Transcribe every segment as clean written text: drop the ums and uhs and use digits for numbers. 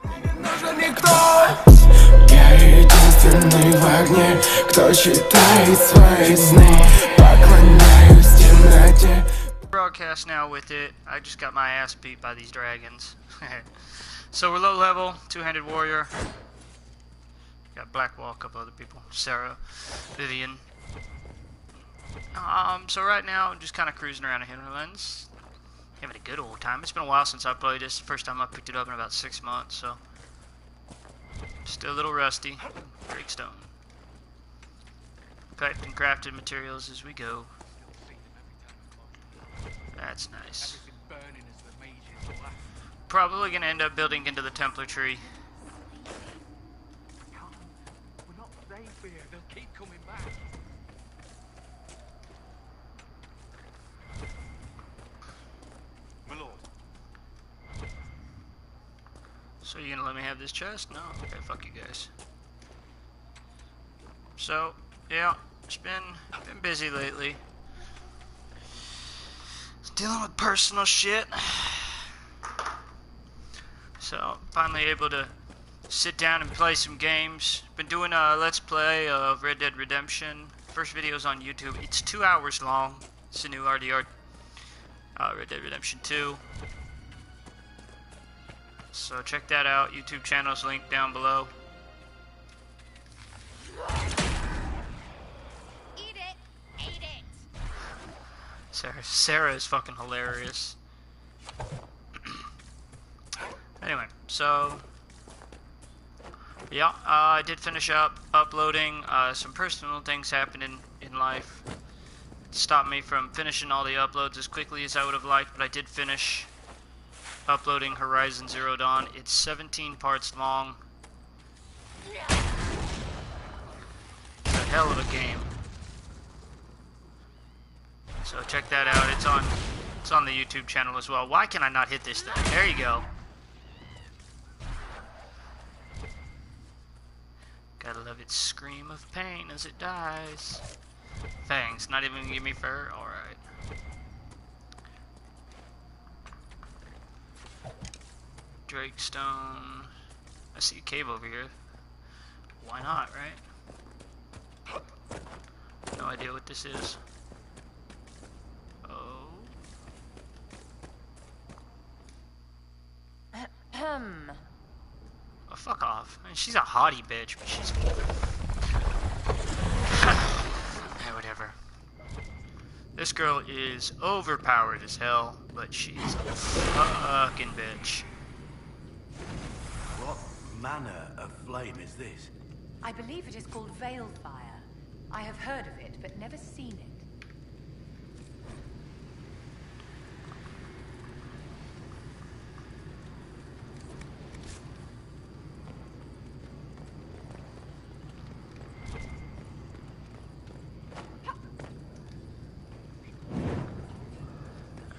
Нужен никто. Я единственный в огне, кто читает свои сны. Поклоняюсь темноте. Broadcast now with it. I just got my ass beat by these dragons. So we're low level, two-handed warrior. Got Blackwall, a couple other people. Sarah, Vivian. So right now, I'm just kind of cruising around the hinterlands. Having a good old time. It's been a while since I played this. First time I picked it up in about 6 months, so still a little rusty. Breakstone. Collecting crafted materials as we go. That's nice. Probably gonna end up building into the Templar tree. We're not safe here. They'll keep coming back. My lord. So you gonna let me have this chest? No? Okay, fuck you guys. So, yeah, it's been busy lately. Dealing with personal shit. So, finally able to sit down and play some games. Been doing a Let's Play of Red Dead Redemption. First video's on YouTube. It's 2 hours long. It's a new RDR, Red Dead Redemption 2. So check that out. YouTube channel's linked down below. Eat it! Eat it! Sarah is fucking hilarious. Anyway, so yeah, I did finish up uploading. Some personal things happened in life. It stopped me from finishing all the uploads as quickly as I would have liked, but I did finish uploading Horizon Zero Dawn. It's 17 parts long. It's a hell of a game. So check that out. It's on the YouTube channel as well. Why can I not hit this thing? There you go. Gotta love its scream of pain as it dies. Fangs, not even gonna give me fur? Alright. Drakestone. I see a cave over here. Why not, right? No idea what this is. Oh. Oh, fuck off. I mean, she's a haughty bitch, but she's... Hey, whatever. This girl is overpowered as hell, but she's a fucking bitch. What manner of flame is this? I believe it is called Veil Fire. I have heard of it, but never seen it.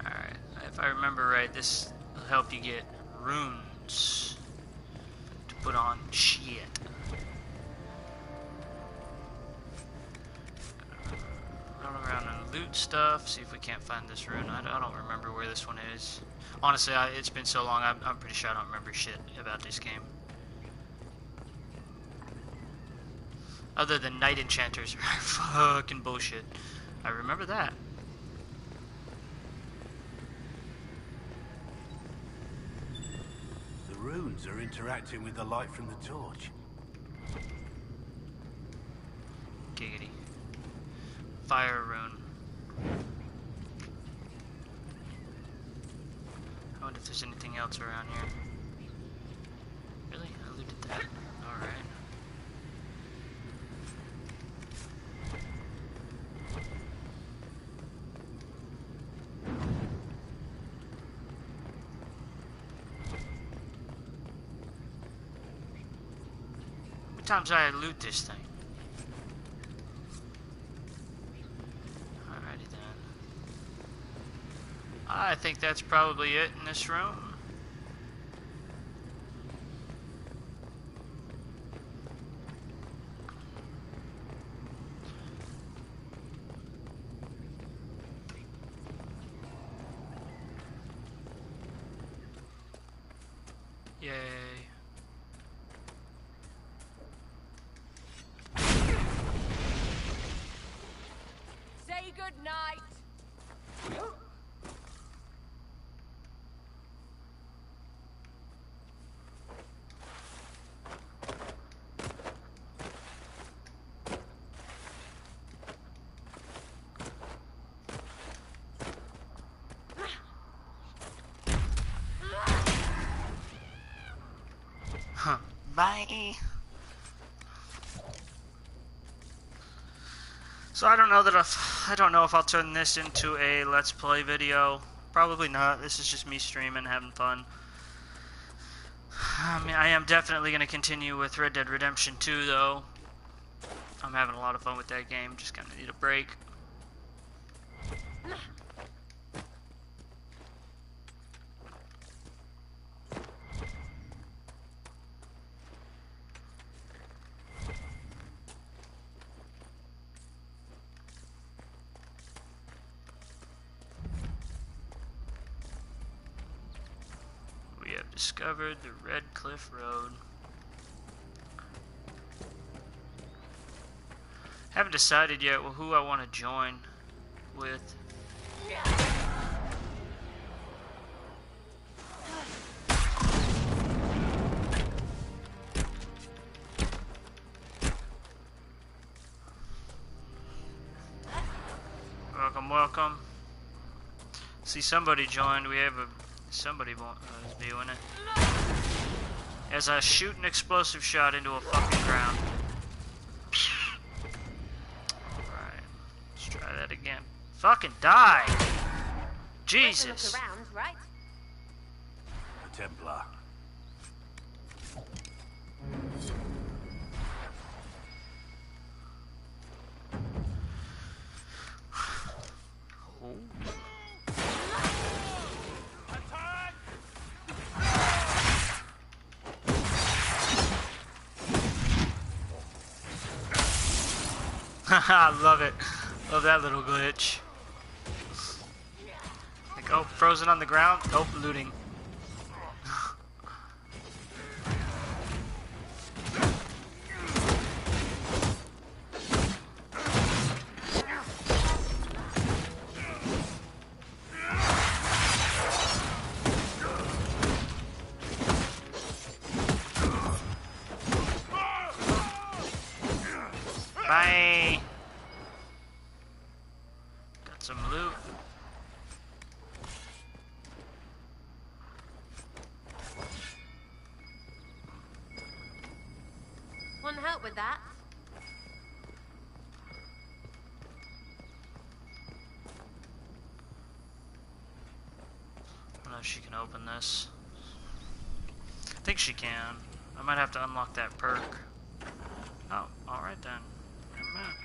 Alright, if I remember right, this will help you get runes to put on shit. Run around and loot stuff, see if we can't find this rune. I don't remember where this one is. Honestly, it's been so long, I'm pretty sure I don't remember shit about this game. Other than night enchanters are fucking bullshit. I remember that. The runes are interacting with the light from the torch. Giggity. Fire rune. I wonder if there's anything else around here. Really? I looted that. Alright. How many times I loot this thing? Alrighty then. I think that's probably it in this room. Yay. Bye. So I don't know if I'll turn this into a let's play video. Probably not. This is just me streaming, having fun. I mean, I am definitely going to continue with Red Dead Redemption 2 though. I'm having a lot of fun with that game. Just kind of need a break. We have discovered the Red Cliff Road. Haven't decided yet who I want to join with. Welcome, welcome. See, somebody joined. We have somebody is viewing it. As I shoot an explosive shot into a fucking ground. Alright. Let's try that again. Fucking die! Jesus! Look around, right? The Templar. Oh. I love it. Love that little glitch. Like, oh, frozen on the ground. Oh, looting. Bye. Got some loot. Want help with that? I don't know if she can open this. I think she can. I might have to unlock that perk. Oh, alright then. Never mind.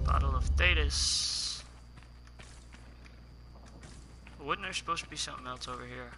Bottle of Thetis. Wouldn't there supposed to be something else over here?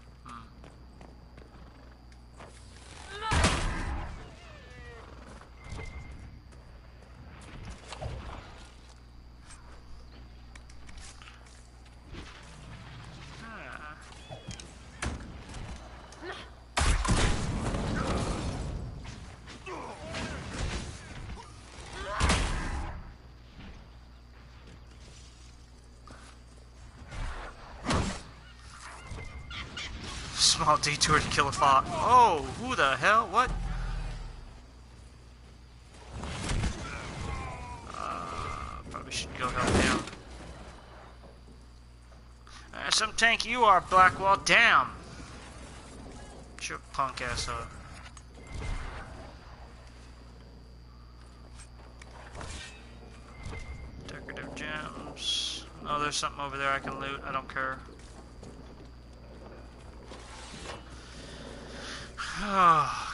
Small detour to kill a fox. Oh, who the hell? What? Probably should go help him. Some tank you are, Blackwall. Damn. Shut your punk ass up. Decorative gems. Oh, there's something over there I can loot. I don't care.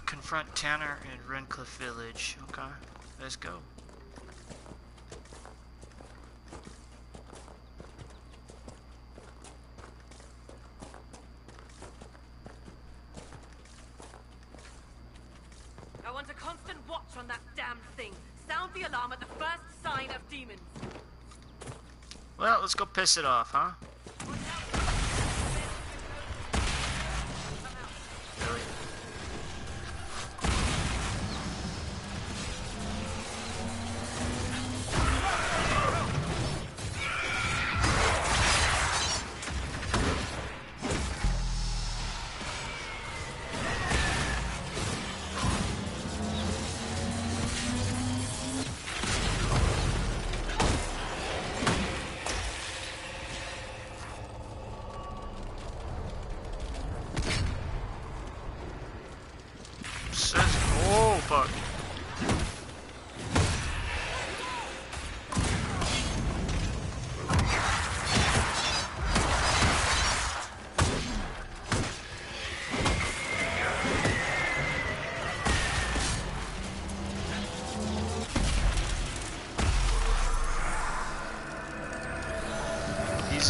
Confront Tanner in Rencliffe Village. Okay, let's go. I want a constant watch on that damn thing. Sound the alarm at the first sign of demons. Well, let's go piss it off, huh? Really?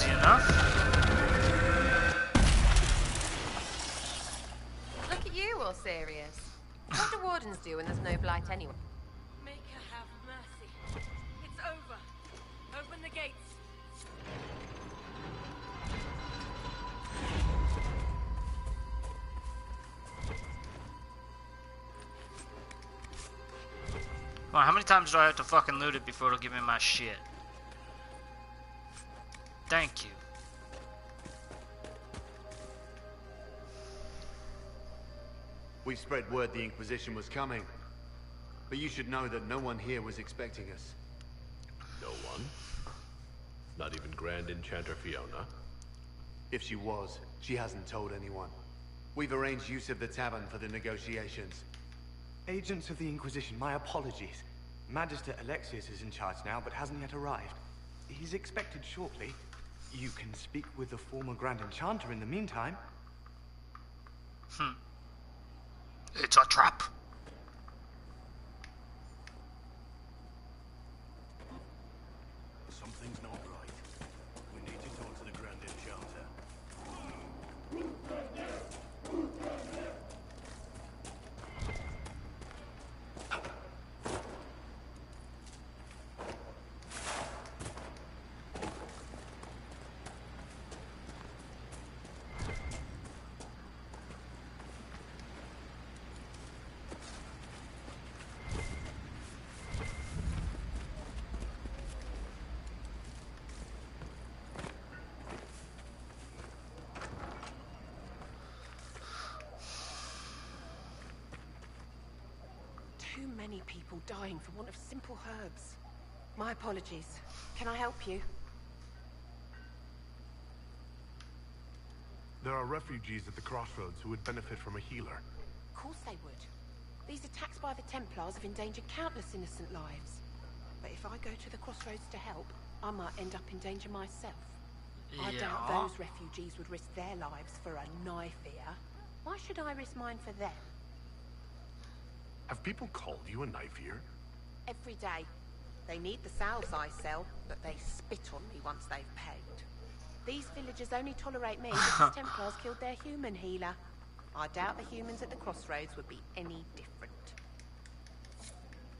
easy enough. Look at you, all serious. What do wardens do when there's no blight anyway? Make her have mercy. It's over. Open the gates. Well, how many times do I have to fucking loot it before it'll give me my shit? Thank you. We spread word the Inquisition was coming. But you should know that no one here was expecting us. No one? Not even Grand Enchanter Fiona? If she was, she hasn't told anyone. We've arranged use of the tavern for the negotiations. Agents of the Inquisition, my apologies. Magister Alexius is in charge now, but hasn't yet arrived. He's expected shortly. You can speak with the former Grand Enchanter in the meantime. It's a trap. Something's not right. We need to talk to the Grand Enchanter. Too many people dying for want of simple herbs. My apologies. Can I help you? There are refugees at the crossroads who would benefit from a healer. Of course they would. These attacks by the Templars have endangered countless innocent lives. But if I go to the crossroads to help, I might end up in danger myself. I doubt those refugees would risk their lives for a knife here. Why should I risk mine for them? Have people called you a knife ear? Every day. They need the salves I sell, but they spit on me once they've paid. These villagers only tolerate me because Templars killed their human healer. I doubt the humans at the crossroads would be any different.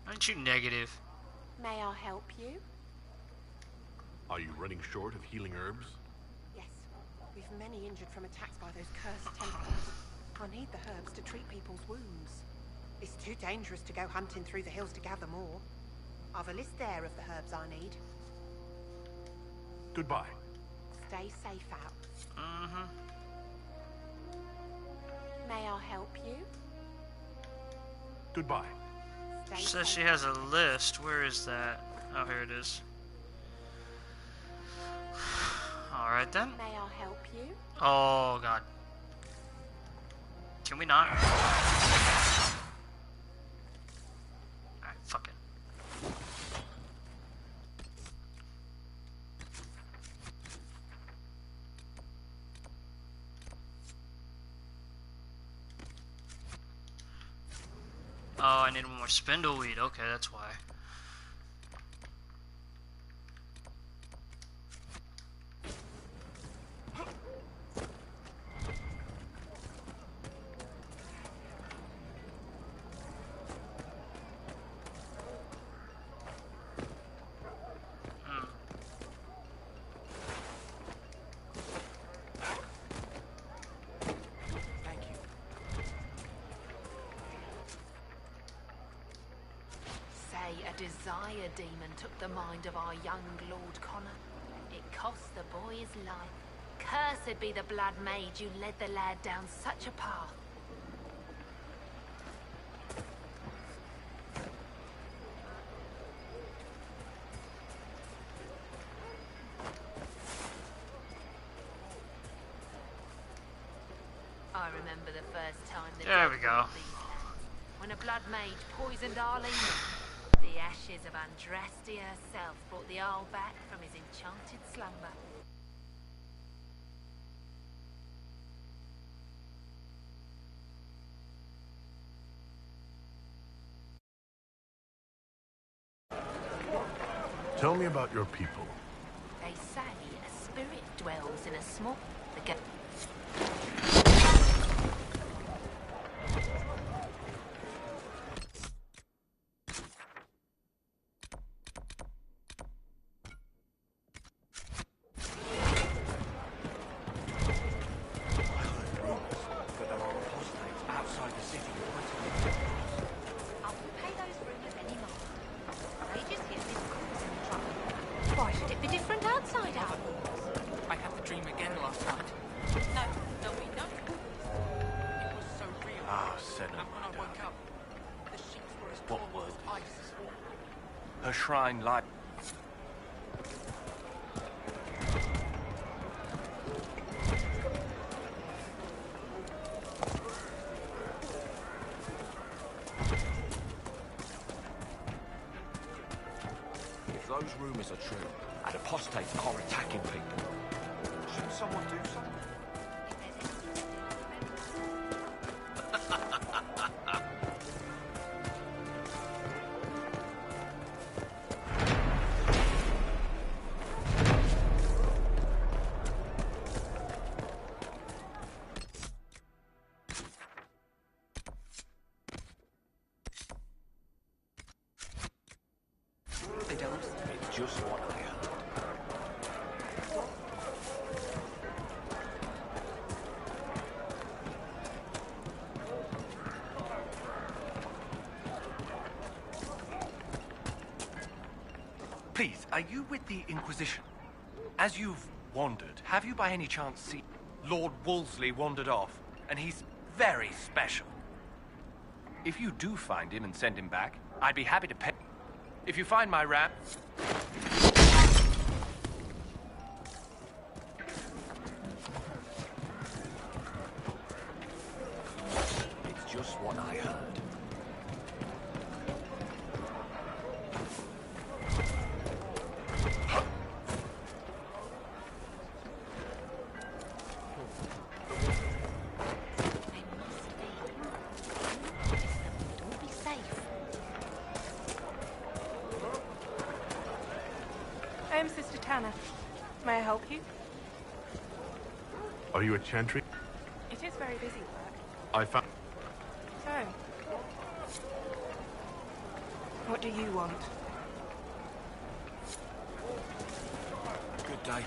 Aren't you negative? May I help you? Are you running short of healing herbs? Yes. We've many injured from attacks by those cursed Templars. I need the herbs to treat people's wounds. It's too dangerous to go hunting through the hills to gather more. I've a list there of the herbs I need. Goodbye. Stay safe out. Mm-hmm. May I help you? Goodbye. Stay She says safe she has a out. list. Where is that? Oh, here it is. Alright then. May I help you? Oh, God. Can we not? Alright, fuck it. Oh, I need one more spindleweed. Okay, that's why. A desire demon took the mind of our young Lord Connor. It cost the boy his life. Cursed be the blood maid you led the lad down such a path. I remember the first time the There we dead go. walked these lands, when a blood maid poisoned Arlene. The ashes of Andrastia herself brought the Arl back from his enchanted slumber. Tell me about your people. They say a spirit dwells in a small... The Her shrine light. If those rumors are true, and apostates are attacking people, shouldn't someone do something? It's just what I heard. Please, are you with the Inquisition? As you've wandered, have you by any chance seen... Lord Wolseley wandered off, and he's very special. If you do find him and send him back, I'd be happy to pay... If you find my rat... It's just what I heard. I'm Sister Tanner. May I help you? Are you at Chantry? It is very busy work. I found... So, what do you want? Good day.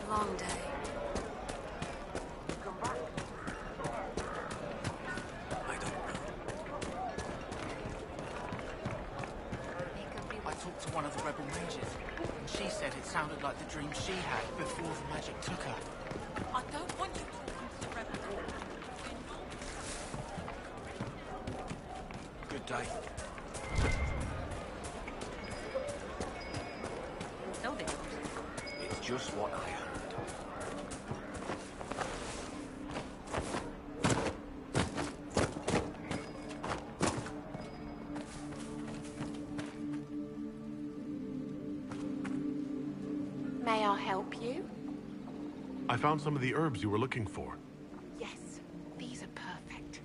Long day. I don't know. I talked to one of the rebel mages, and she said it sounded like the dream she had before the magic took her. I don't want you talking to the rebel. Good day. It's just what I heard. May I help you? I found some of the herbs you were looking for. Yes, these are perfect.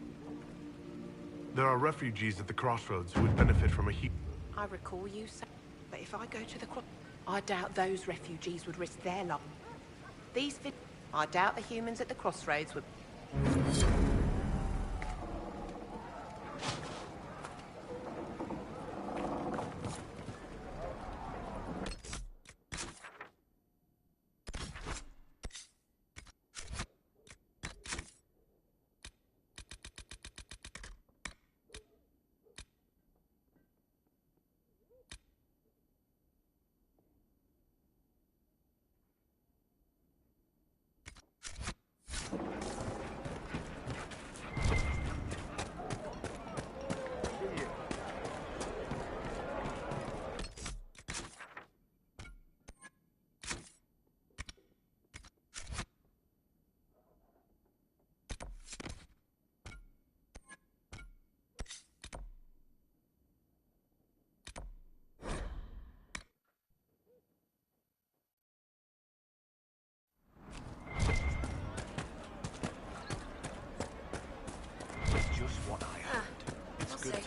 There are refugees at the crossroads who would benefit from a heat. I recall you saying, but if I go to the I doubt those refugees would risk their life. I doubt the humans at the crossroads would...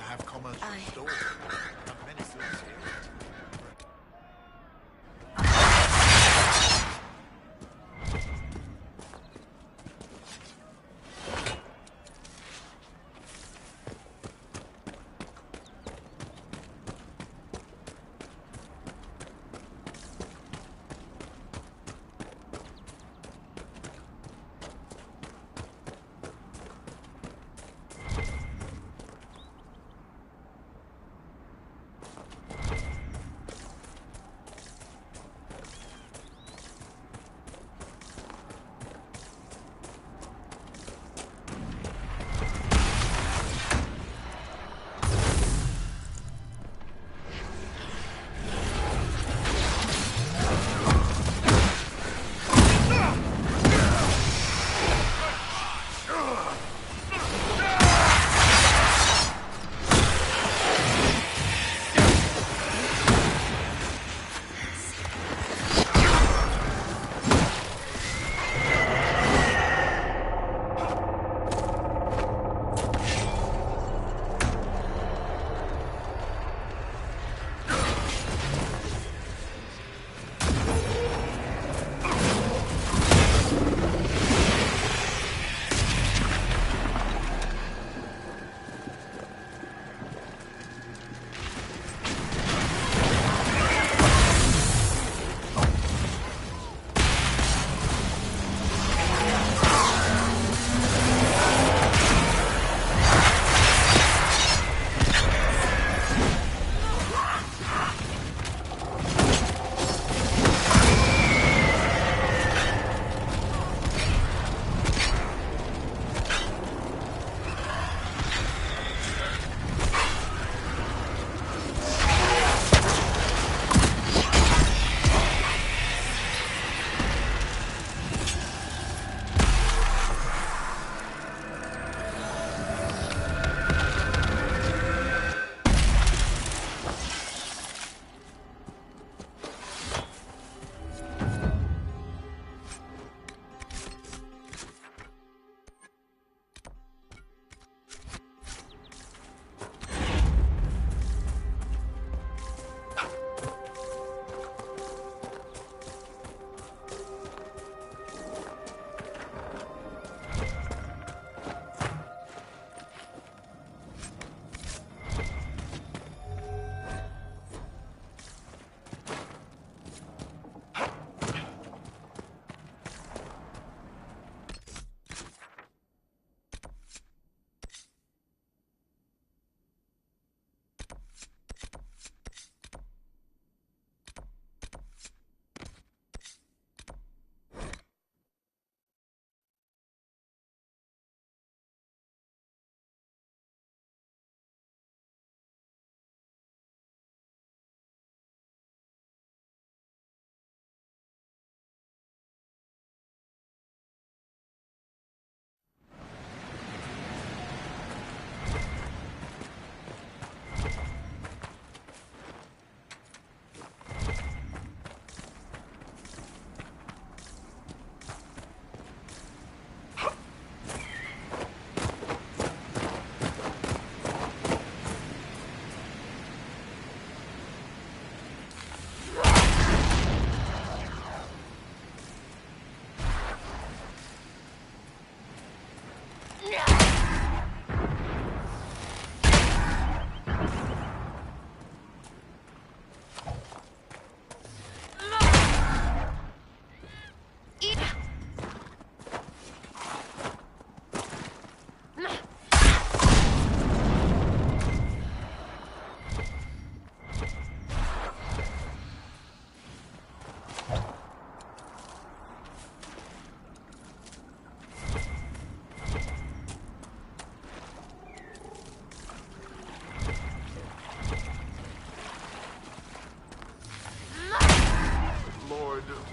have commercial stores. Have many stores here.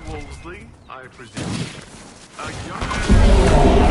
Wolseley, I presume. A young...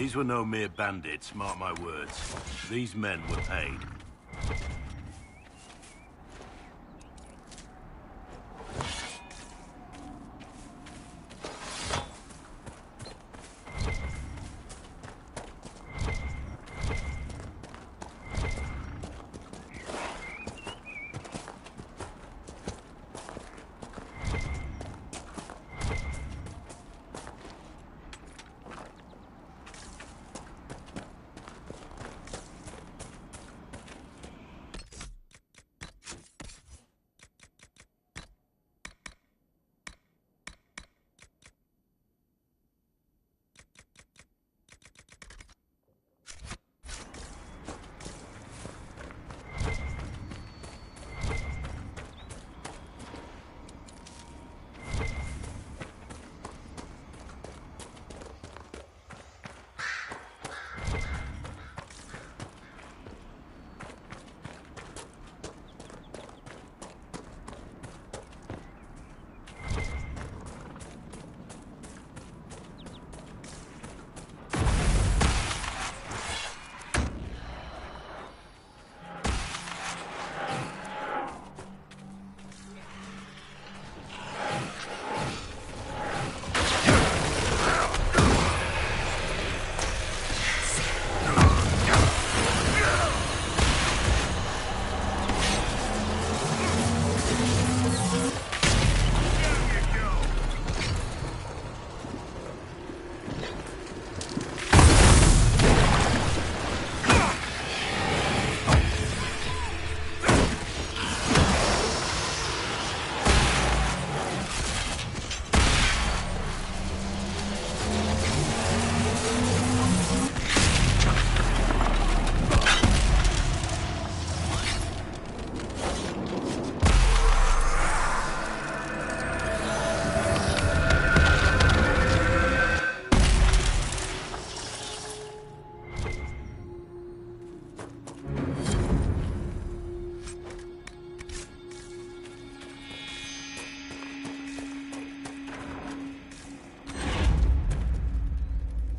These were no mere bandits, mark my words. These men were paid.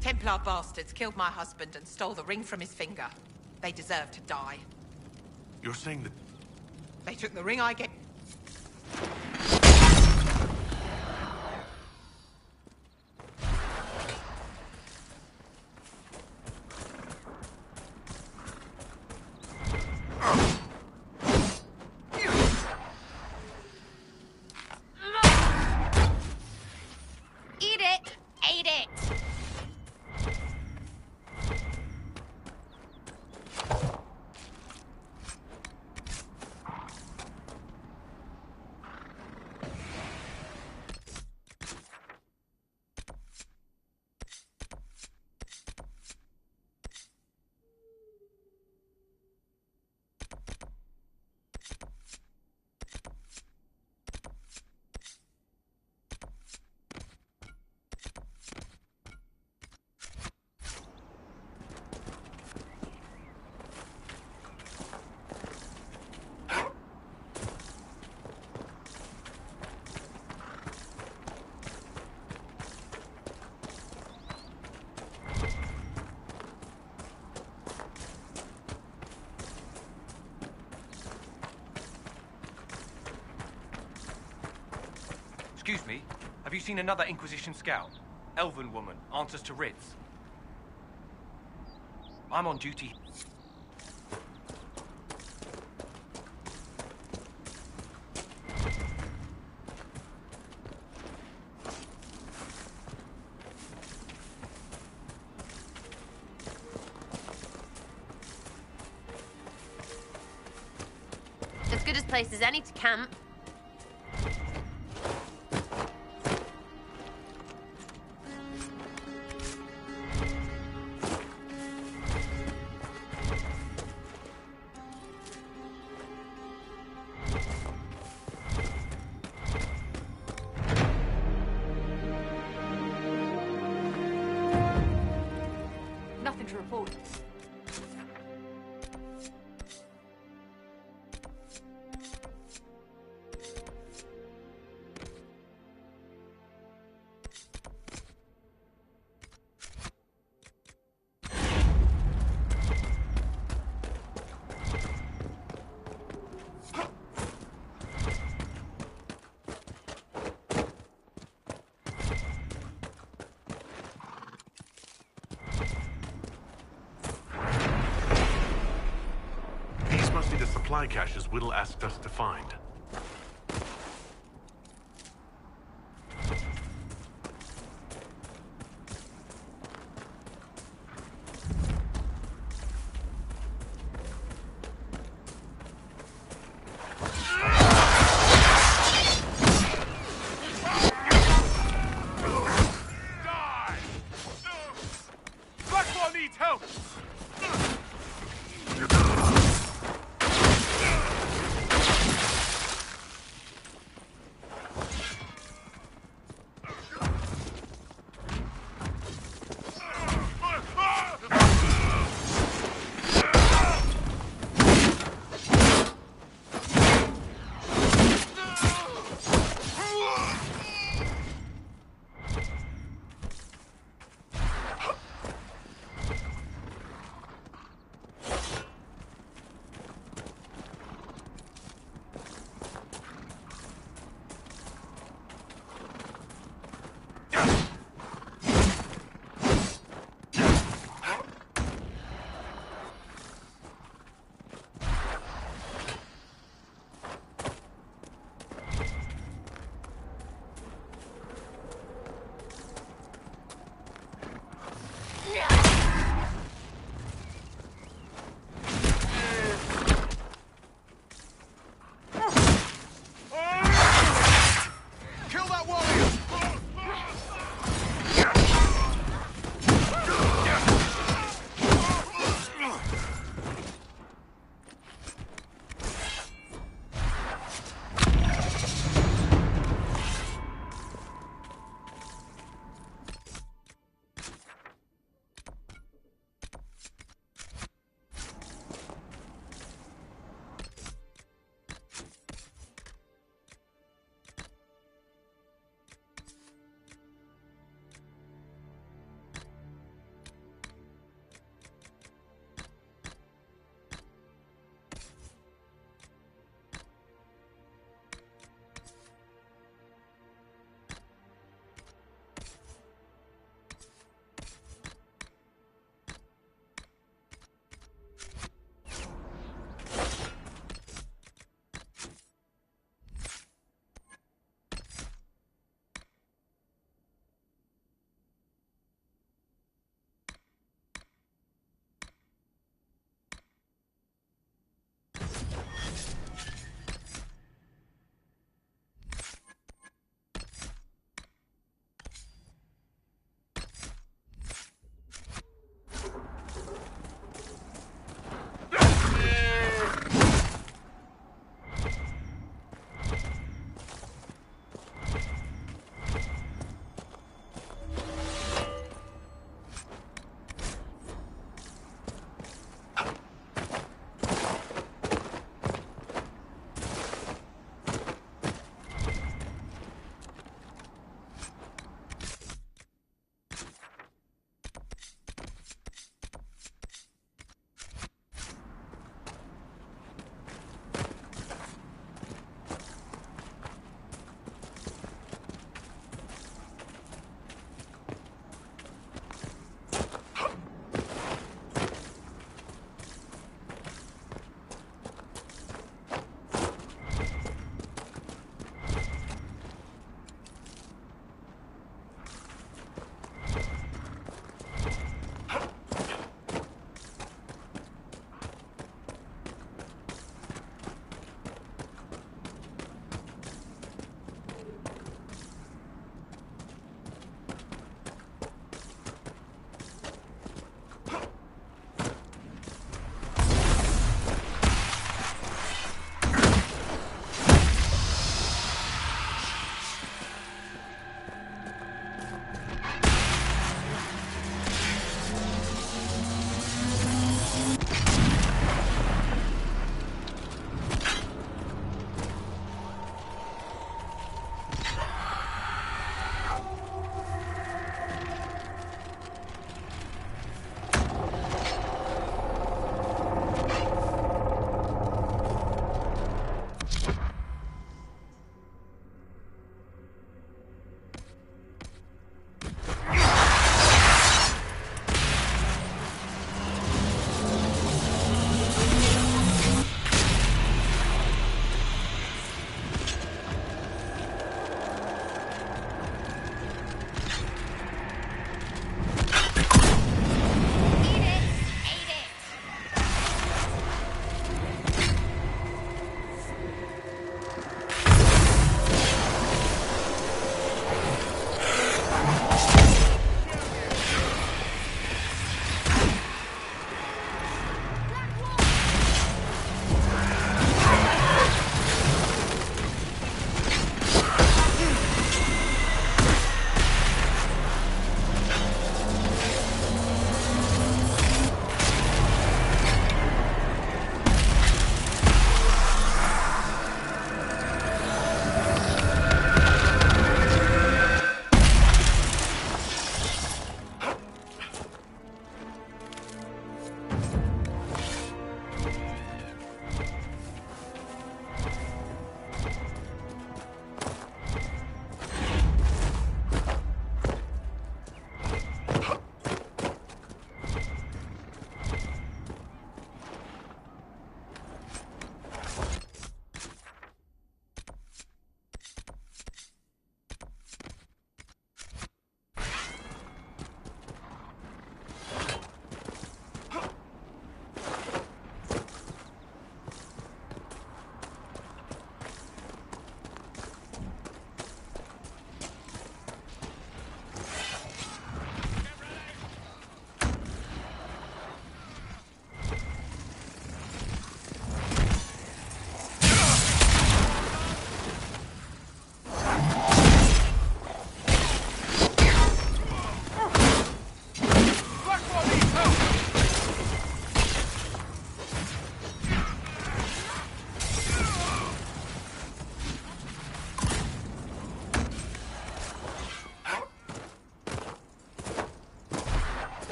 Templar bastards killed my husband and stole the ring from his finger. They deserve to die. You're saying that... They took the ring I gave... Eat it! Ate it! Excuse me, have you seen another Inquisition scout? Elven woman, answers to writs. I'm on duty. As good a place as any to camp. Nothing to report. supply caches Whittle asked us to find.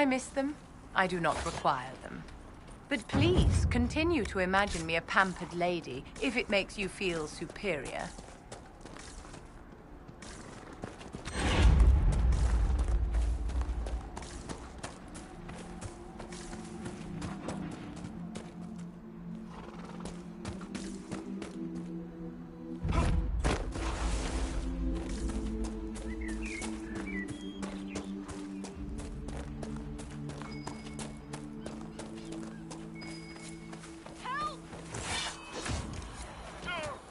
I miss them, I do not require them. But please, continue to imagine me a pampered lady, if it makes you feel superior.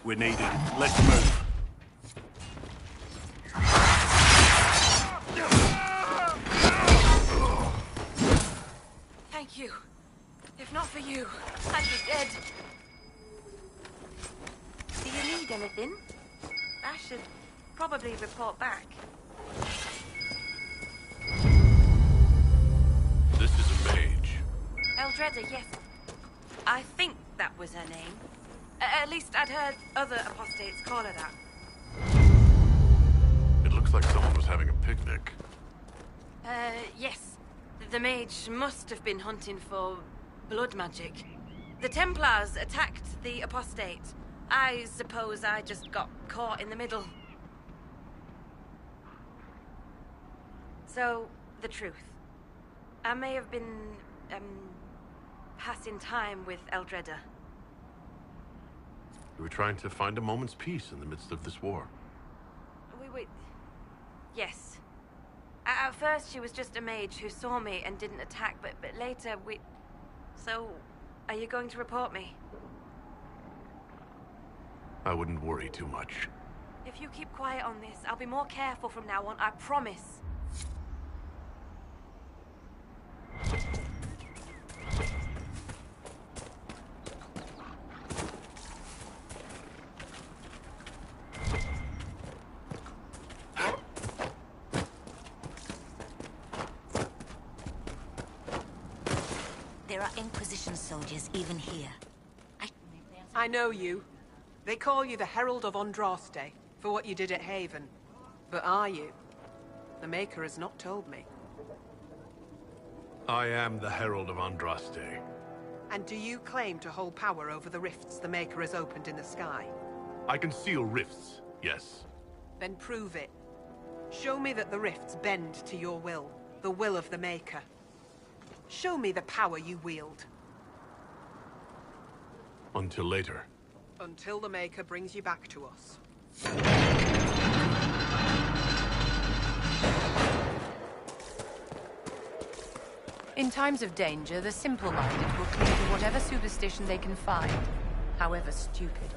We're needed. Let's move. Thank you. If not for you, I'd be dead. Do you need anything? I should probably report back. This is a mage. Eldreda, yes. I think that was her name. At least I'd heard other apostates call her that. It looks like someone was having a picnic. Yes. The mage must have been hunting for blood magic. The Templars attacked the apostate. I suppose I just got caught in the middle. So, the truth. I may have been, passing time with Eldreda. We were trying to find a moment's peace in the midst of this war. Yes. At first, she was just a mage who saw me and didn't attack, but later we... So, are you going to report me? I wouldn't worry too much. If you keep quiet on this, I'll be more careful from now on, I promise. There are Inquisition soldiers even here. I know you. They call you the Herald of Andraste for what you did at Haven. But are you? The Maker has not told me. I am the Herald of Andraste. And do you claim to hold power over the rifts the Maker has opened in the sky? I can seal rifts, yes. Then prove it. Show me that the rifts bend to your will, the will of the Maker. Show me the power you wield. Until later. Until the Maker brings you back to us. In times of danger, the simple-minded will cling to whatever superstition they can find, however stupid.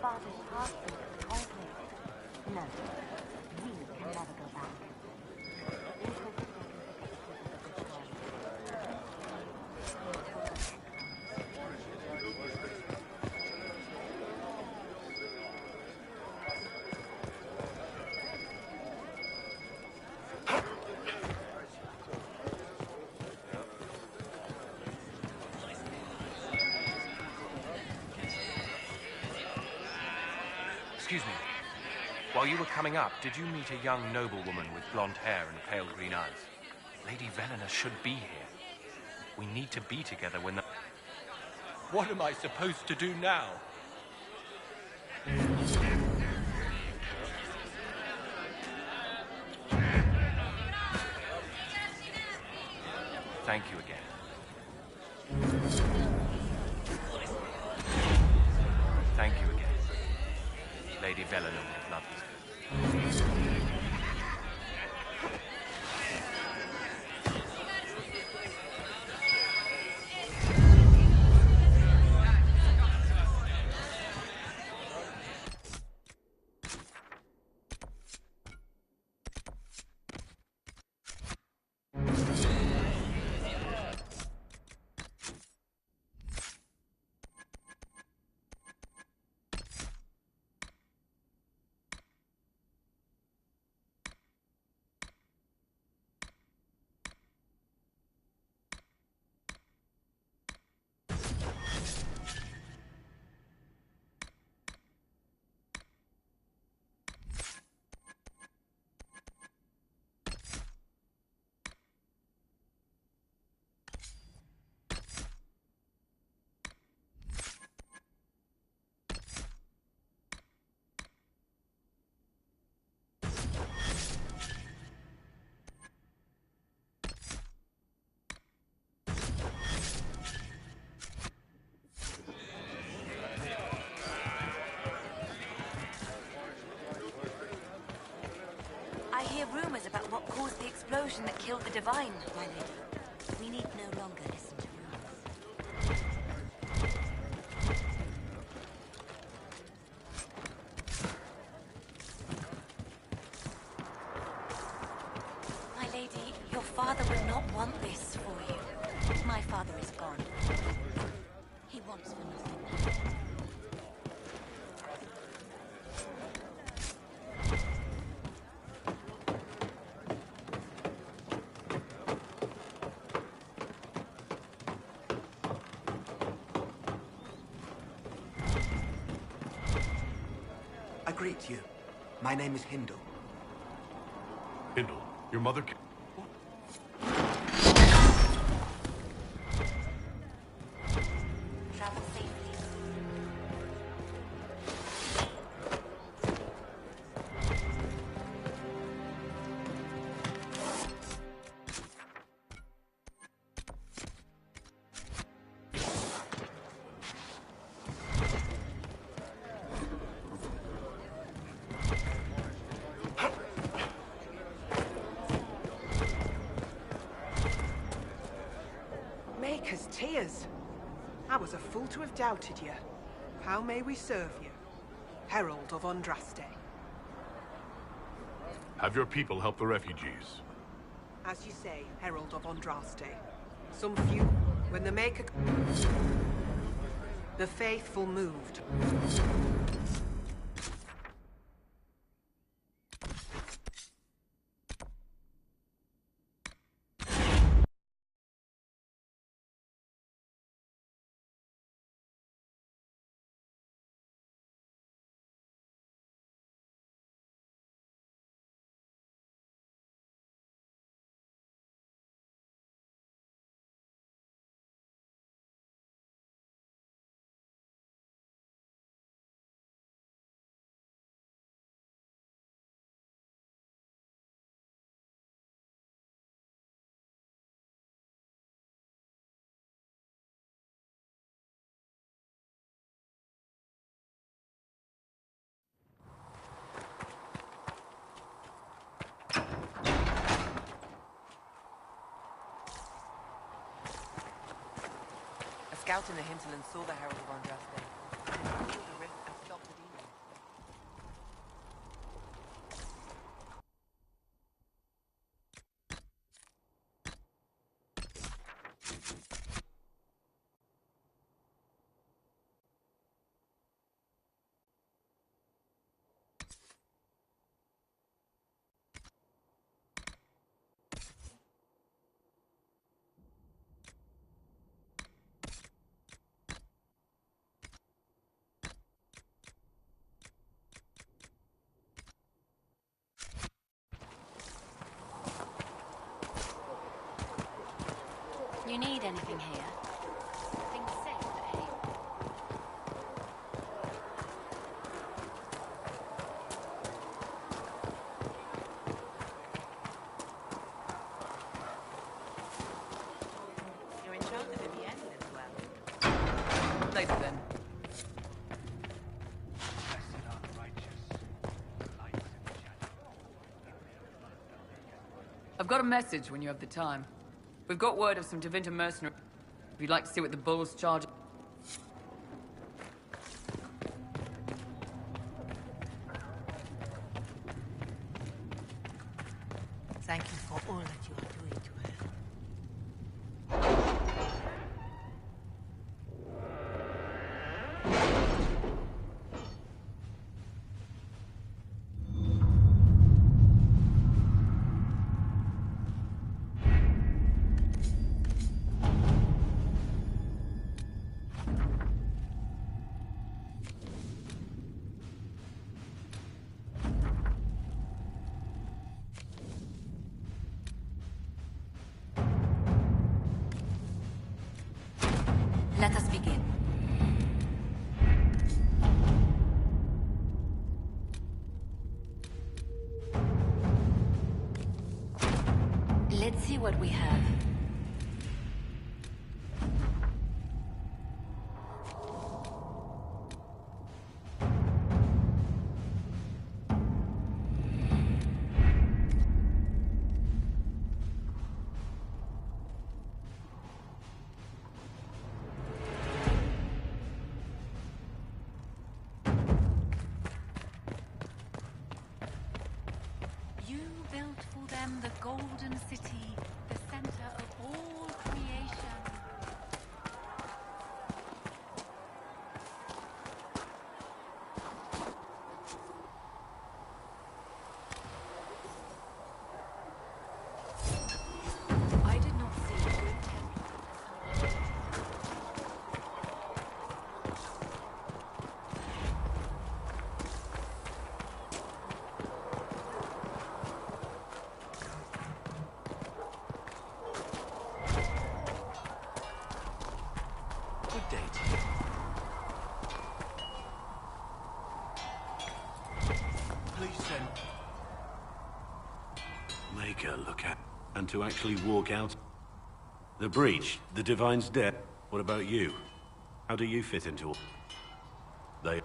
father's passed into the conflict. No, we can never go back. Excuse me. While you were coming up, did you meet a young noblewoman with blonde hair and pale green eyes? Lady Velena should be here. We need to be together when the... What am I supposed to do now? Thank you again. Thank you again. Lady Velena would love this. I hear rumors about what caused the explosion that killed the Divine, my lady. We need no longer listen to rumors. My lady, your father would not want this for you. My father is gone. He wants for nothing. I greet you. My name is Hindle. Hindle, your mother... Travel safely. Maker's tears. I was a fool to have doubted you. How may we serve you? Herald of Andraste. Have your people help the refugees. As you say, Herald of Andraste. Some few... When the Maker... The faithful moved. A scout in the hinterland saw the Herald of Andraste. He killed the rift and stopped the demons. anything here? Things safe at Hay. You're enchanted in the end as well. Later then. I've got a message when you have the time. We've got word of some Tevinter mercenaries. If you'd like to see what the Bulls charge. Thank you for all that you are doing to her. Let us begin. Let's see what we have. You built for them the golden city, the center of all creation. I did not see a good Templar. Good day to you. Please send. Make her look at, and to actually walk out. The breach, the Divine's death. What about you? How do you fit into all? They.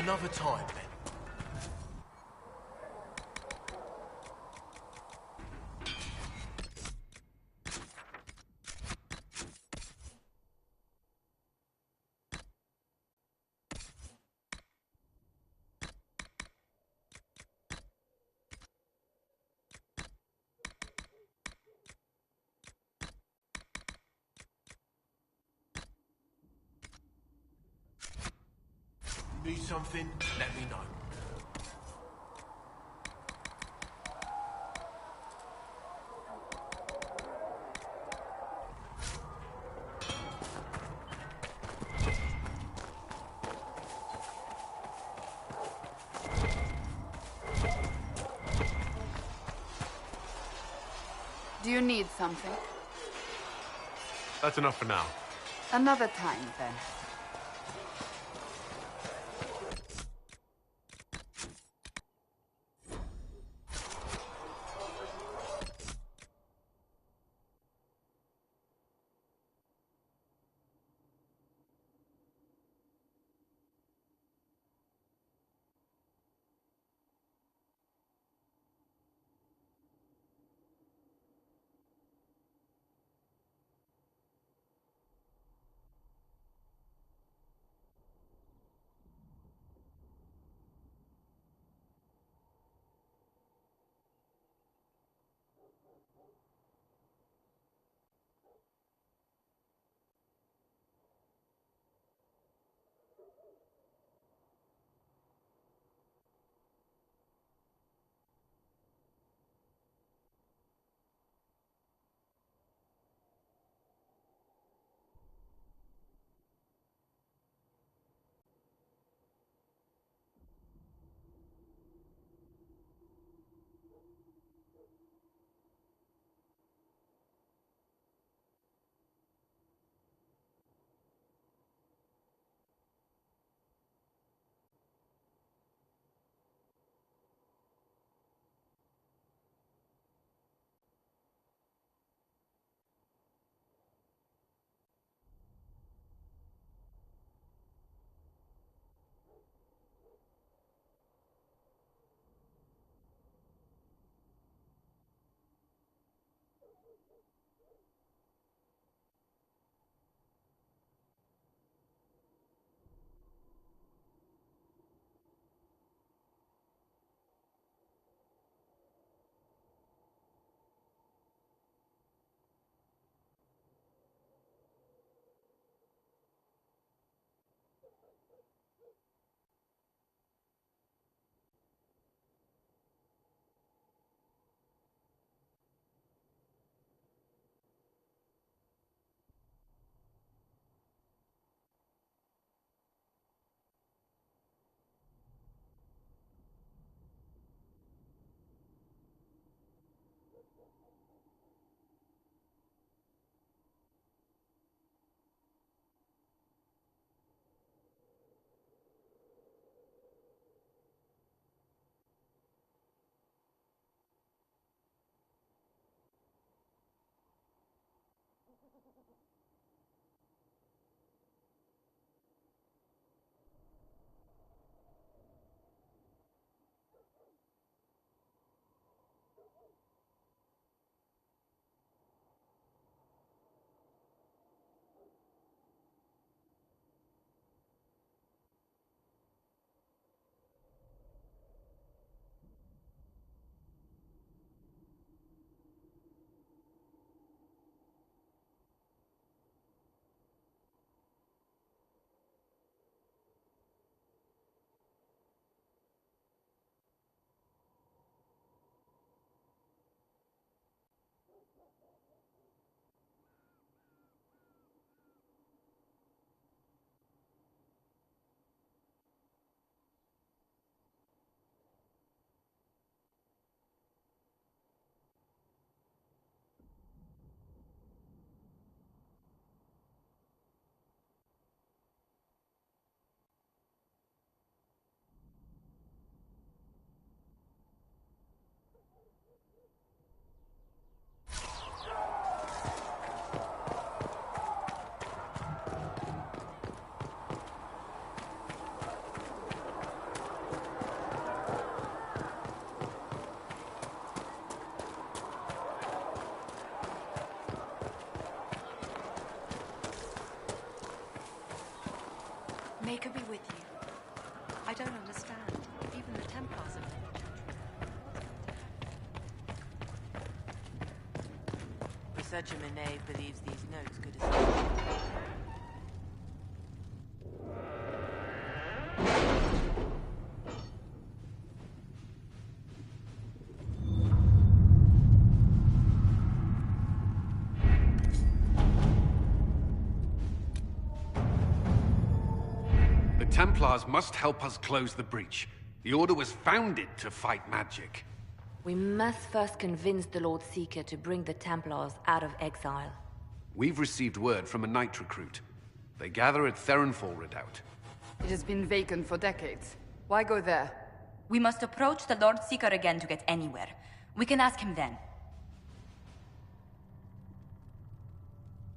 another time, then. Need something? Let me know. Do you need something? That's enough for now. Another time, then. Make her be with you. I don't understand. Even the Templars have Such a Manet believes these notes good as The Templars must help us close the breach. The Order was founded to fight magic. We must first convince the Lord Seeker to bring the Templars out of exile. We've received word from a knight recruit. They gather at Theronfall Redoubt. It has been vacant for decades. Why go there? We must approach the Lord Seeker again to get anywhere. We can ask him then.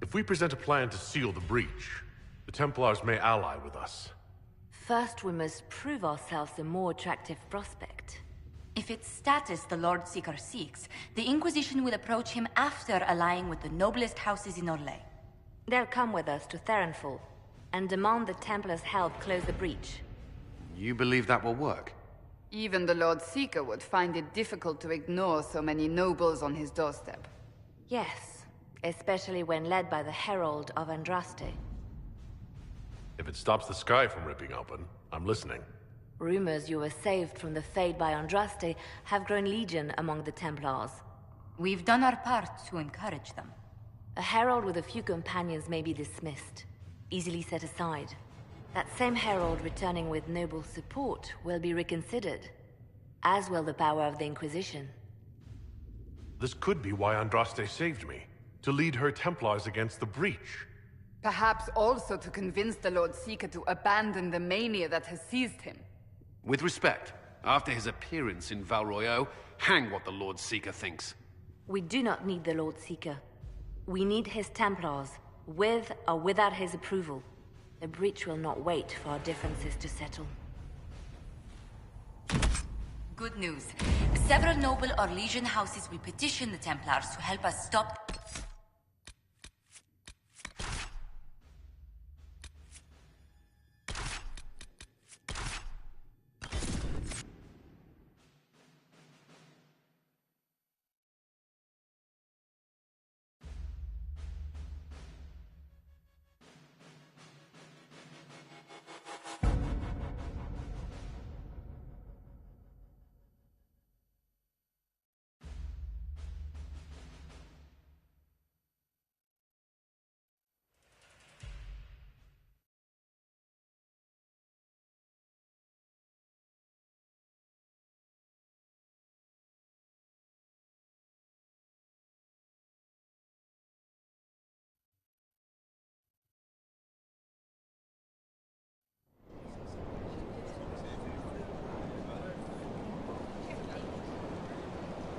If we present a plan to seal the breach, the Templars may ally with us. First, we must prove ourselves a more attractive prospect. If it's status the Lord Seeker seeks, the Inquisition will approach him after allying with the noblest houses in Orlais. They'll come with us to Theronfall and demand the Templars' help close the breach. You believe that will work? Even the Lord Seeker would find it difficult to ignore so many nobles on his doorstep. Yes, especially when led by the Herald of Andraste. If it stops the sky from ripping open, I'm listening. Rumors you were saved from the fate by Andraste have grown legion among the Templars. We've done our part to encourage them. A herald with a few companions may be dismissed, easily set aside. That same herald returning with noble support will be reconsidered, as will the power of the Inquisition. This could be why Andraste saved me, to lead her Templars against the breach. Perhaps also to convince the Lord Seeker to abandon the mania that has seized him. With respect, after his appearance in Val Royeaux, hang what the Lord Seeker thinks. We do not need the Lord Seeker. We need his Templars, with or without his approval. The breach will not wait for our differences to settle. Good news. Several noble Orlesian houses will petition the Templars to help us stop...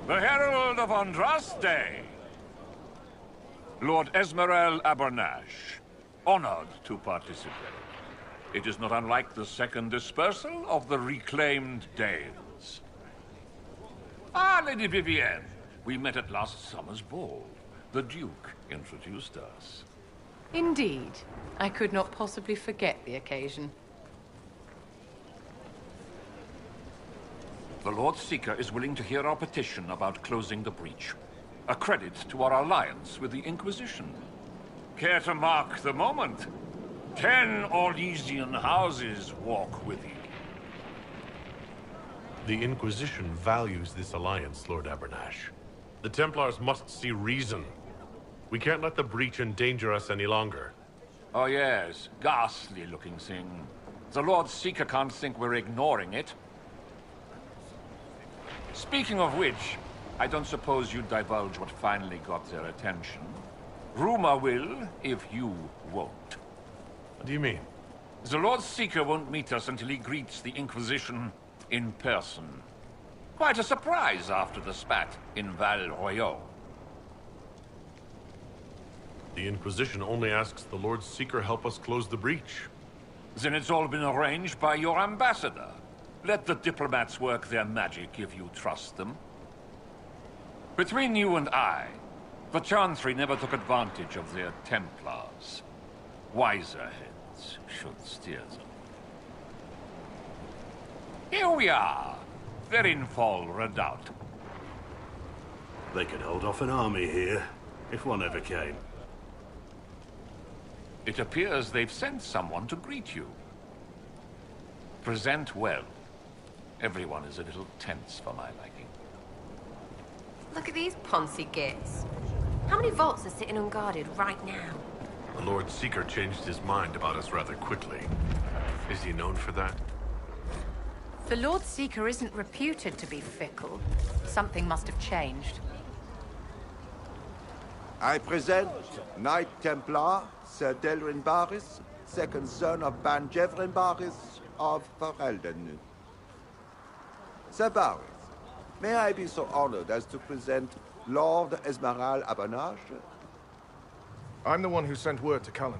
The Herald of Andraste! Lord Esmerel Abernash, honored to participate. It is not unlike the second dispersal of the reclaimed Dales. Ah, Lady Vivienne, we met at last summer's ball. The Duke introduced us. Indeed. I could not possibly forget the occasion. The Lord Seeker is willing to hear our petition about closing the breach. A credit to our alliance with the Inquisition. Care to mark the moment? 10 Orlesian houses walk with you. The Inquisition values this alliance, Lord Abernash. The Templars must see reason. We can't let the breach endanger us any longer. Oh yes, ghastly-looking thing. The Lord Seeker can't think we're ignoring it. Speaking of which, I don't suppose you'd divulge what finally got their attention. Rumor will, if you won't. What do you mean? The Lord Seeker won't meet us until he greets the Inquisition in person. Quite a surprise after the spat in Val Royeaux. The Inquisition only asks the Lord Seeker help us close the breach. Then it's all been arranged by your ambassador. Let the diplomats work their magic if you trust them. Between you and I, the Chantry never took advantage of their Templars. Wiser heads should steer them. Here we are. Verinfall Redoubt. They could hold off an army here, if one ever came. It appears they've sent someone to greet you. Present well. Everyone is a little tense for my liking. Look at these poncy gits. How many vaults are sitting unguarded right now? The Lord Seeker changed his mind about us rather quickly. Is he known for that? The Lord Seeker isn't reputed to be fickle. Something must have changed. I present Knight Templar, Sir Delrin Barris, second son of Ban Jevrin Barris of Ferelden. Sir Barris, may I be so honored as to present Lord Esmeralda Abernage? I'm the one who sent word to Cullen.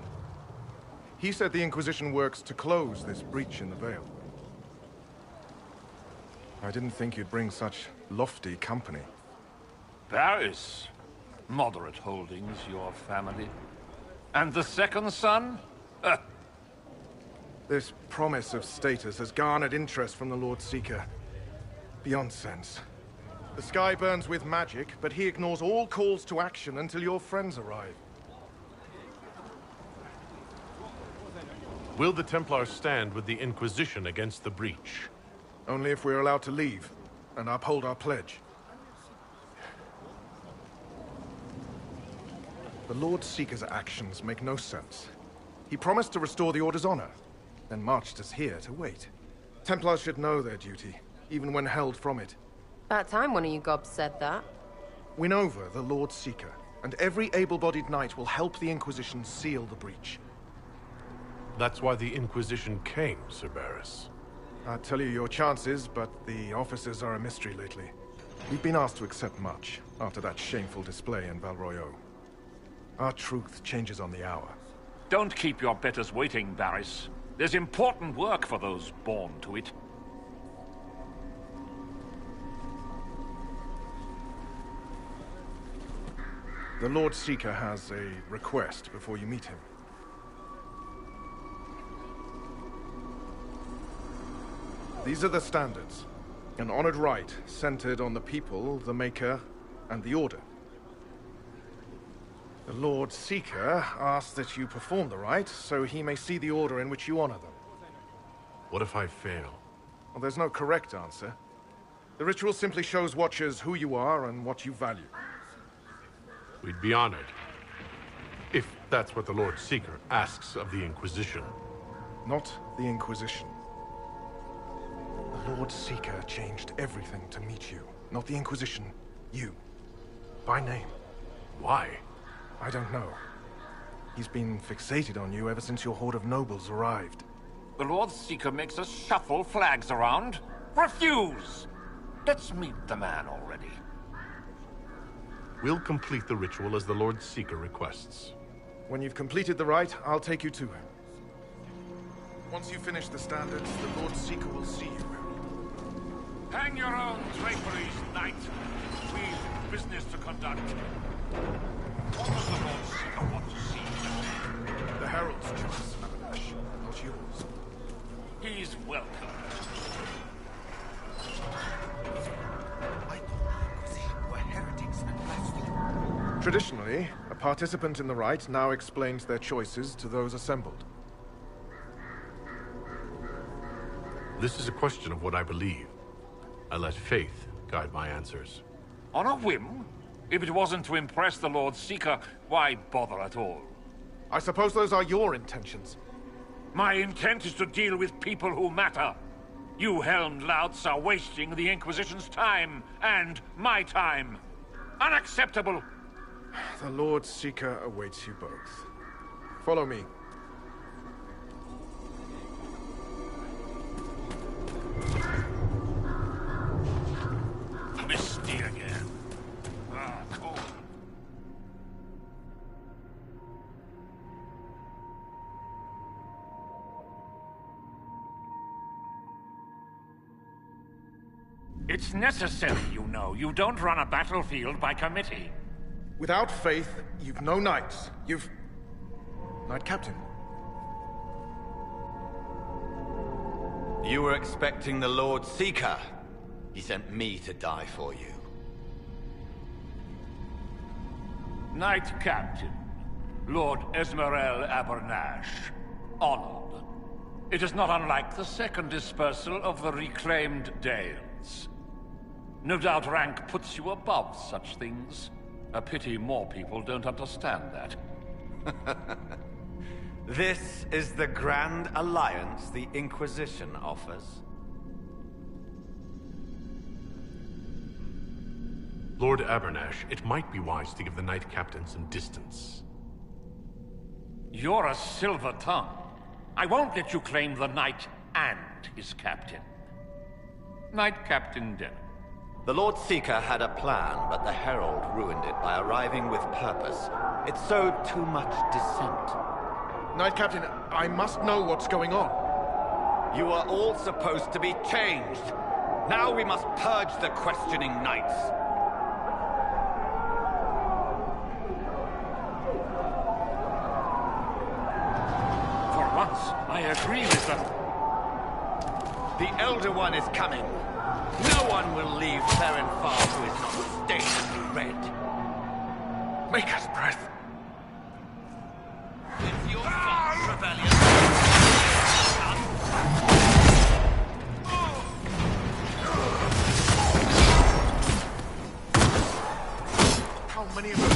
He said the Inquisition works to close this breach in the Veil. I didn't think you'd bring such lofty company. Paris. Moderate holdings, your family. And the second son? This promise of status has garnered interest from the Lord Seeker. Beyond sense. The sky burns with magic, but he ignores all calls to action until your friends arrive. Will the Templars stand with the Inquisition against the breach? Only if we're allowed to leave, and uphold our pledge. The Lord Seeker's actions make no sense. He promised to restore the Order's honor, then marched us here to wait. Templars should know their duty, even when held from it. About time one of you gobs said that. Win over the Lord Seeker, and every able-bodied knight will help the Inquisition seal the breach. That's why the Inquisition came, Sir Barris. I'd tell you your chances, but the officers are a mystery lately. We've been asked to accept much, after that shameful display in Val Royeaux. Our truth changes on the hour. Don't keep your betters waiting, Barris. There's important work for those born to it. The Lord Seeker has a request before you meet him. These are the standards. An honored right centered on the people, the Maker, and the Order. The Lord Seeker asks that you perform the rite, so he may see the order in which you honor them. What if I fail? Well, there's no correct answer. The ritual simply shows Watchers who you are and what you value. We'd be honored. If that's what the Lord Seeker asks of the Inquisition. Not the Inquisition. The Lord Seeker changed everything to meet you. Not the Inquisition. You. By name. Why? I don't know. He's been fixated on you ever since your horde of nobles arrived. The Lord Seeker makes us shuffle flags around. Refuse! Let's meet the man already. We'll complete the ritual as the Lord Seeker requests. When you've completed the rite, I'll take you to him. Once you finish the standards, the Lord Seeker will see you. Hang your own draperies, knight. We've business to conduct. What does the Lord Seeker want to see? The Herald's choice, Abernage, not yours. He's welcome. I thought the Inquisition were heretics and blasphemers. Traditionally, a participant in the rite now explains their choices to those assembled. This is a question of what I believe. I let faith guide my answers. On a whim? If it wasn't to impress the Lord Seeker, why bother at all? I suppose those are your intentions. My intent is to deal with people who matter. You helmed louts are wasting the Inquisition's time, and my time. Unacceptable! The Lord Seeker awaits you both. Follow me. Misty again. Ah, cool. It's necessary, you know. You don't run a battlefield by committee. Without faith, you've no knights. You've... Knight Captain. You were expecting the Lord Seeker. He sent me to die for you. Knight Captain, Lord Esmerel Abernash. Honored. It is not unlike the second dispersal of the reclaimed Dales. No doubt rank puts you above such things. A pity more people don't understand that. This is the grand alliance the Inquisition offers. Lord Abernash, it might be wise to give the Knight Captain some distance. You're a silver tongue. I won't let you claim the Knight and his captain. Knight Captain Denham. The Lord Seeker had a plan, but the Herald ruined it by arriving with purpose. It sowed too much dissent. Knight Captain, I must know what's going on. You are all supposed to be changed. Now we must purge the questioning knights. For once, I agree with them. The Elder One is coming. No one will leave Ferenfar who is not stained red. Maker's breath. It's your fault, rebellion. How many of them?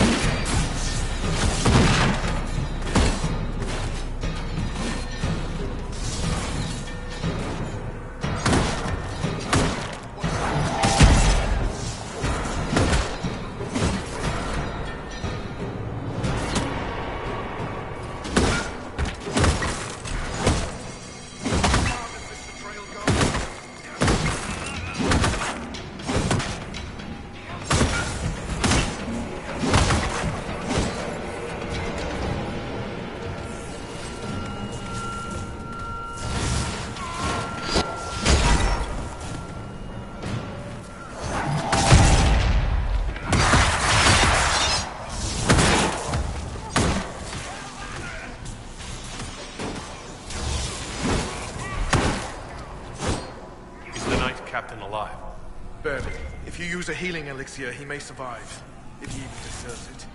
If you use a healing elixir, he may survive. If he even deserves it.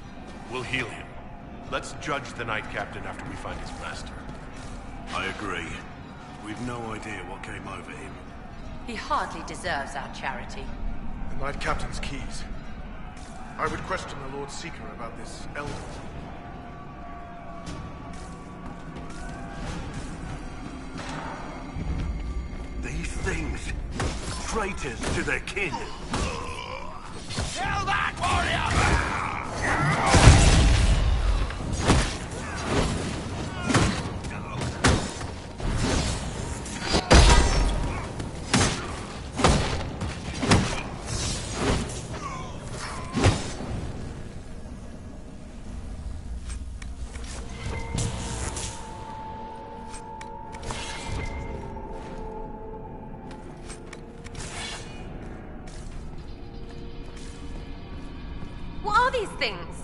We'll heal him. Let's judge the Knight Captain after we find his master. I agree. We've no idea what came over him. He hardly deserves our charity. The Knight Captain's keys. I would question the Lord Seeker about this elder. These things. Traitors to their kin. Kill that warrior! What are these things?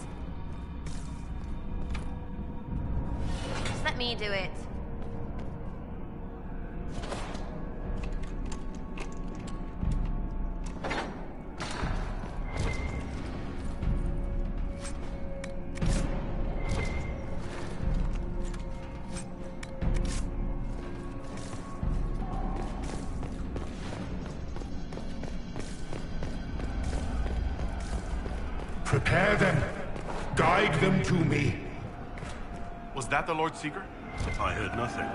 Just let me do it. Prepare them. Guide them to me. Was that the Lord Seeker? I heard nothing.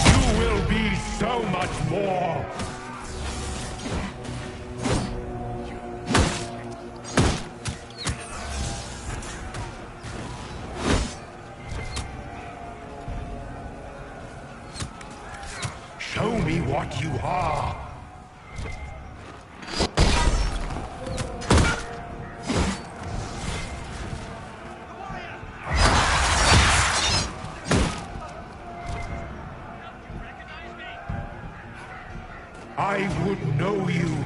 You will be so much more. Show me what you are. I would know you.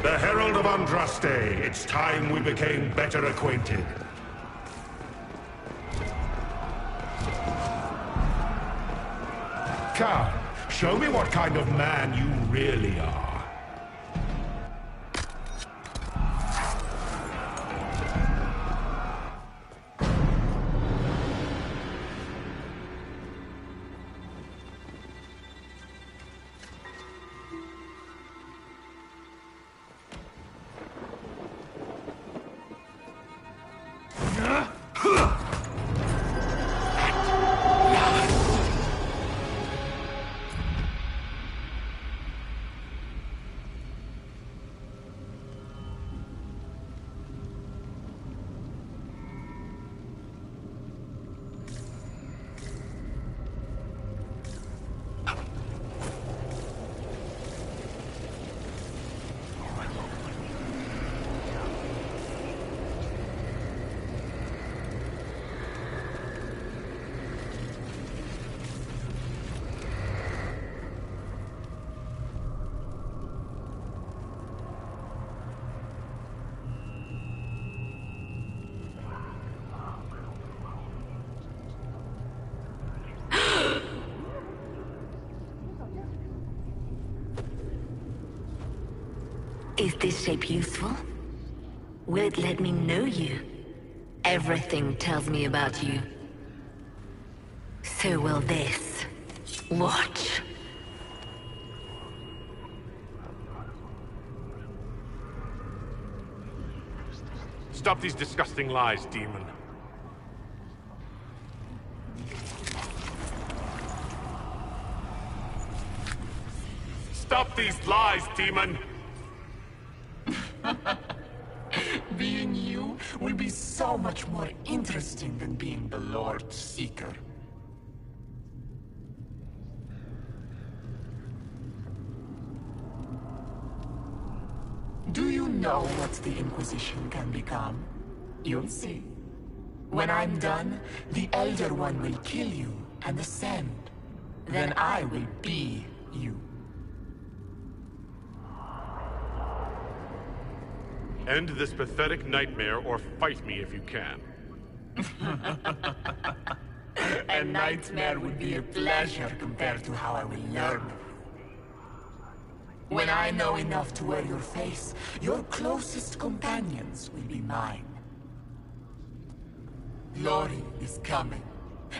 The Herald of Andraste, it's time we became better acquainted. Come, show me what kind of man you really are. Is this shape useful? Will it let me know you? Everything tells me about you. So will this. Watch. Stop these disgusting lies, demon. Stop these lies, demon! Being you will be so much more interesting than being the Lord Seeker. know what the Inquisition can become? You'll see. When I'm done, the Elder One will kill you and ascend. Then I will be you. End this pathetic nightmare or fight me if you can. A nightmare would be a pleasure compared to how I will learn. When I know enough to wear your face, your closest companions will be mine. Lori is coming,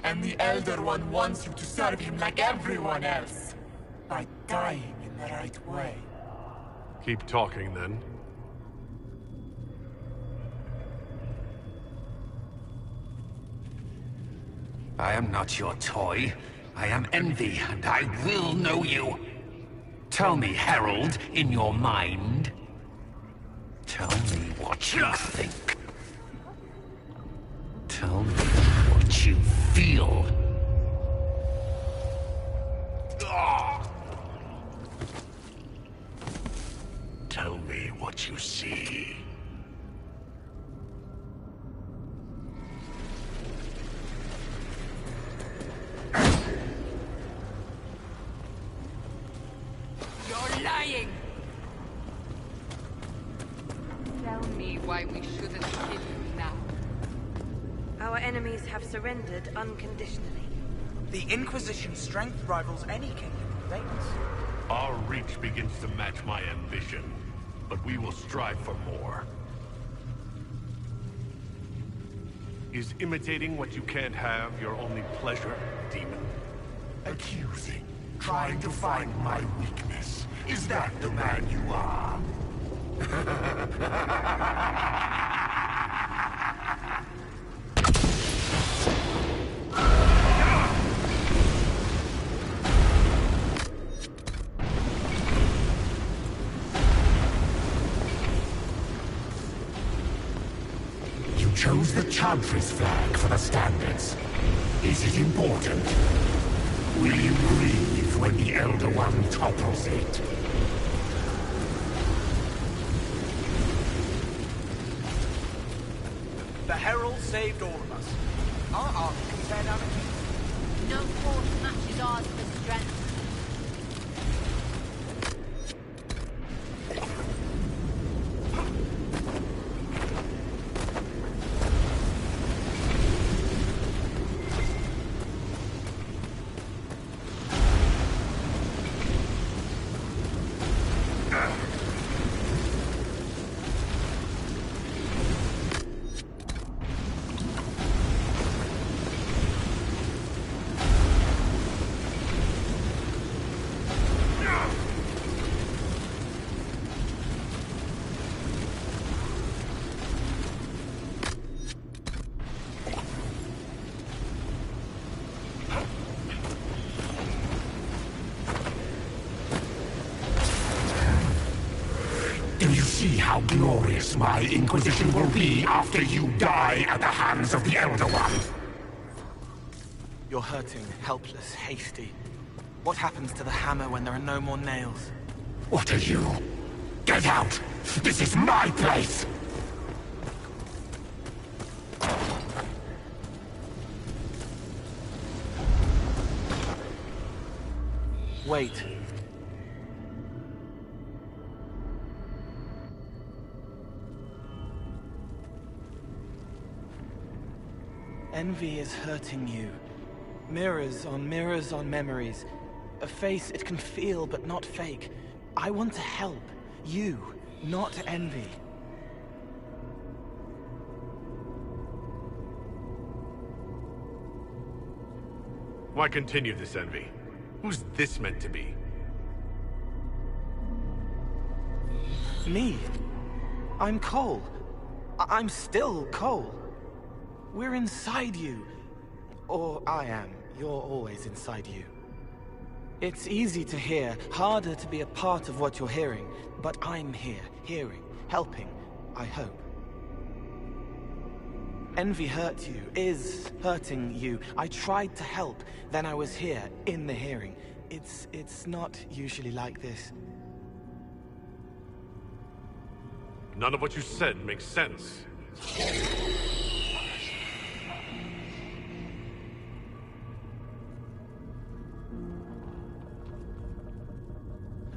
and the Elder One wants you to serve him like everyone else, by dying in the right way. Keep talking, then. I am not your toy. I am Envy, and I will know you. Tell me, Herald, in your mind. Tell me what you think. Tell me what you feel. Tell me what you see. You're lying! Tell me why we shouldn't kill you now. Our enemies have surrendered unconditionally. The Inquisition's strength rivals any kingdom of Danes. Our reach begins to match my ambition, but we will strive for more. Is imitating what you can't have your only pleasure, demon? Accusing, trying to find my weakness. Is that the man you are? You chose the Chantry's flag for the standards. Is it important? Will you breathe when the Elder One topples it? The Herald saved all of us. Our army can tear down a king. No force matches ours for strength. Do you see how glorious my Inquisition will be after you die at the hands of the Elder One? You're hurting, helpless, hasty. What happens to the hammer when there are no more nails? What are you? Get out! This is my place! Wait. Envy is hurting you. Mirrors on memories. A face it can feel but not fake. I want to help. You, not Envy. Why continue this envy? Who's this meant to be? Me? I'm Cole. I'm still Cole. We're inside you. Or I am. You're always inside you. It's easy to hear, harder to be a part of what you're hearing. But I'm here, hearing, helping, I hope. Envy hurt you, is hurting you. I tried to help, then I was here, in the hearing. It's not usually like this. None of what you said makes sense.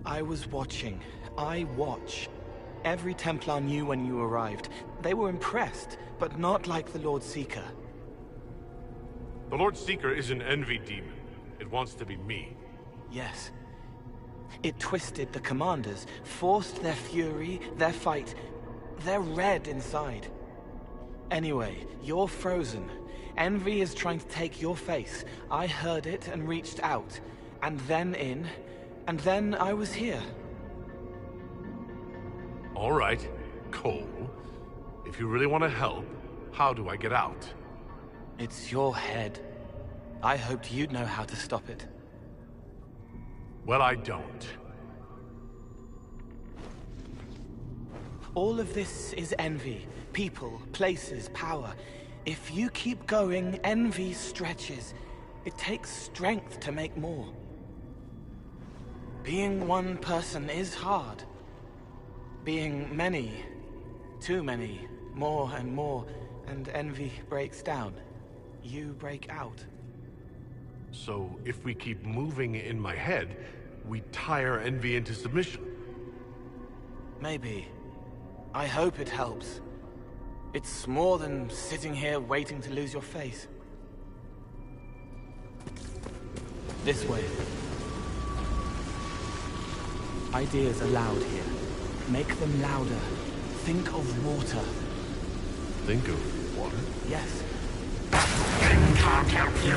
I was watching. I watch. Every Templar knew when you arrived. They were impressed, but not like the Lord Seeker. The Lord Seeker is an envy demon. It wants to be me. Yes. It twisted the commanders, forced their fury, their fight. They're red inside. Anyway, you're frozen. Envy is trying to take your face. I heard it and reached out. And then in. And then I was here. All right, Cole. If you really want to help, how do I get out? It's your head. I hoped you'd know how to stop it. Well, I don't. All of this is envy. People, places, power. If you keep going, envy stretches. It takes strength to make more. Being one person is hard. Being many, too many, more and more, and envy breaks down. You break out. So, if we keep moving in my head, we tire envy into submission. Maybe. I hope it helps. It's more than sitting here waiting to lose your face. This way. Ideas are loud here. Make them louder. Think of water. Think of water? Yes. Thing can't help you.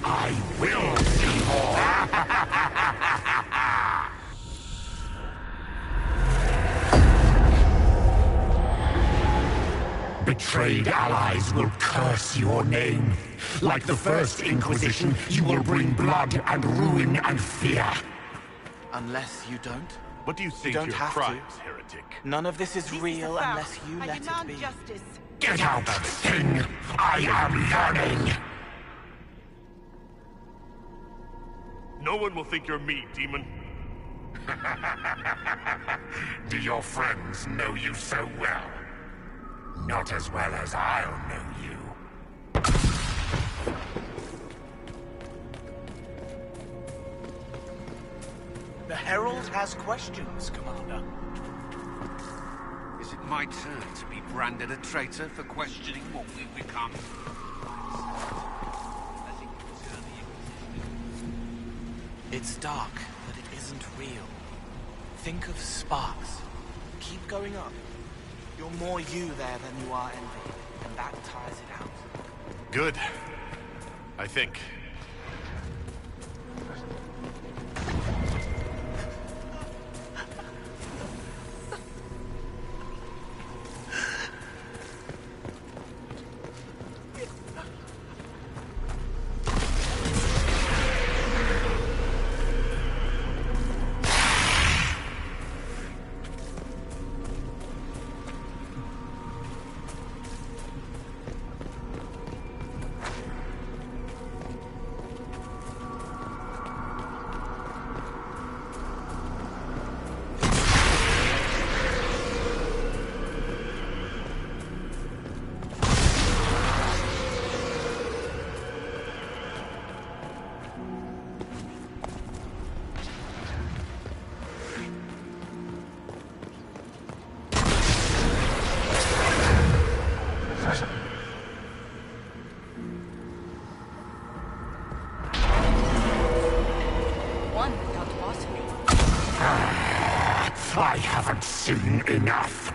I will see more. Betrayed allies will curse your name. Like the first Inquisition, you will bring blood and ruin and fear. Unless you don't. What do you think don't your have crimes, heretic? None of this is real unless you let it be. Justice. Get out, Thing! I am learning! No one will think you're me, demon. Do your friends know you so well? Not as well as I'll know you. The Herald has questions, Commander. Is it my turn to be branded a traitor for questioning what we've become? It's dark, but it isn't real. Think of sparks. Keep going up. You're more you there than you are envy, and that tires it out. Good. I think. I haven't seen enough.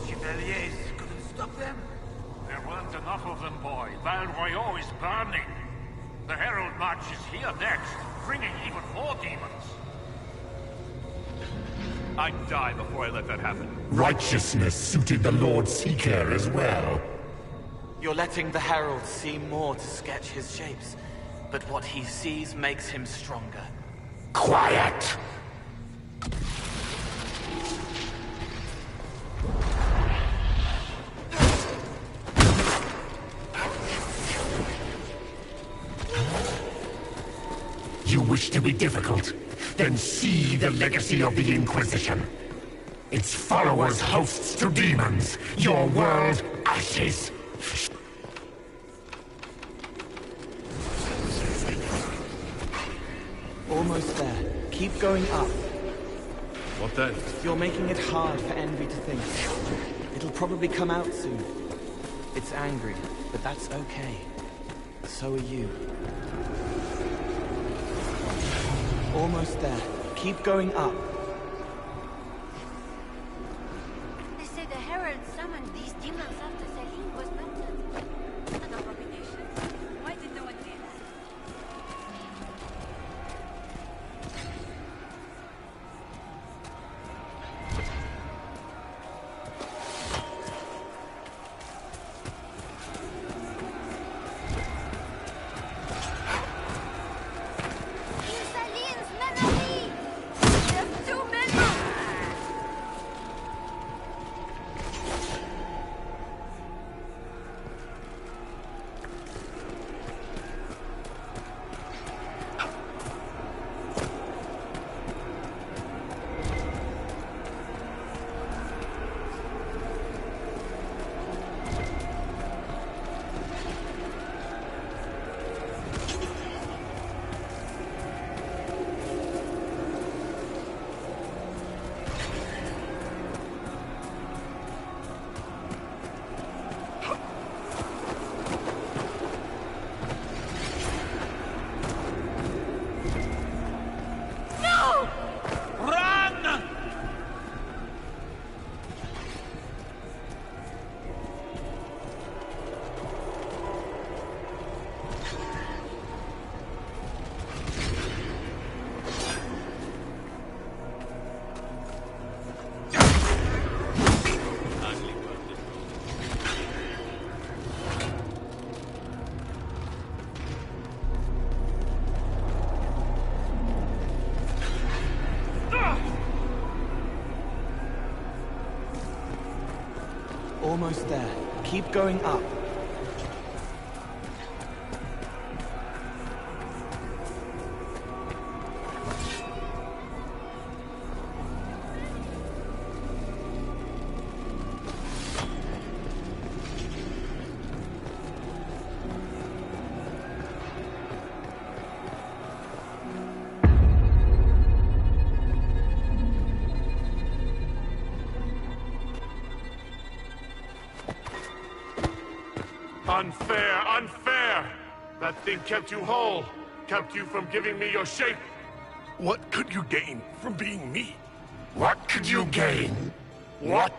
Chevaliers couldn't stop them? There weren't enough of them, boy. Val Royaux is burning. The Herald March is here next, bringing even more demons. I'd die before I let that happen. Righteousness suited the Lord Seeker as well. You're letting the Herald see more to sketch his shapes, but what he sees makes him stronger. Quiet! You wish to be difficult? Then see the legacy of the Inquisition. Its followers hosts to demons, your world ashes. Almost there. Keep going up. What then? You're making it hard for Envy to think. It'll probably come out soon. It's angry, but that's okay. So are you. Almost there. Keep going up. They say the Herald summoned these demons after Selim was murdered. An abomination. Why did no one realize? Almost there. Keep going up. Unfair, unfair! That thing kept you whole, kept you from giving me your shape. What could you gain from being me? What could you gain? What?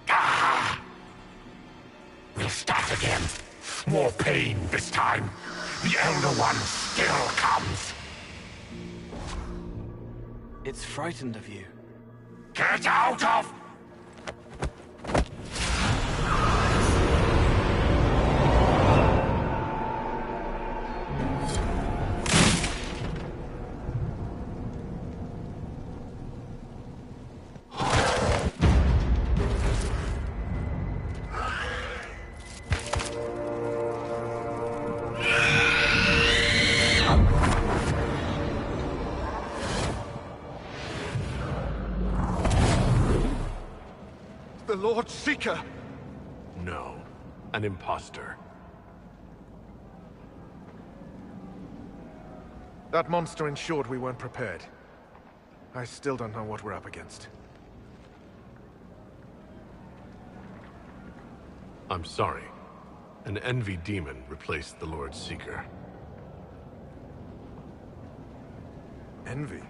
Ah! We'll start again. More pain this time. The Elder One still comes. It's frightened of you. Get out of... The Lord Seeker! No. An imposter. That monster ensured we weren't prepared. I still don't know what we're up against. I'm sorry. An envy demon replaced the Lord Seeker. Envy?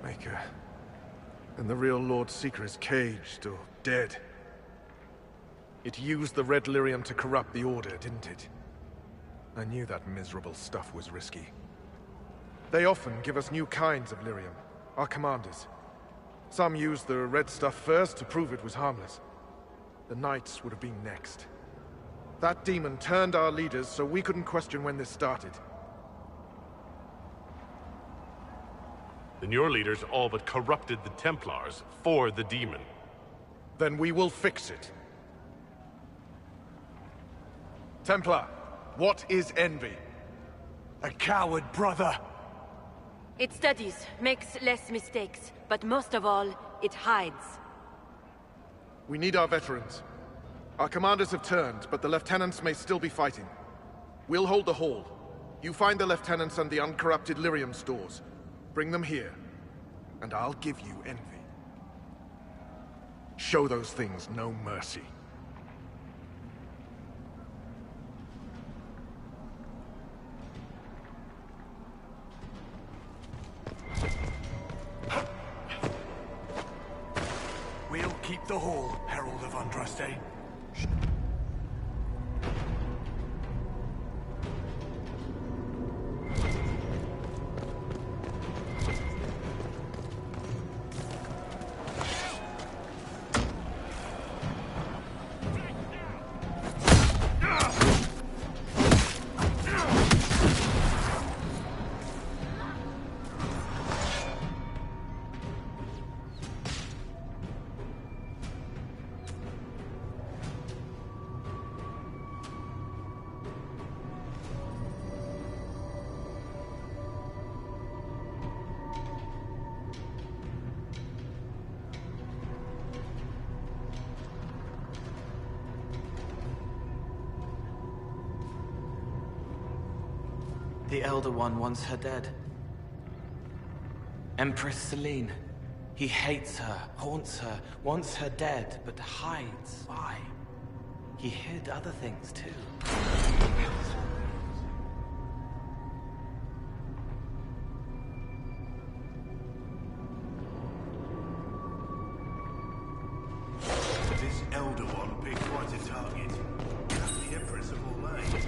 Maker. And the real Lord Seeker is caged or dead. It used the red lyrium to corrupt the Order, didn't it? I knew that miserable stuff was risky. They often give us new kinds of lyrium, our commanders. Some used the red stuff first to prove it was harmless. The Knights would have been next. That demon turned our leaders so we couldn't question when this started. Then your leaders all but corrupted the Templars for the demon. Then we will fix it. Templar, what is envy? A coward, brother! It studies, makes less mistakes, but most of all, it hides. We need our veterans. Our commanders have turned, but the lieutenants may still be fighting. We'll hold the hall. You find the lieutenants and the uncorrupted lyrium stores. Bring them here, and I'll give you envy. Show those things no mercy. We'll keep the hall, Herald of Andraste. The Elder One wants her dead. Empress Celine. He hates her, haunts her, wants her dead, but hides. Why? He hid other things too. This Elder One will be quite a target. That's the Empress of Orlais.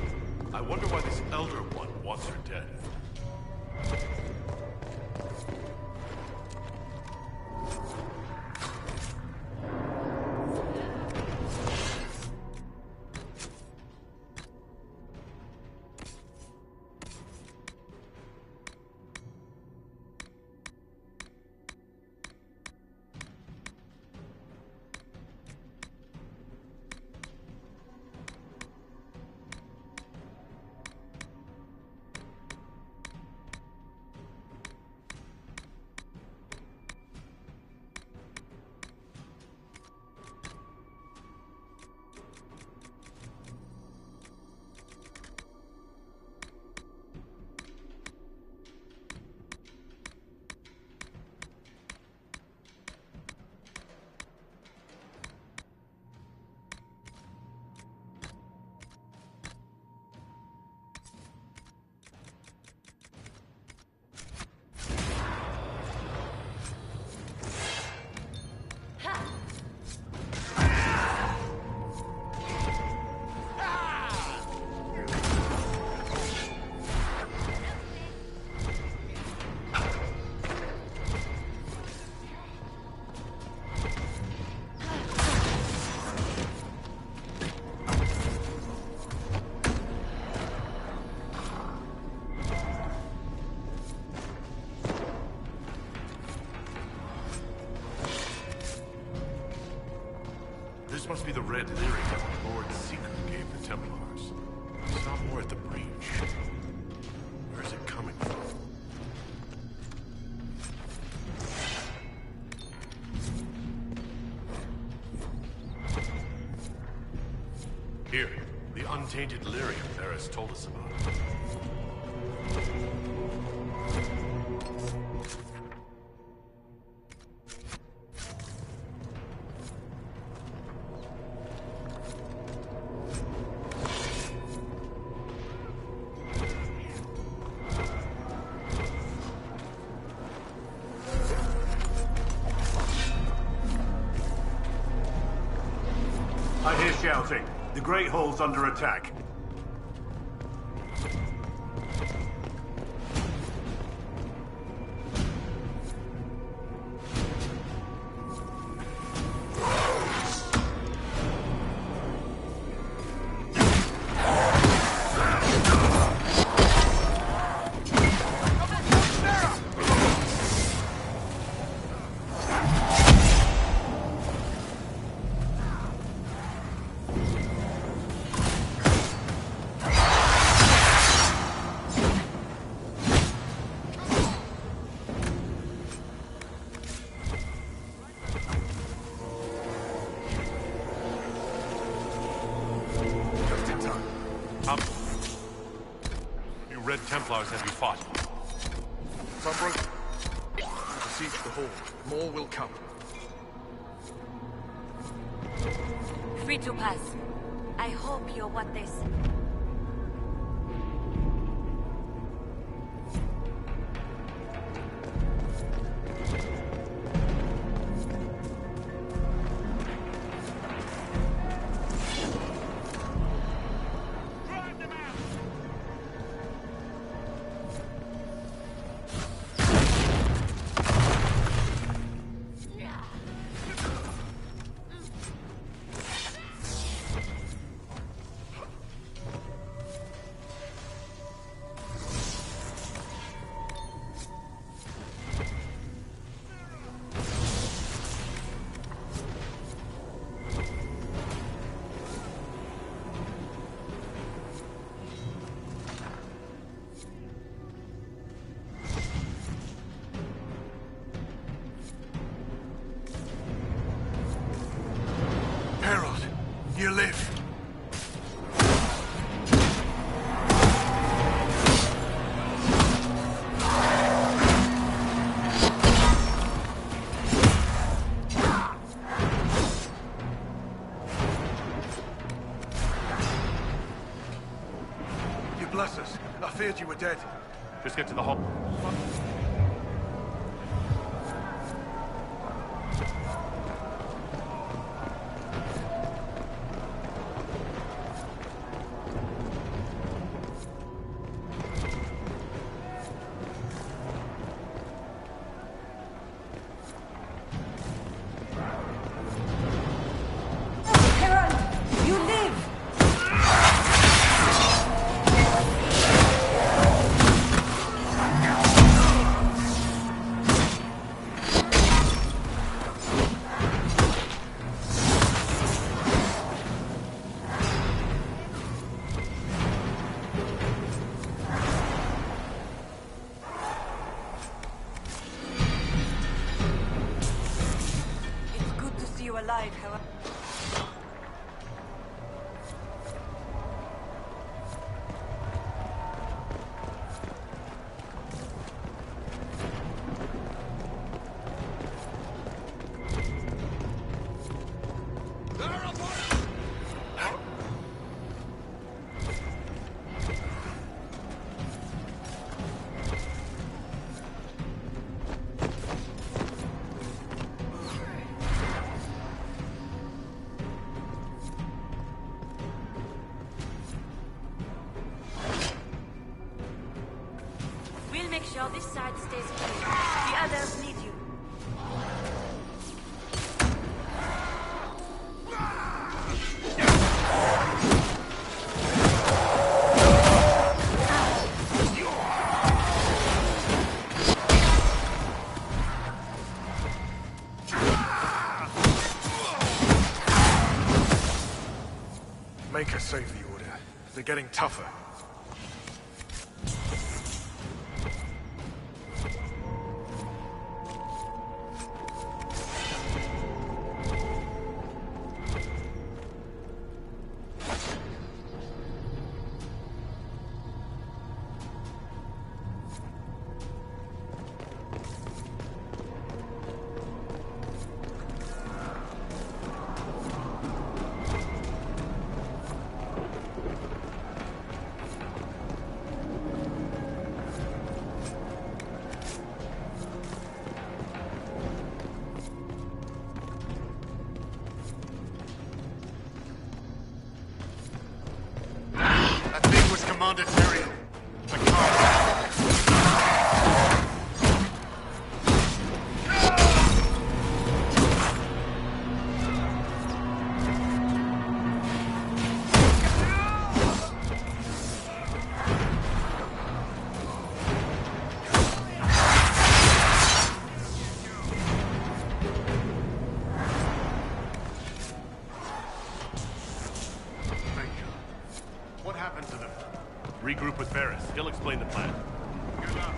I wonder why this Elder One wants her dead. This must be the red lyrium Lord Seeker gave the Templars. It's not more at the breach. Where is it coming from? Here, the untainted lyrium Eris told us about. I hear shouting. The Great Hall's under attack. have you fought? Some broke. Besiege the hall. More will come. Free to pass. I hope you're what they say. You live. You bless us. I feared you were dead. Just get to the hall. Alive, however. Make sure this side stays clear. The others need you. Make us save the order. They're getting tougher. Commander Tyrion. The car. What happened to them? Regroup with Varys. He'll explain the plan. Good luck.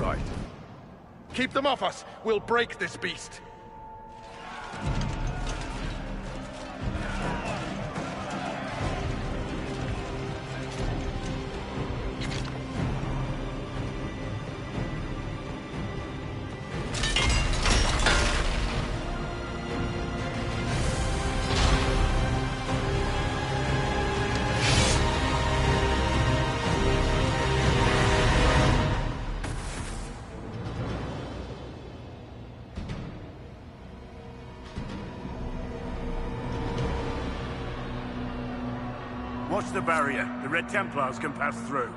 right. Keep them off us! We'll break this beast! Watch the barrier. The Red Templars can pass through.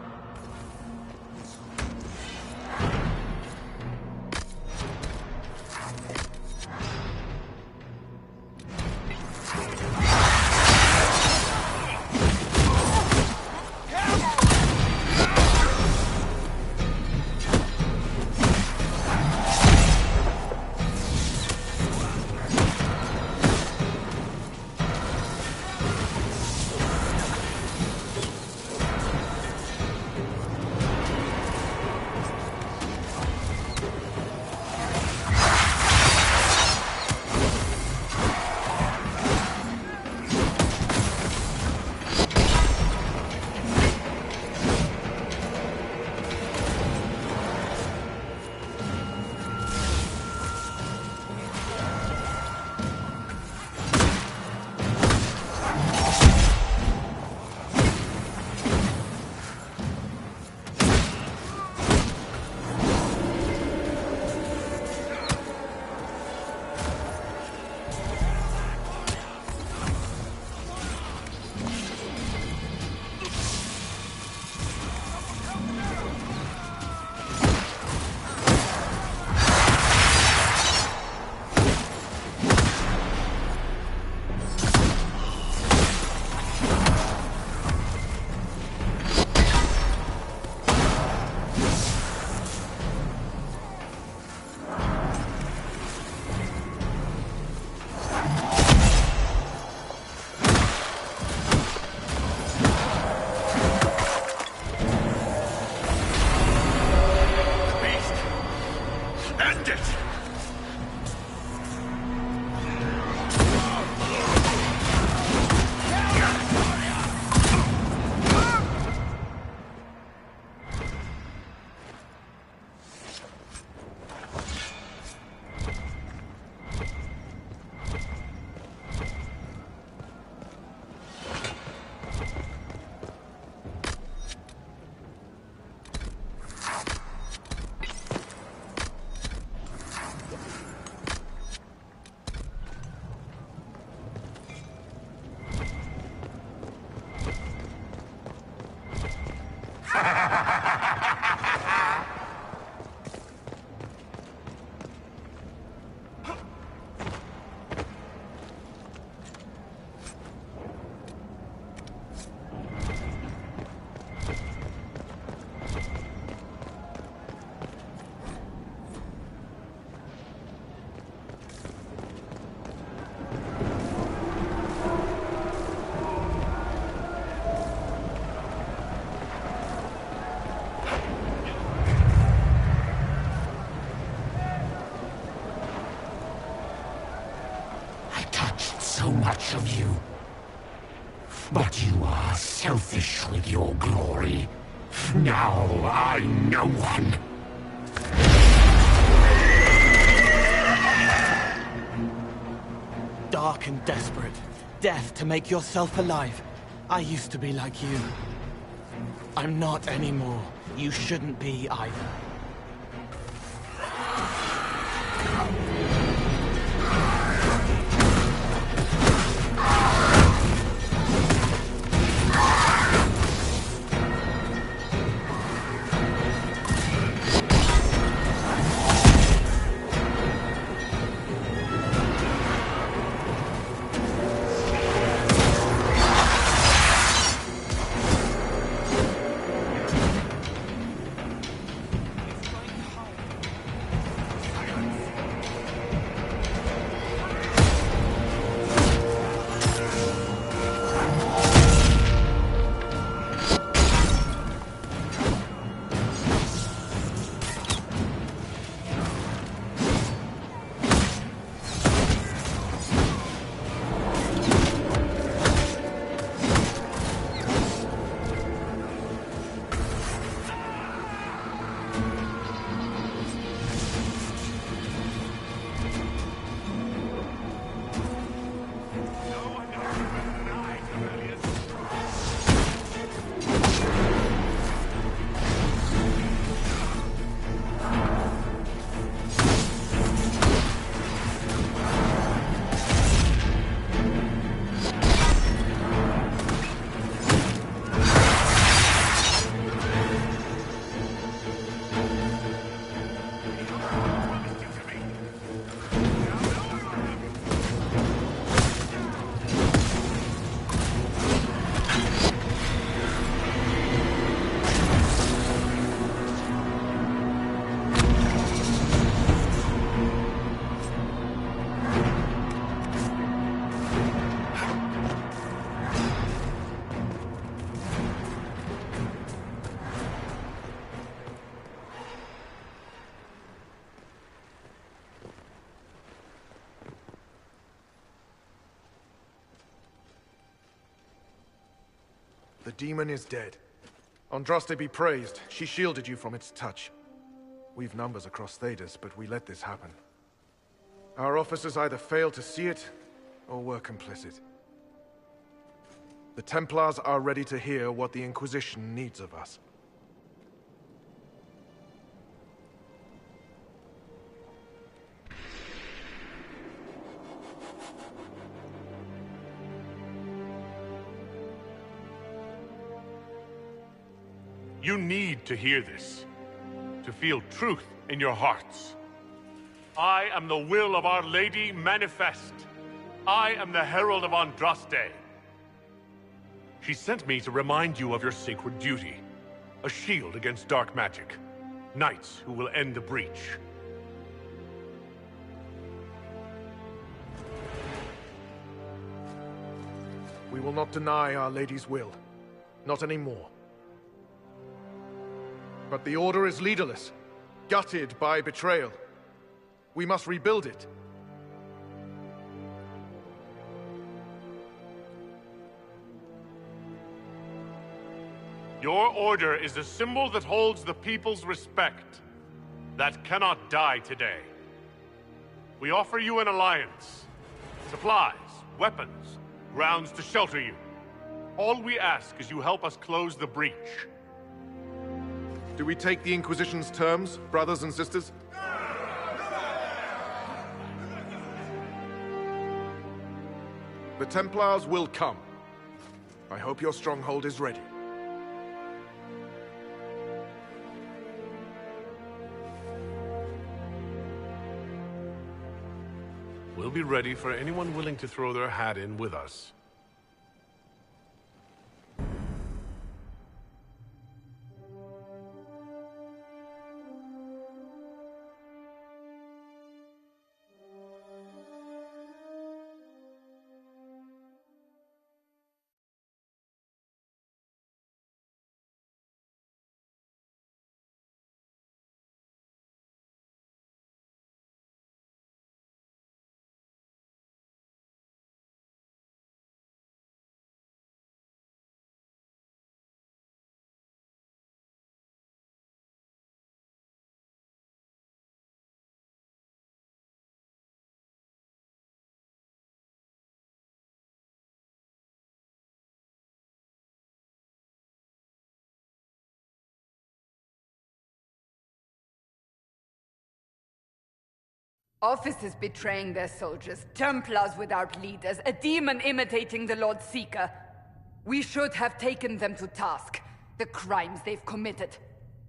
So much of you. But you are selfish with your glory. Now I'm no one. Dark and desperate. Death to make yourself alive. I used to be like you. I'm not anymore. You shouldn't be either. The demon is dead. Andraste be praised. She shielded you from its touch. We've numbers across Thedas, but we let this happen. Our officers either failed to see it, or were complicit. The Templars are ready to hear what the Inquisition needs of us. You need to hear this, to feel truth in your hearts. I am the will of Our Lady manifest. I am the Herald of Andraste. She sent me to remind you of your sacred duty, a shield against dark magic, knights who will end the breach. We will not deny Our Lady's will. Not anymore. But the Order is leaderless, gutted by betrayal. We must rebuild it. Your order is a symbol that holds the people's respect. That cannot die today. We offer you an alliance. Supplies, weapons, grounds to shelter you. All we ask is you help us close the breach. Do we take the Inquisition's terms, brothers and sisters? The Templars will come. I hope your stronghold is ready. We'll be ready for anyone willing to throw their hat in with us. Officers betraying their soldiers, Templars without leaders, a demon imitating the Lord Seeker. We should have taken them to task. The crimes they've committed.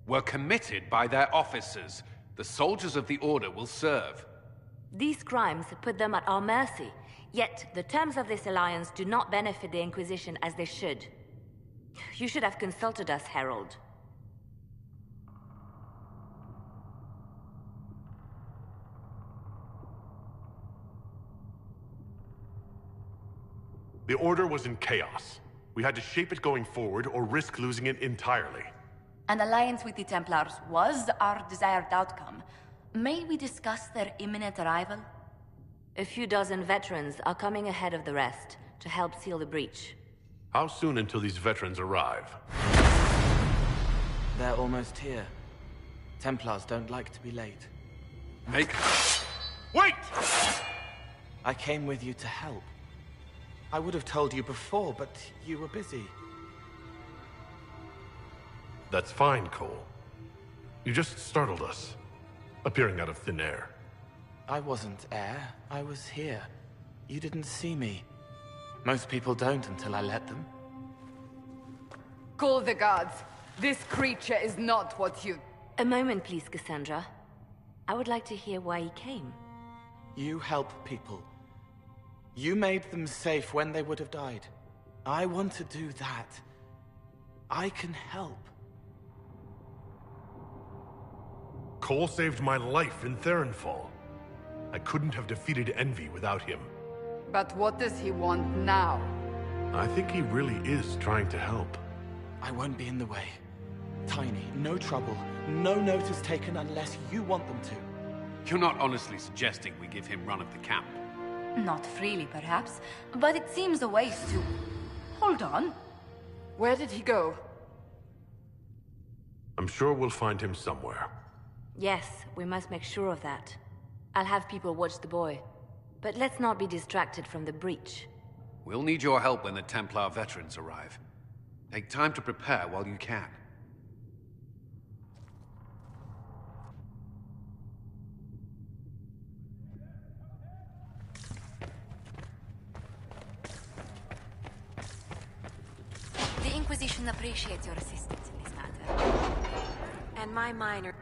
Were committed by their officers. The soldiers of the Order will serve. These crimes put them at our mercy, yet the terms of this alliance do not benefit the Inquisition as they should. You should have consulted us, Herald. The Order was in chaos. We had to shape it going forward or risk losing it entirely. An alliance with the Templars was our desired outcome. May we discuss their imminent arrival? A few dozen veterans are coming ahead of the rest to help seal the breach. How soon until these veterans arrive? They're almost here. Templars don't like to be late. Wait! I came with you to help. I would have told you before, but you were busy. That's fine, Cole. You just startled us, appearing out of thin air. I wasn't air. I was here. You didn't see me. Most people don't until I let them. Call the guards. This creature is not what you... A moment, please, Cassandra. I would like to hear why he came. You help people. You made them safe when they would have died. I want to do that. I can help. Cole saved my life in Therenfall. I couldn't have defeated Envy without him. But what does he want now? I think he really is trying to help. I won't be in the way. Tiny, no trouble. No notice taken unless you want them to. You're not honestly suggesting we give him run of the camp? Not freely, perhaps, but it seems a waste to... Hold on. Where did he go? I'm sure we'll find him somewhere. Yes, we must make sure of that. I'll have people watch the boy. But let's not be distracted from the breach. We'll need your help when the Templar veterans arrive. Take time to prepare while you can. The Inquisition appreciates your assistance in this matter. And my minor...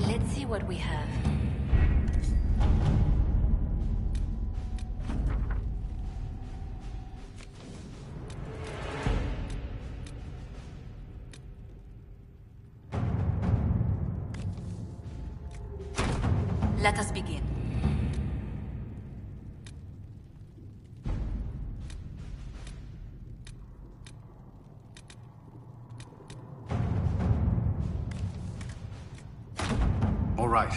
Let's see what we have. Let us begin. All right.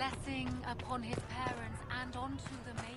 blessing upon his parents and onto the makers.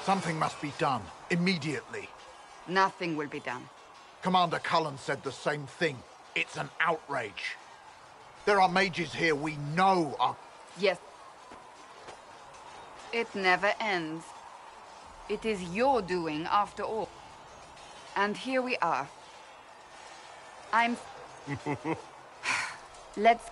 Something must be done, immediately. Nothing will be done. Commander Cullen said the same thing. It's an outrage. There are mages here we know are... Yes. It never ends. It is your doing, after all. And here we are. I'm... Let's...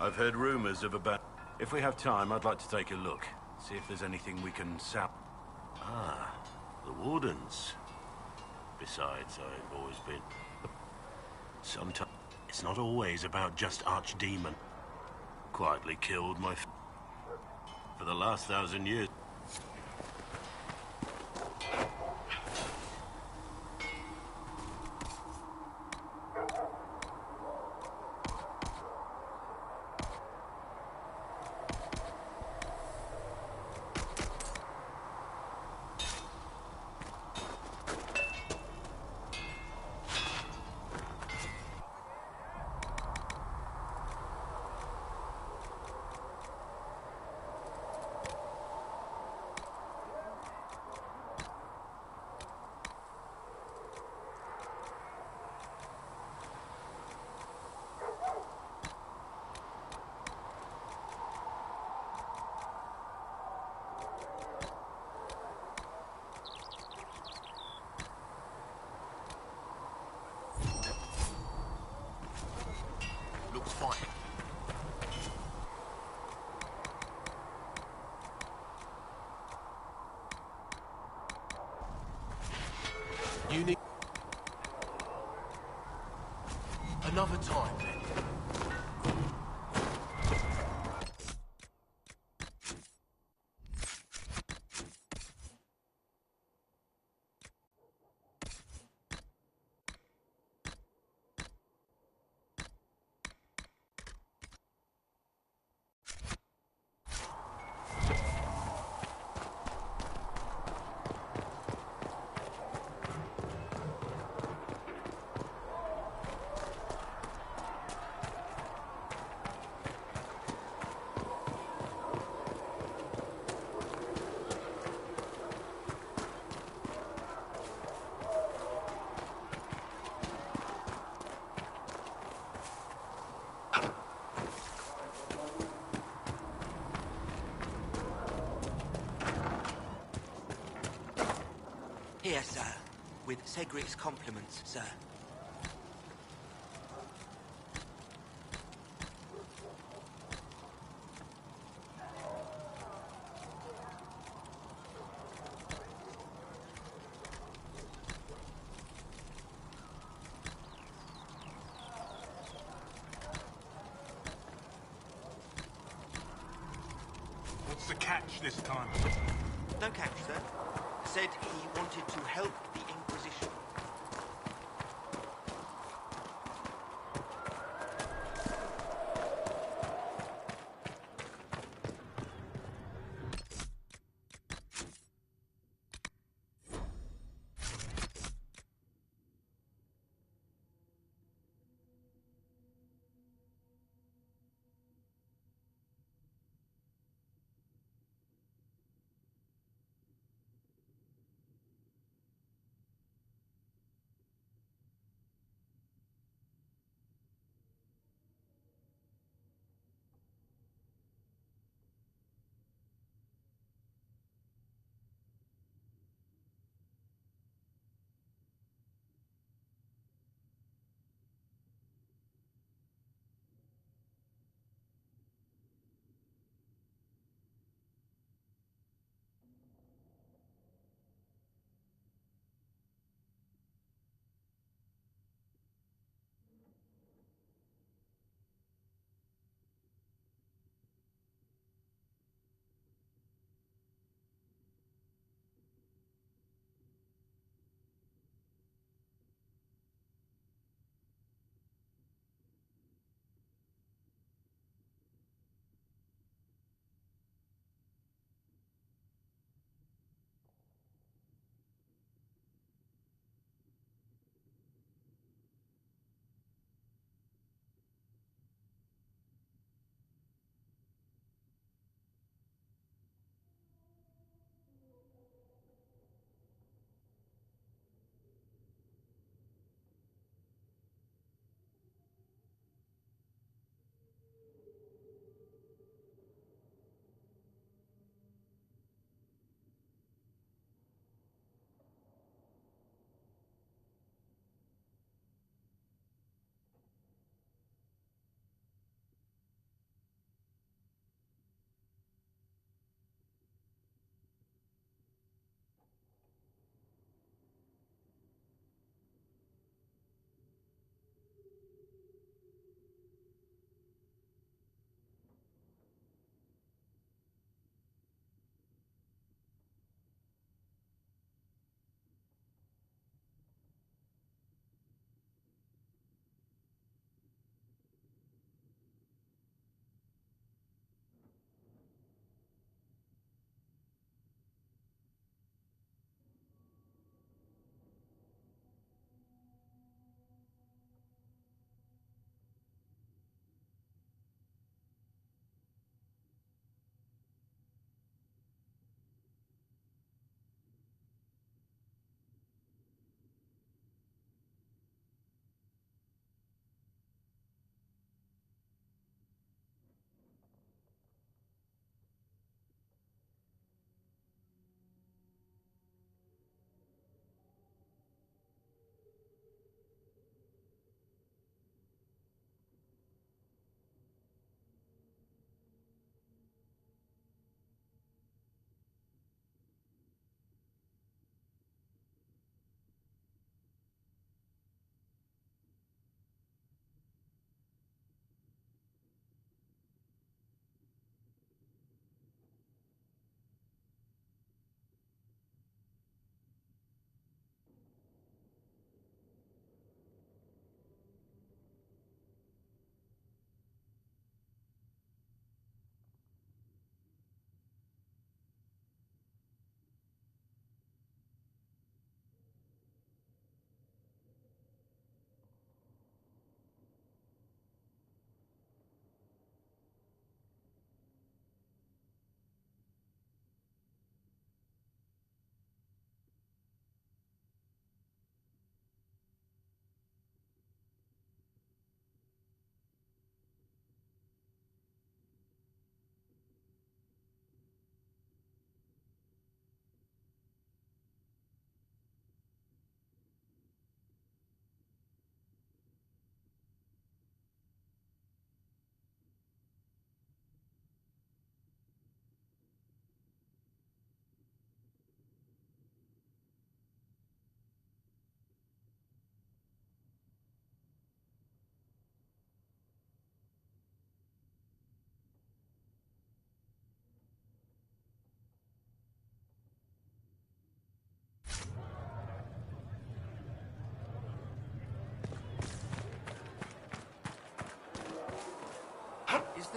I've heard rumors of about... If we have time, I'd like to take a look. See if there's anything we can sell. Ah, the Wardens. Besides, I've always been... Sometimes... It's not always about just Archdemon. Quietly killed my... For the last 1,000 years. Looks fine. You need... Another time, then. Here, sir, with Cedric's compliments, sir. What's the catch this time? No catch, sir. Said he wanted to help the Inquisition.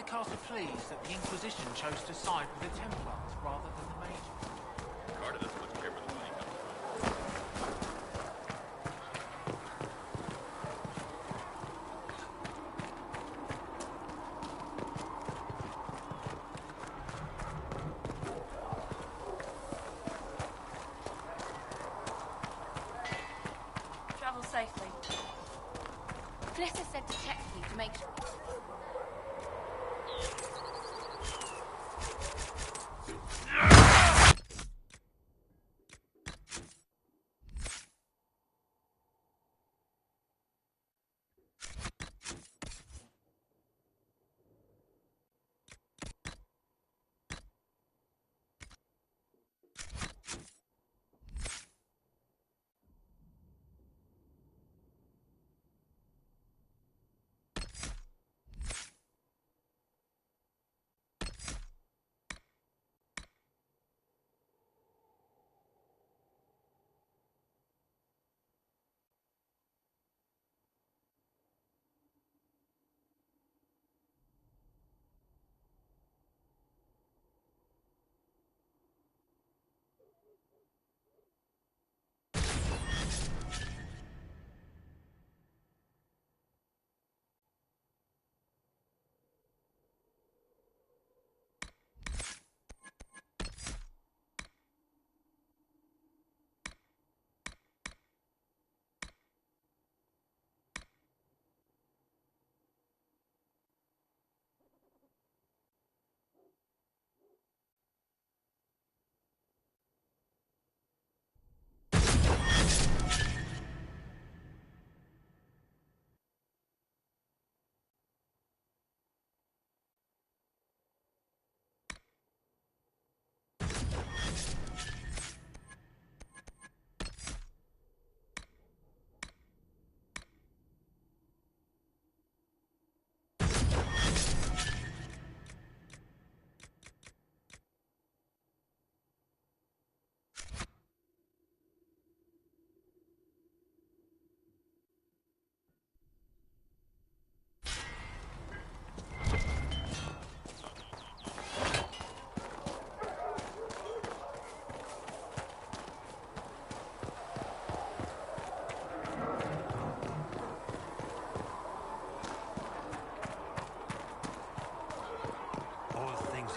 the castle pleased that the Inquisition chose to side with the Templars rather than the mages? Carter doesn't much care where the money comes Travel safely. Glitter said to check you to make sure.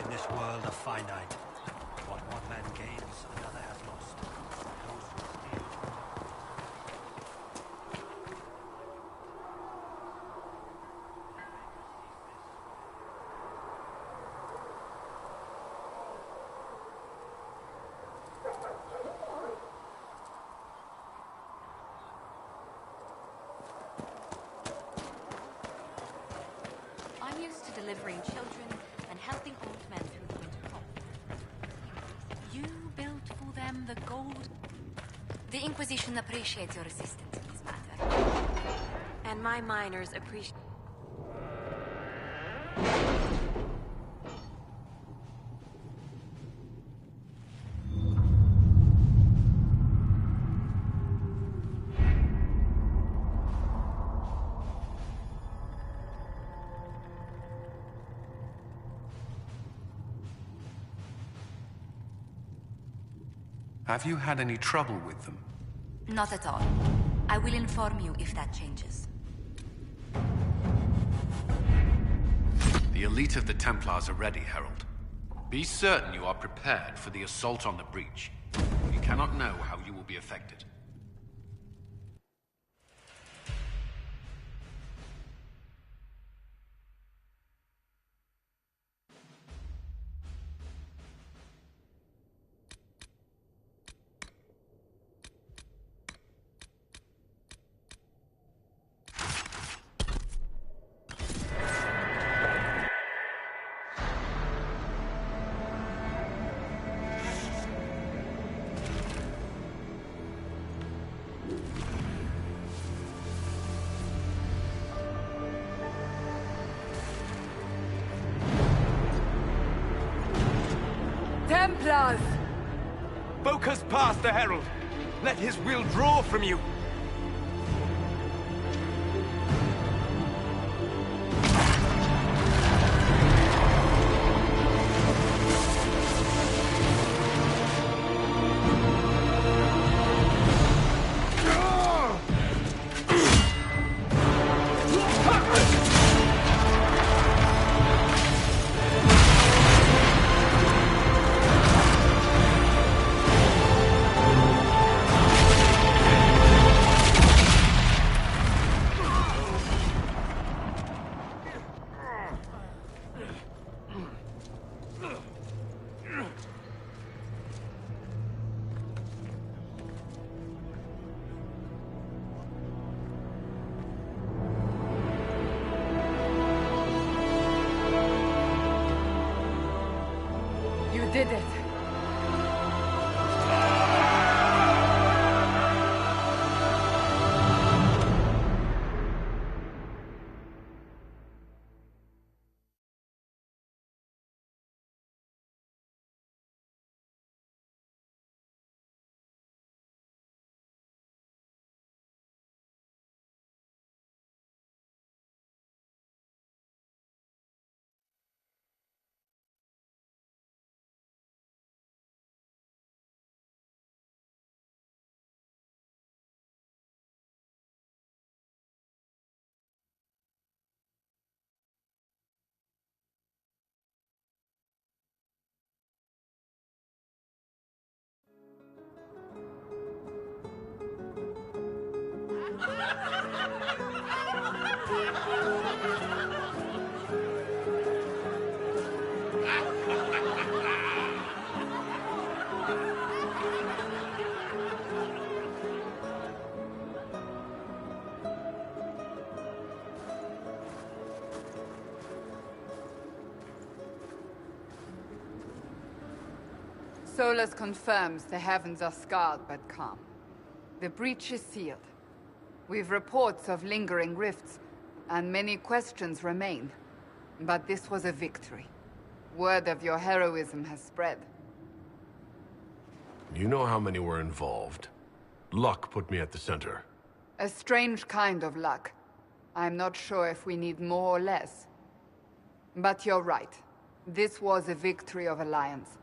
In this world are finite. What one man gains, another has lost. Those who steal. I'm used to delivering children and helping old men through the winter cold. You built for them the gold. The Inquisition appreciates your assistance in this matter. And my miners appreciate... Have you had any trouble with them? Not at all. I will inform you if that changes. The elite of the Templars are ready, Herald. Be certain you are prepared for the assault on the breach. You cannot know how you will be affected. Templars! Focus past the Herald. Let his will draw from you. did it. Solus confirms the heavens are scarred but calm. The breach is sealed. We've reports of lingering rifts, and many questions remain. But this was a victory. Word of your heroism has spread. You know how many were involved. Luck put me at the center. A strange kind of luck. I'm not sure if we need more or less. But you're right. This was a victory of Alliance.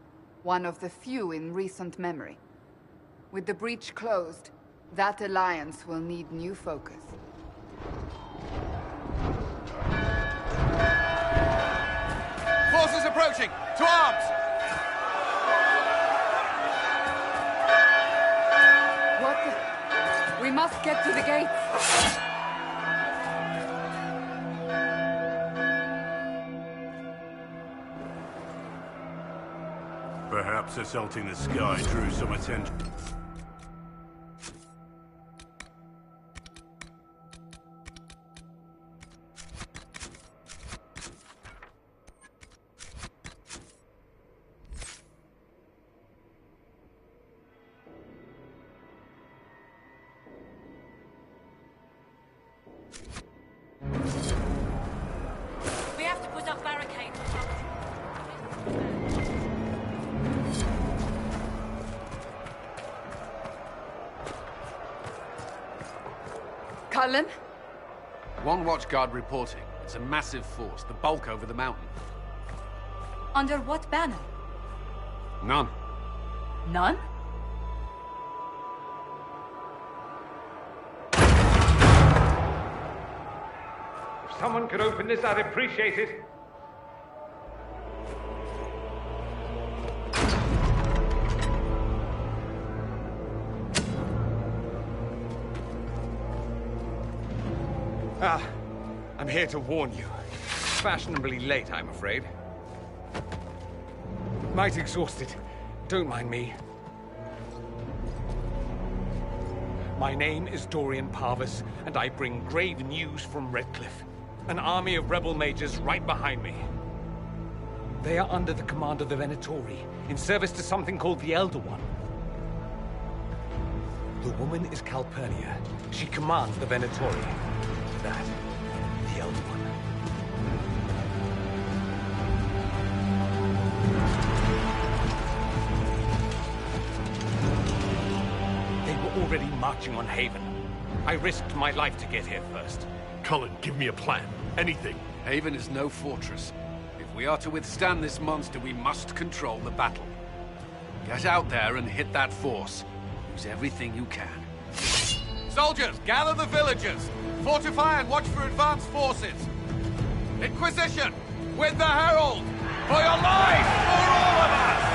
One of the few in recent memory. With the breach closed, that alliance will need new focus. Forces approaching! To arms! What the... We must get to the gates! Perhaps assaulting the sky drew some attention. We have to put up barricades. Cullen? One watchguard reporting. It's a massive force, the bulk over the mountain. Under what banner? None. None? If someone could open this, I'd appreciate it. I'm here to warn you. Fashionably late, I'm afraid. Might exhausted. Don't mind me. My name is Dorian Parvis, and I bring grave news from Redcliffe. An army of rebel mages right behind me. They are under the command of the Venatori, in service to something called the Elder One. The woman is Calpurnia. She commands the Venatori. That, the Elder One. They were already marching on Haven. I risked my life to get here first. Cullen, give me a plan. Anything. Haven is no fortress. If we are to withstand this monster, we must control the battle. Get out there and hit that force. Use everything you can. Soldiers, gather the villagers! Fortify and watch for advanced forces! Inquisition! With the Herald! For your lives! For all of us!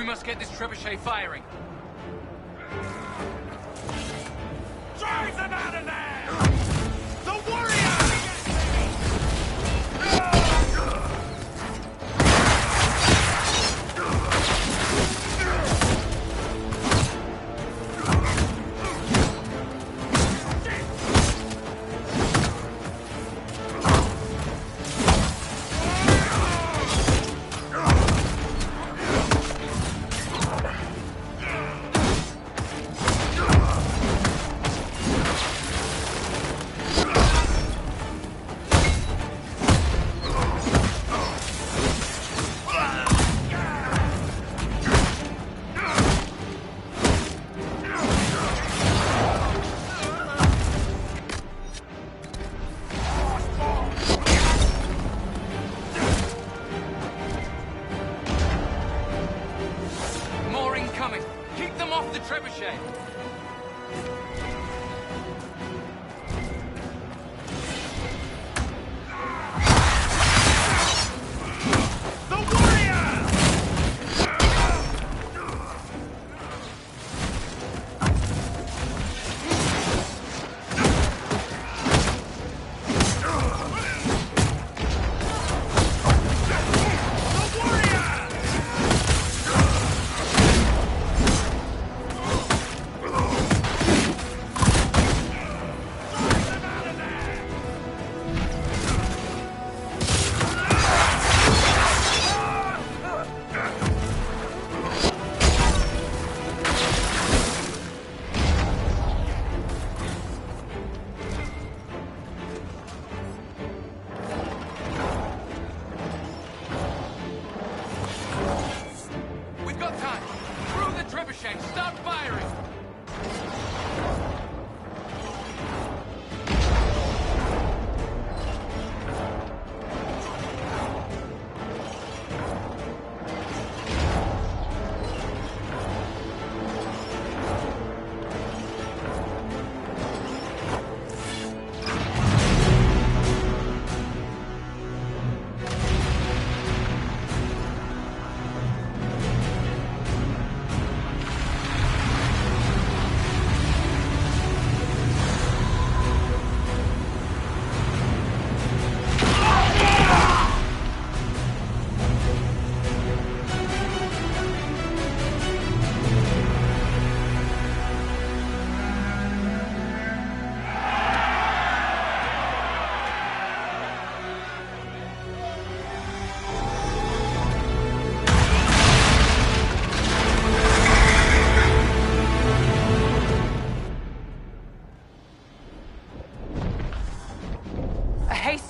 must get this trebuchet firing. Drive them out of there! The warrior!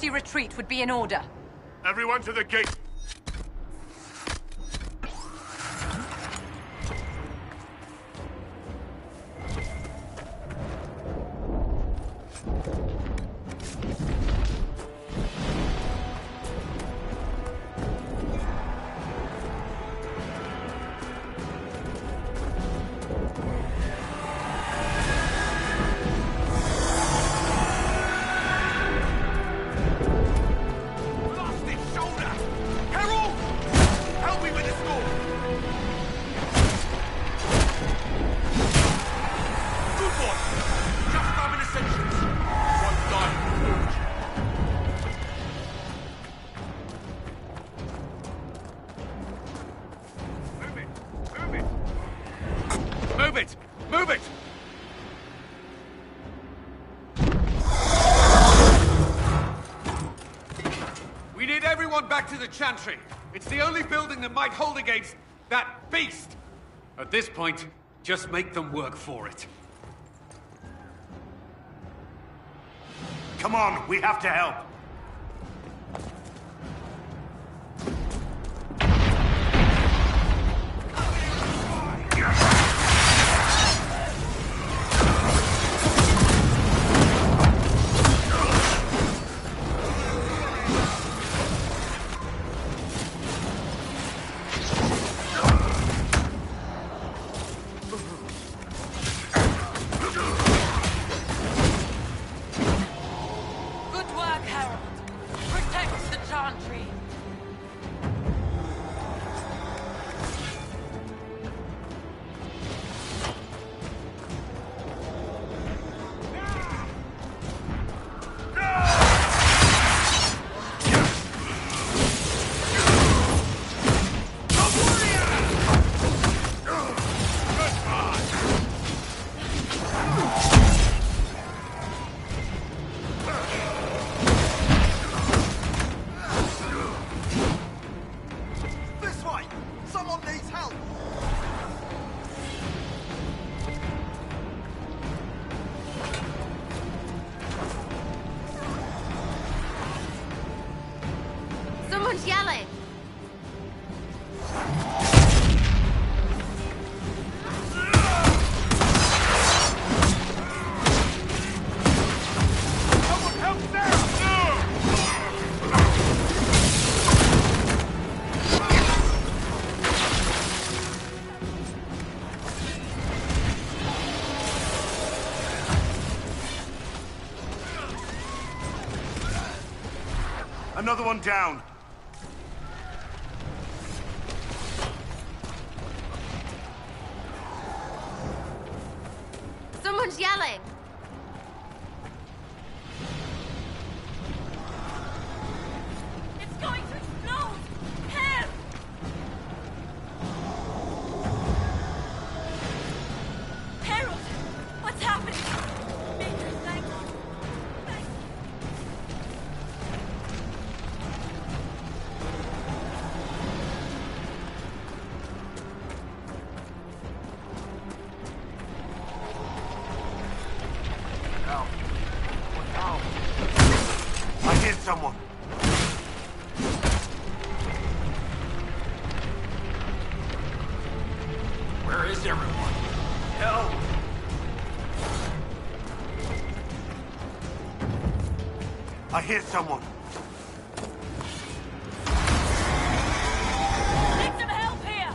Retreat would be in order. Everyone to the gate! Chantry. It's the only building that might hold against that beast. At this point, just make them work for it. Come on, we have to help. Someone's yelling! Another one down. Someone's yelling! It's going to explode! Help! Harold! What's happening? Major, thank you. I hit someone. Where is everyone? Help! I hit someone. Need some help here!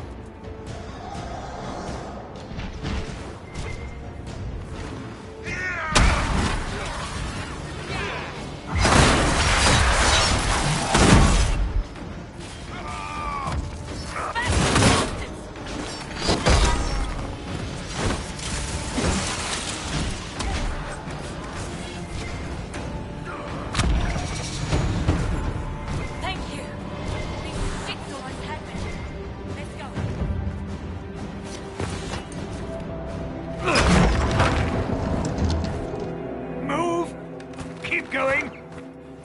Thank you. These shits always had me. Let's go. Move! Keep going!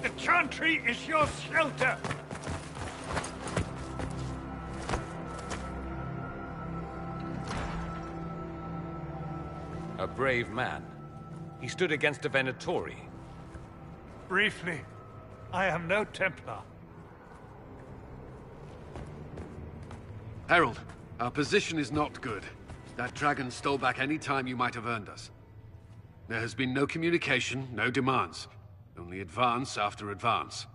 The chantry is your shelter! A brave man. He stood against a Venatori. Briefly, I am no Templar. Herald, our position is not good. That dragon stole back any time you might have earned us. There has been no communication, no demands. Only advance after advance.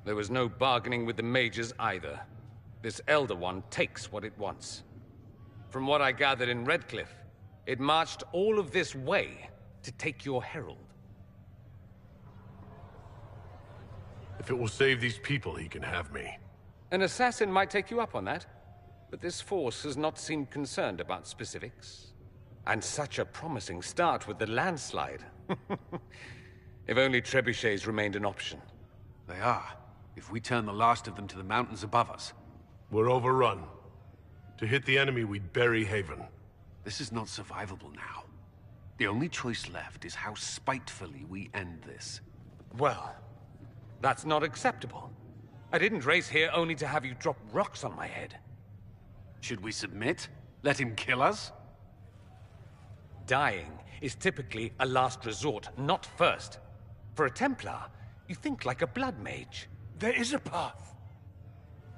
There was no bargaining with the mages either. This Elder One takes what it wants. From what I gathered in Redcliffe, it marched all of this way to take your herald. If it will save these people, he can have me. An assassin might take you up on that, but this force has not seemed concerned about specifics. And such a promising start with the landslide. If only trebuchets remained an option. They are, if we turn the last of them to the mountains above us. We're overrun. To hit the enemy, we'd bury Haven. This is not survivable now. The only choice left is how spitefully we end this. Well, that's not acceptable. I didn't race here only to have you drop rocks on my head. Should we submit? Let him kill us? Dying is typically a last resort, not first. For a Templar, you think like a blood mage. There is a path.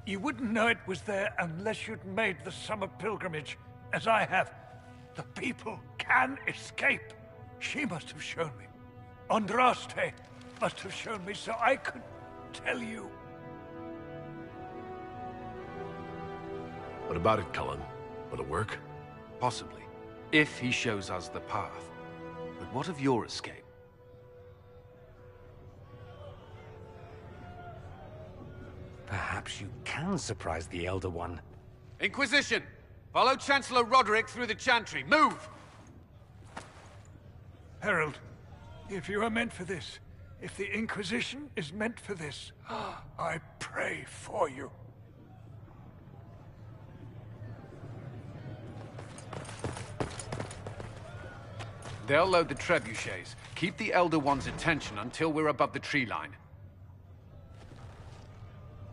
You wouldn't know it was there unless you'd made the summer pilgrimage, as I have. The people can escape. She must have shown me. Andraste must have shown me so I could tell you. What about it, Cullen? Will it work? Possibly, if he shows us the path. But what of your escape? Perhaps you can surprise the Elder One. Inquisition! Follow Chancellor Roderick through the Chantry. Move! Herald, if you are meant for this, if the Inquisition is meant for this, I pray for you. They'll load the trebuchets. Keep the Elder One's attention until we're above the tree line.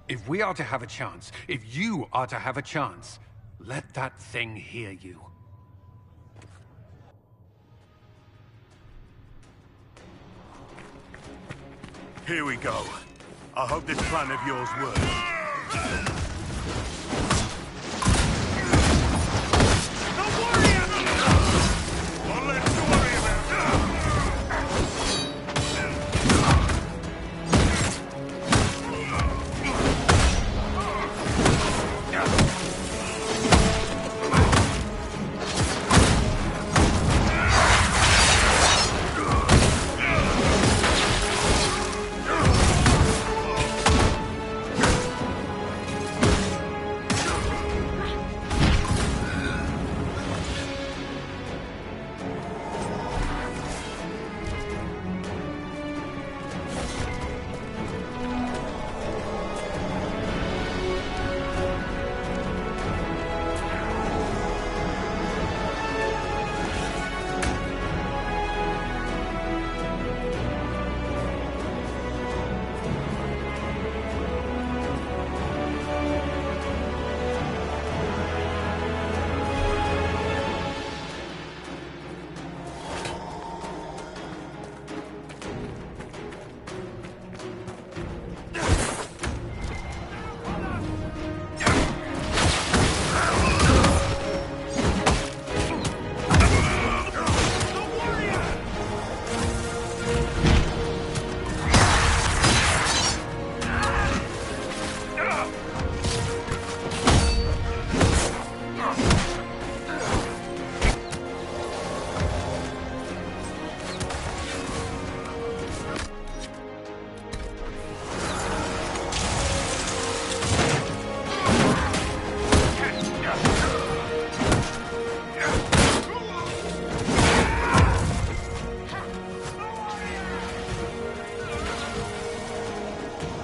If we are to have a chance, if you are to have a chance, let that thing hear you. Here we go. I hope this plan of yours works.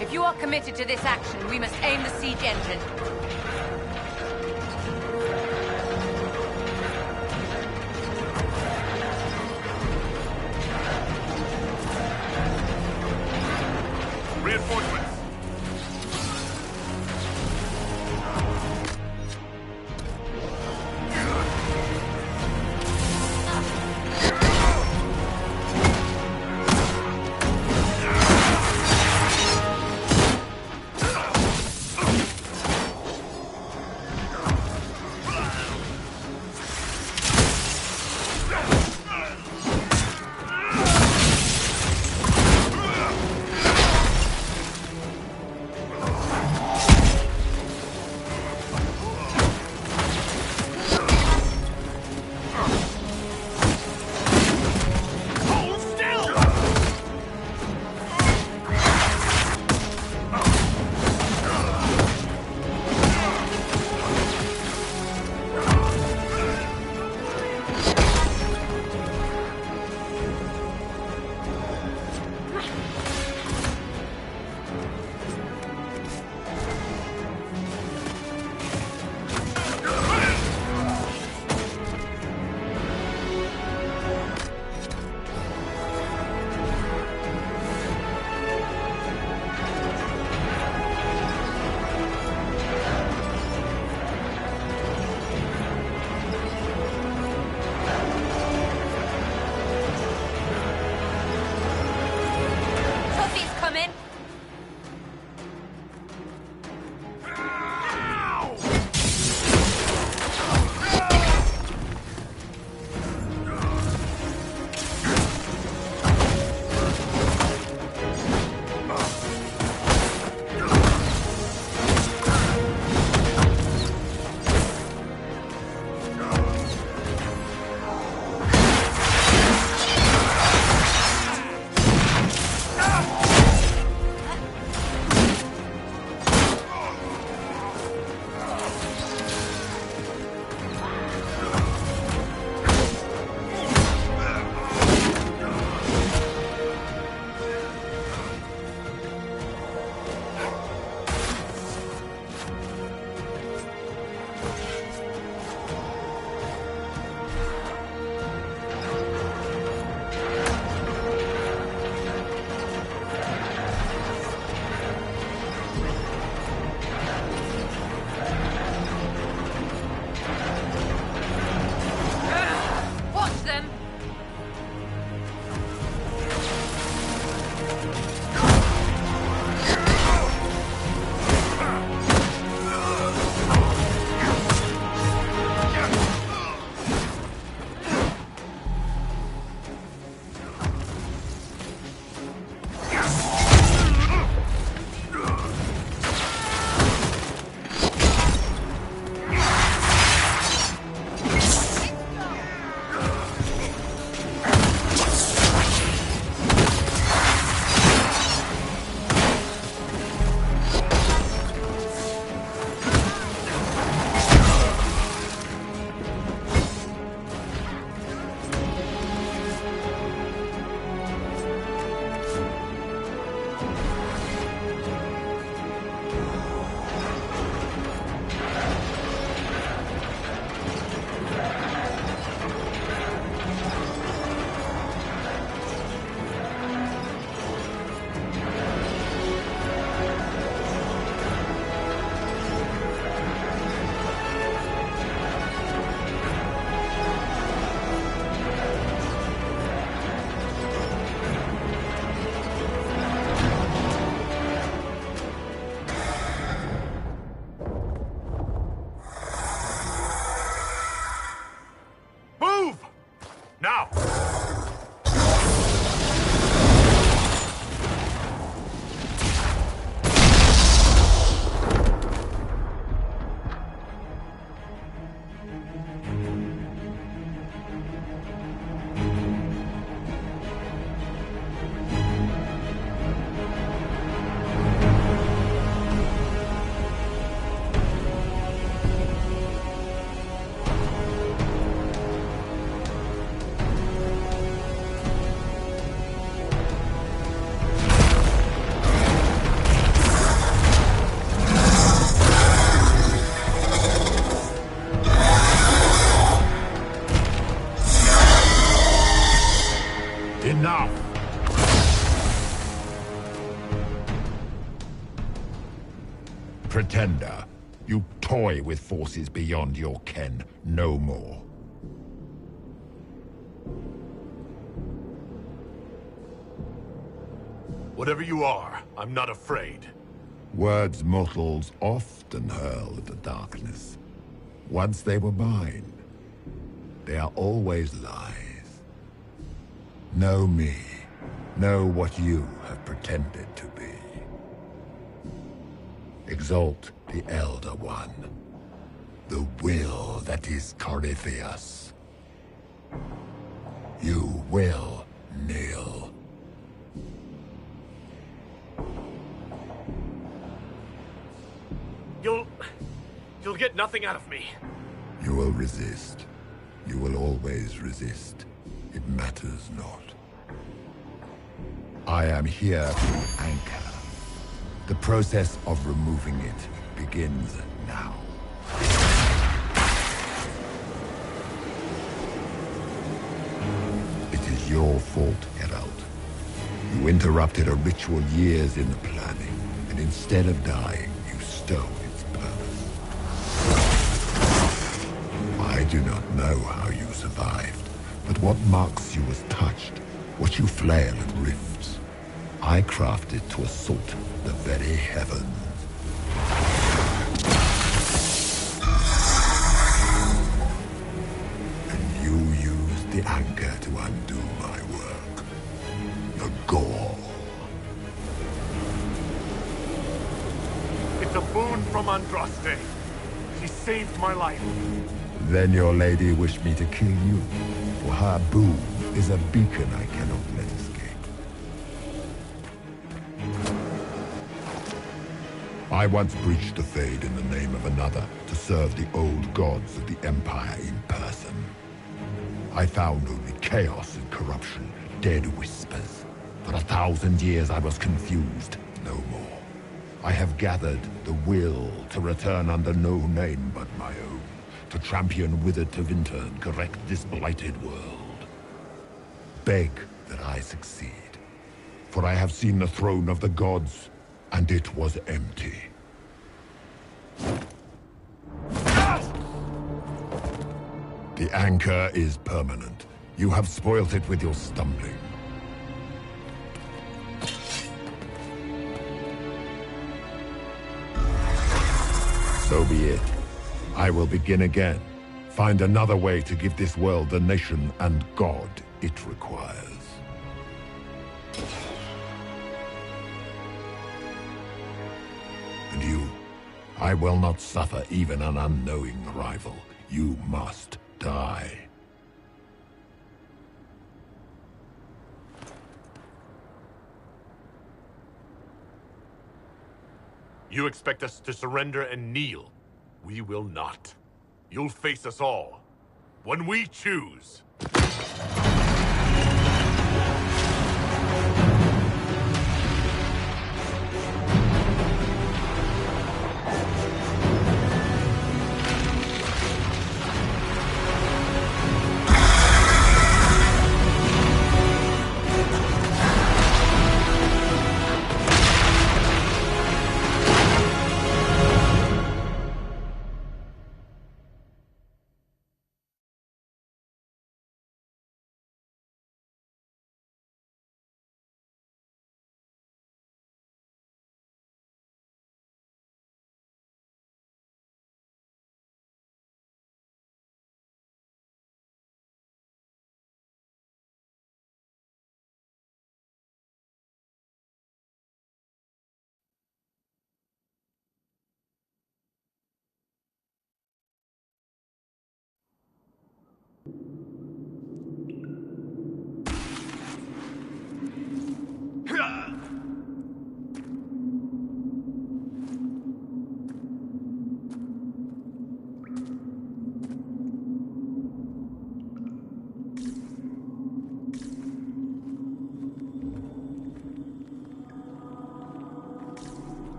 If you are committed to this action, we must aim the siege engine. Reinforcements! pretender. You toy with forces beyond your ken, no more. Whatever you are, I'm not afraid. Words mortals often hurl at the darkness. Once they were mine, they are always lies. Know me. Know what you have pretended to be. Exalt the Elder One. The will that is Corypheus. You will kneel. You'll get nothing out of me. You will resist. You will always resist. It matters not. I am here to anchor. The process of removing it begins now. It is your fault, Geralt. You interrupted a ritual years in the planning, and instead of dying, you stole its purpose. I do not know how you survived, but what marks you as touched, what you flail at rifts, I crafted to assault the very heavens. And you used the anchor to undo my work. The gall. It's a boon from Andraste. She saved my life. Then your lady wished me to kill you, for her boon is a beacon I cannot let escape. I once breached the Fade in the name of another to serve the old gods of the Empire in person. I found only chaos and corruption, dead whispers. For 1,000 years I was confused, no more. I have gathered the will to return under no name but my own, to champion withered Tevinter and correct this blighted world. Beg that I succeed, for I have seen the throne of the gods, and it was empty. The anchor is permanent. You have spoilt it with your stumbling. So be it. I will begin again. Find another way to give this world the nation and God it requires. And you, I will not suffer even an unknowing rival. You must die. You expect us to surrender and kneel. We will not. You'll face us all. When we choose.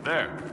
There.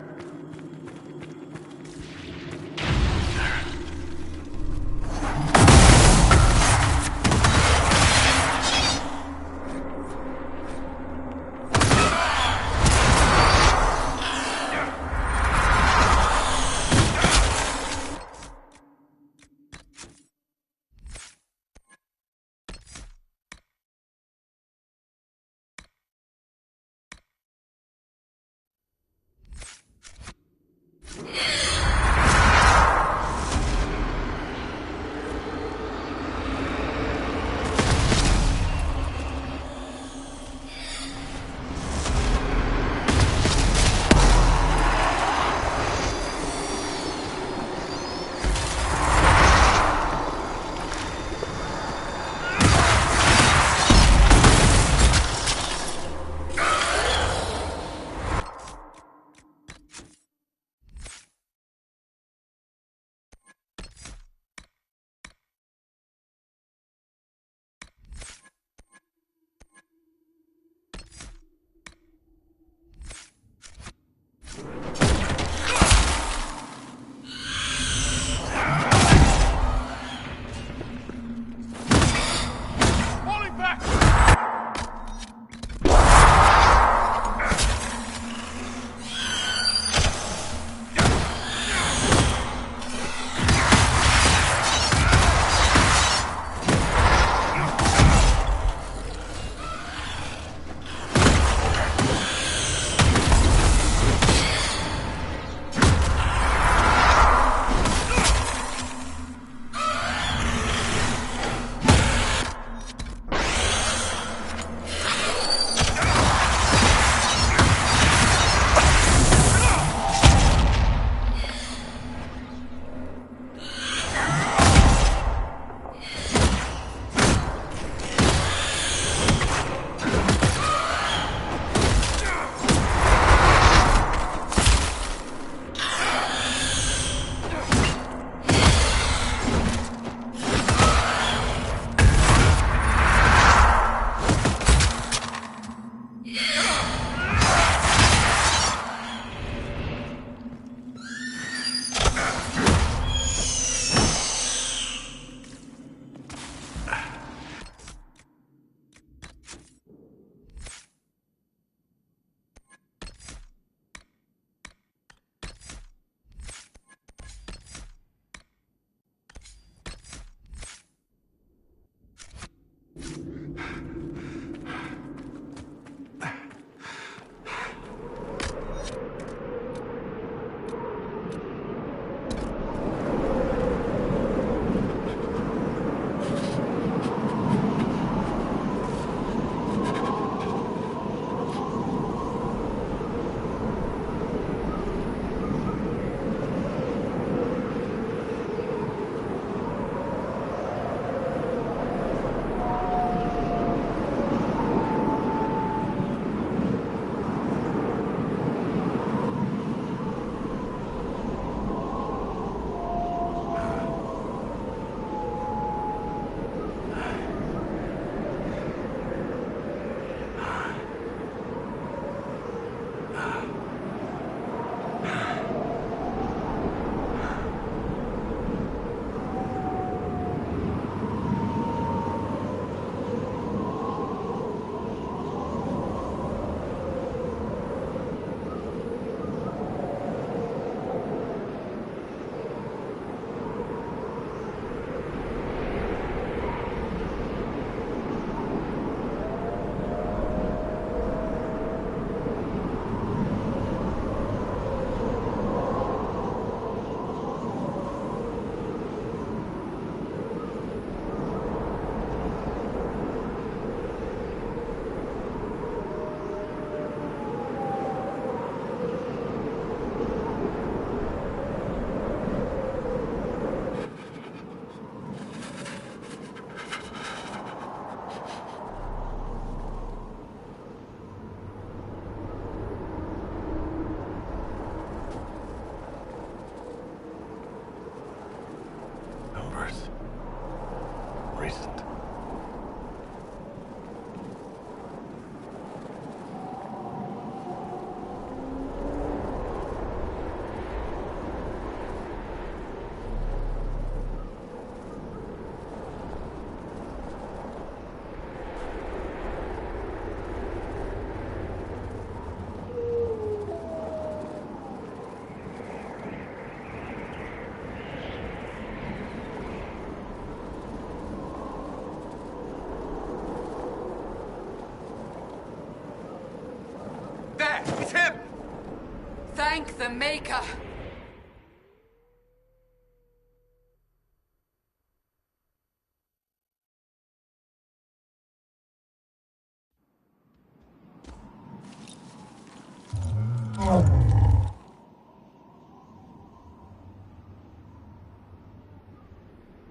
Thank the Maker!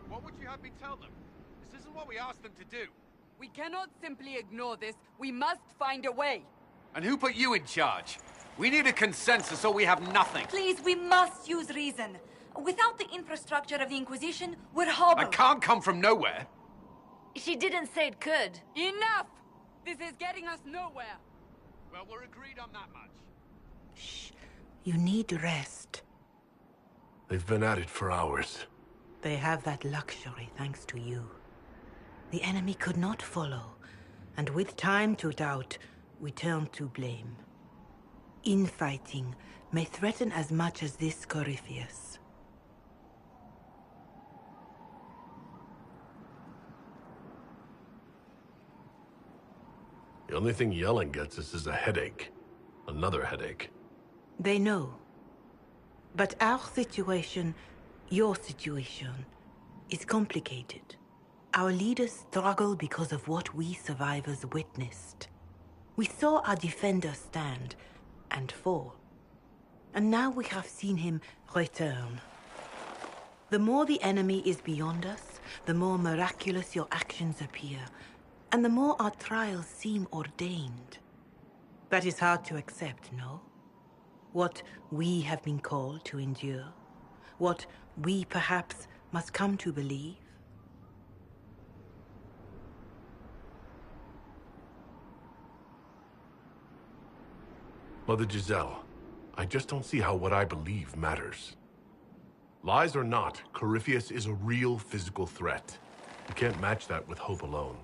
What would you have me tell them? This isn't what we asked them to do. We cannot simply ignore this. We must find a way. And who put you in charge? We need a consensus or we have nothing. Please, we must use reason. Without the infrastructure of the Inquisition, we're hobbled. I can't come from nowhere. She didn't say it could. Enough! This is getting us nowhere. Well, we're agreed on that much. You need rest. They've been at it for hours. They have that luxury thanks to you. The enemy could not follow, and with time to doubt, we turn to blame. Infighting may threaten as much as this Corypheus. The only thing yelling gets us is a headache. Another headache. They know. But our situation, your situation, is complicated. Our leaders struggle because of what we survivors witnessed. We saw our defender stand and fall. And now we have seen him return. The more the enemy is beyond us, the more miraculous your actions appear, and the more our trials seem ordained. That is hard to accept, no? What we have been called to endure, what we perhaps must come to believe. Mother Giselle, I just don't see how what I believe matters. Lies or not, Corypheus is a real physical threat. You can't match that with hope alone.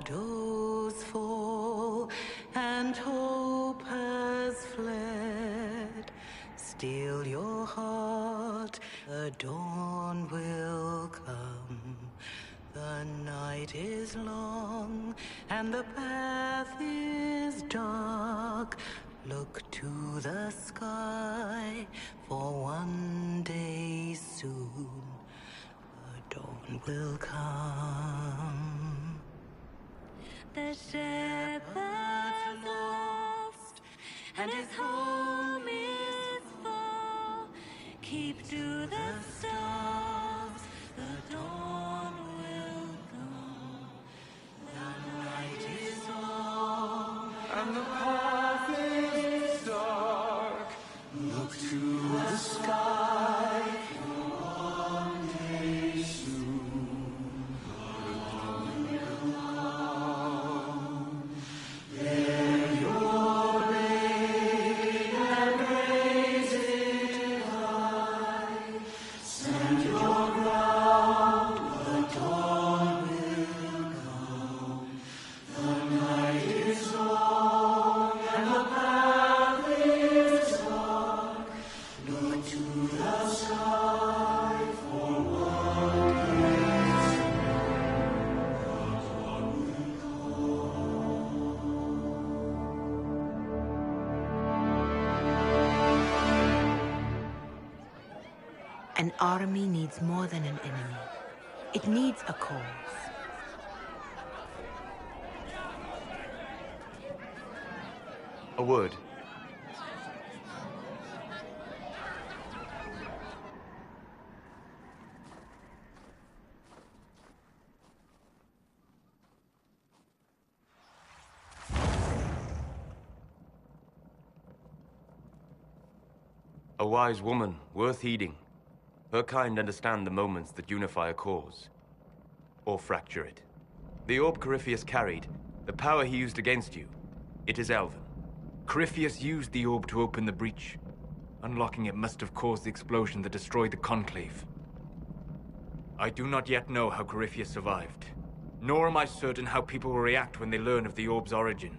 Shadows fall and hope has fled. Still your heart, the dawn will come. The night is long and the path is dark. Look to the sky, for one day soon the dawn will come. The shepherd's lost, and his home is far. Keep to the stars, the dawn will come. The night is long, and the path is dark. Look to the sky, for one day soon the dawn will come. Bear your blade and raise it high. Stand your ground, the dawn will come. The night is long and the path is dark. Look to the sky, for one day soon the dawn will An army needs more than an enemy. It needs a cause. A word. A wise woman, worth heeding. Her kind understand the moments that unify a cause. Or fracture it. The orb Corypheus carried, the power he used against you, it is Elven. Corypheus used the orb to open the breach. Unlocking it must have caused the explosion that destroyed the Conclave. I do not yet know how Corypheus survived, Nor am I certain how people will react when they learn of the orb's origin.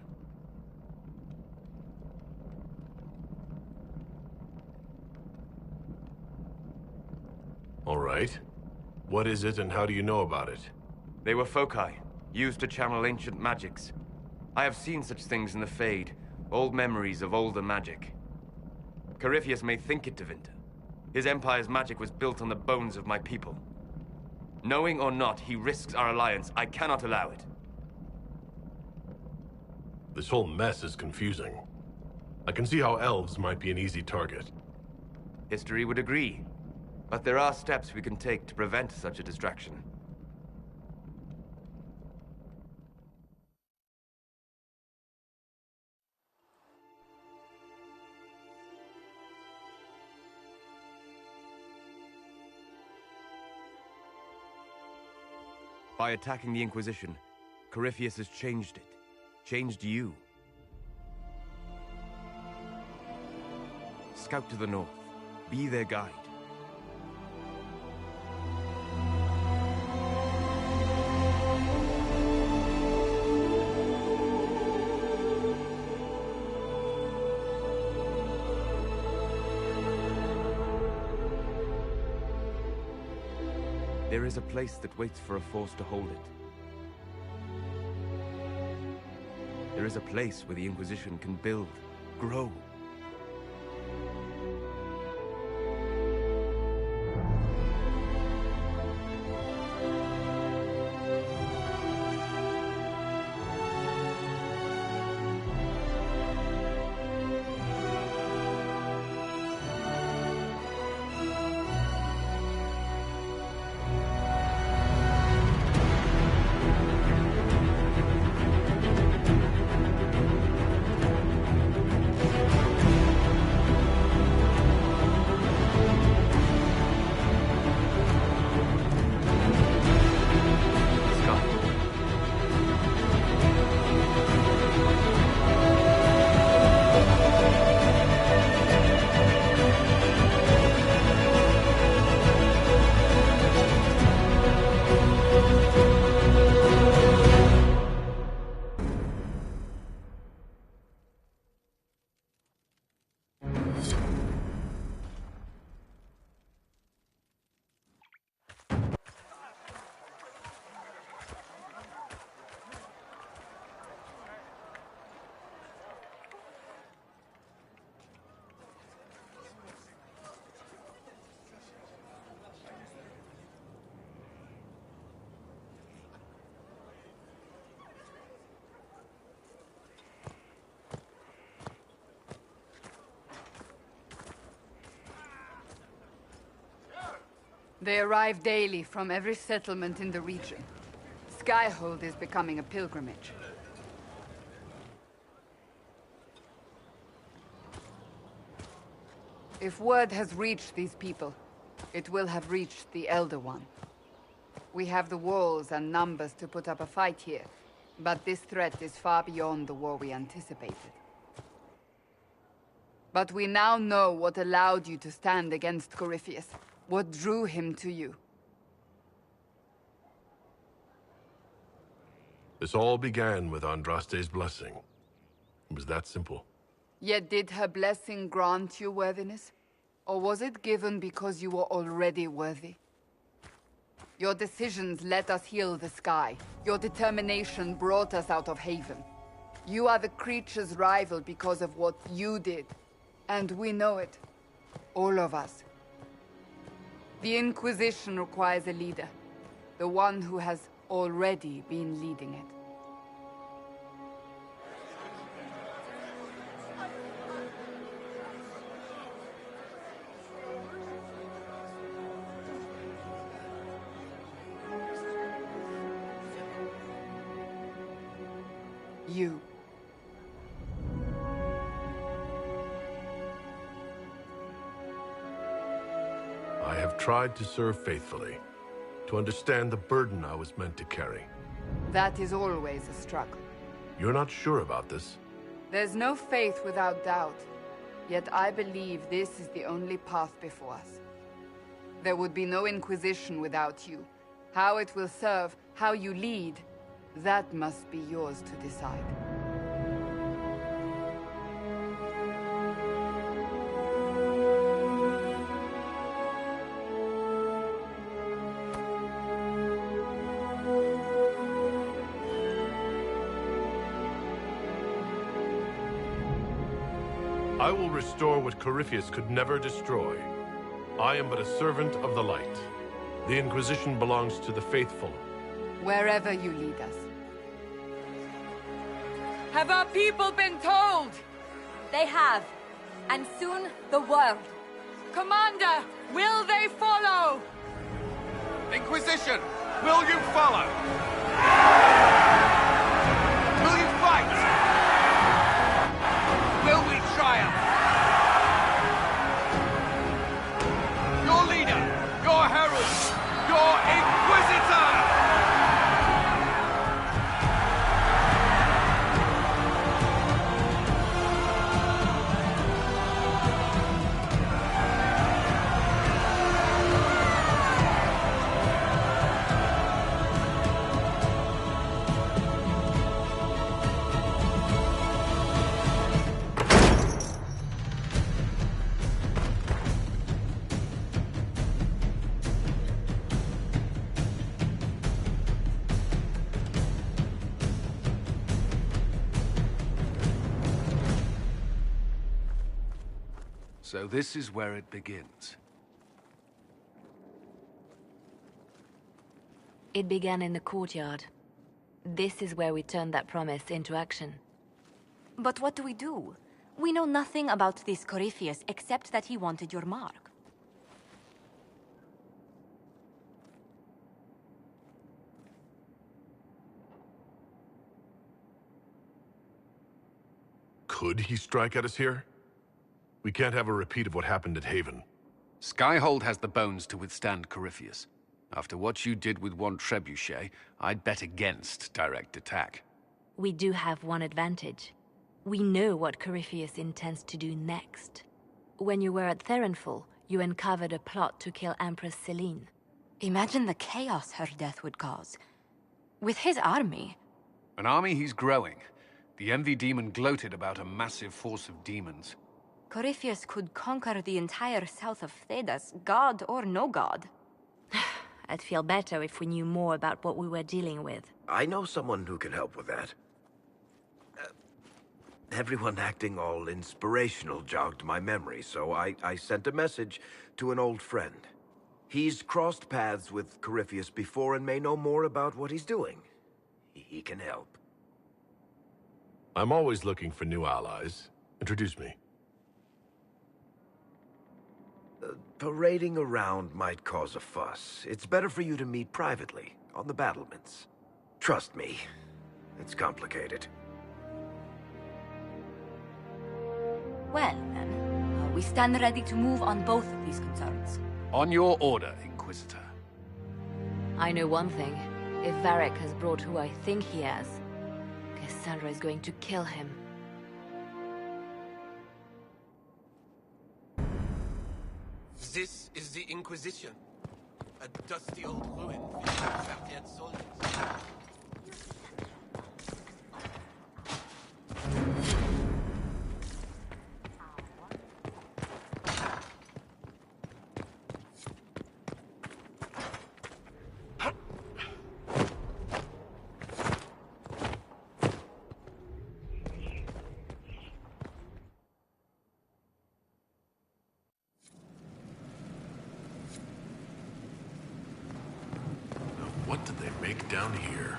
All right. What is it and how do you know about it? They were foci, used to channel ancient magics. I have seen such things in the Fade, old memories of older magic. Corypheus may think it Tevinter. His empire's magic was built on the bones of my people. Knowing or not, he risks our alliance. I cannot allow it. This whole mess is confusing. I can see how elves might be an easy target. History would agree. But there are steps we can take to prevent such a distraction. By attacking the Inquisition, Corypheus has changed it. Changed you. Scout to the north. Be their guide. There is a place that waits for a force to hold it. There is a place where the Inquisition can build, grow. They arrive daily from every settlement in the region. Skyhold is becoming a pilgrimage. If word has reached these people, it will have reached the Elder One. We have the walls and numbers to put up a fight here, but this threat is far beyond the war we anticipated. But we now know what allowed you to stand against Corypheus. What drew him to you? This all began with Andraste's blessing. It was that simple. Yet did her blessing grant you worthiness? Or was it given because you were already worthy? Your decisions let us heal the sky. Your determination brought us out of Haven. You are the creature's rival because of what you did. And we know it. All of us. The Inquisition requires a leader. The one who has already been leading it. You. I have tried to serve faithfully, to understand the burden I was meant to carry. That is always a struggle. You're not sure about this? There's no faith without doubt. Yet I believe this is the only path before us. There would be no Inquisition without you. How it will serve, how you lead, That must be yours to decide. I will restore what Corypheus could never destroy. I am but a servant of the light. The Inquisition belongs to the faithful. Wherever you lead us. Have our people been told? They have. And soon, the world. Commander, will they follow? Inquisition, will you follow? Will you fight? Will we triumph? Your leader, your herald, your Inquisitor! So this is where it begins. It began in the courtyard. This is where we turned that promise into action. But what do we do? We know nothing about this Corypheus except that he wanted your mark. Could he strike at us here? We can't have a repeat of what happened at Haven. Skyhold has the bones to withstand Corypheus. After what you did with one trebuchet, I'd bet against direct attack. We do have one advantage. We know what Corypheus intends to do next. When you were at Therenfall, you uncovered a plot to kill Empress Celine. Imagine the chaos her death would cause. With his army. An army he's growing. The Envy Demon gloated about a massive force of demons. Corypheus could conquer the entire south of Thedas, god or no god. I'd feel better if we knew more about what we were dealing with. I know someone who can help with that. Everyone acting all inspirational jogged my memory, so I sent a message to an old friend. He's crossed paths with Corypheus before and may know more about what he's doing. He can help. I'm always looking for new allies. Introduce me. Parading around might cause a fuss. It's better for you to meet privately, on the battlements. Trust me, it's complicated. Well, then, we stand ready to move on both of these concerns. On your order, Inquisitor. I know one thing. If Varric has brought who I think he has, Cassandra is going to kill him. This is the Inquisition. A dusty old ruin filled with shattered soldiers. What did they make down here?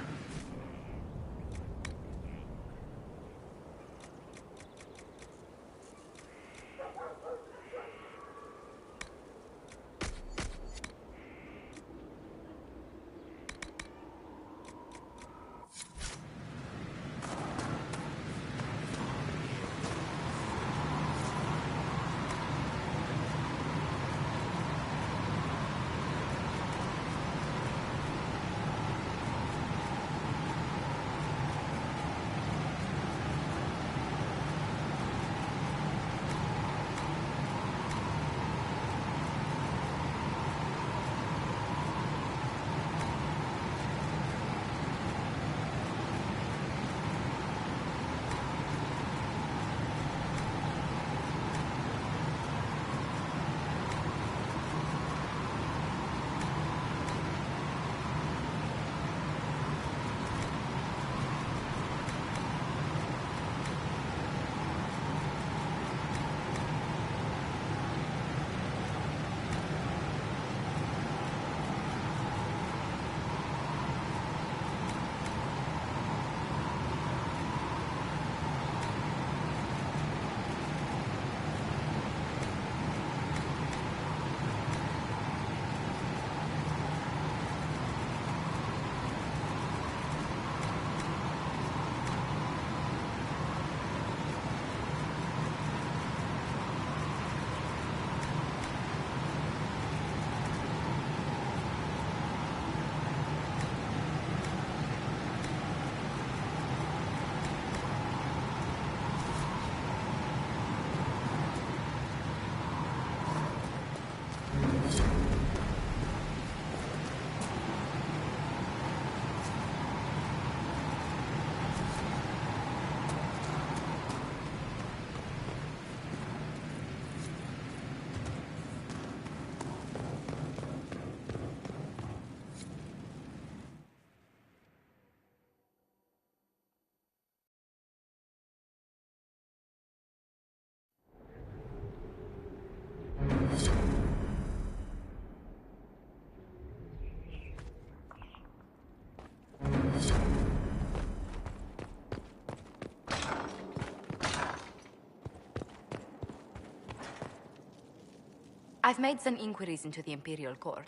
I've made some inquiries into the Imperial Court.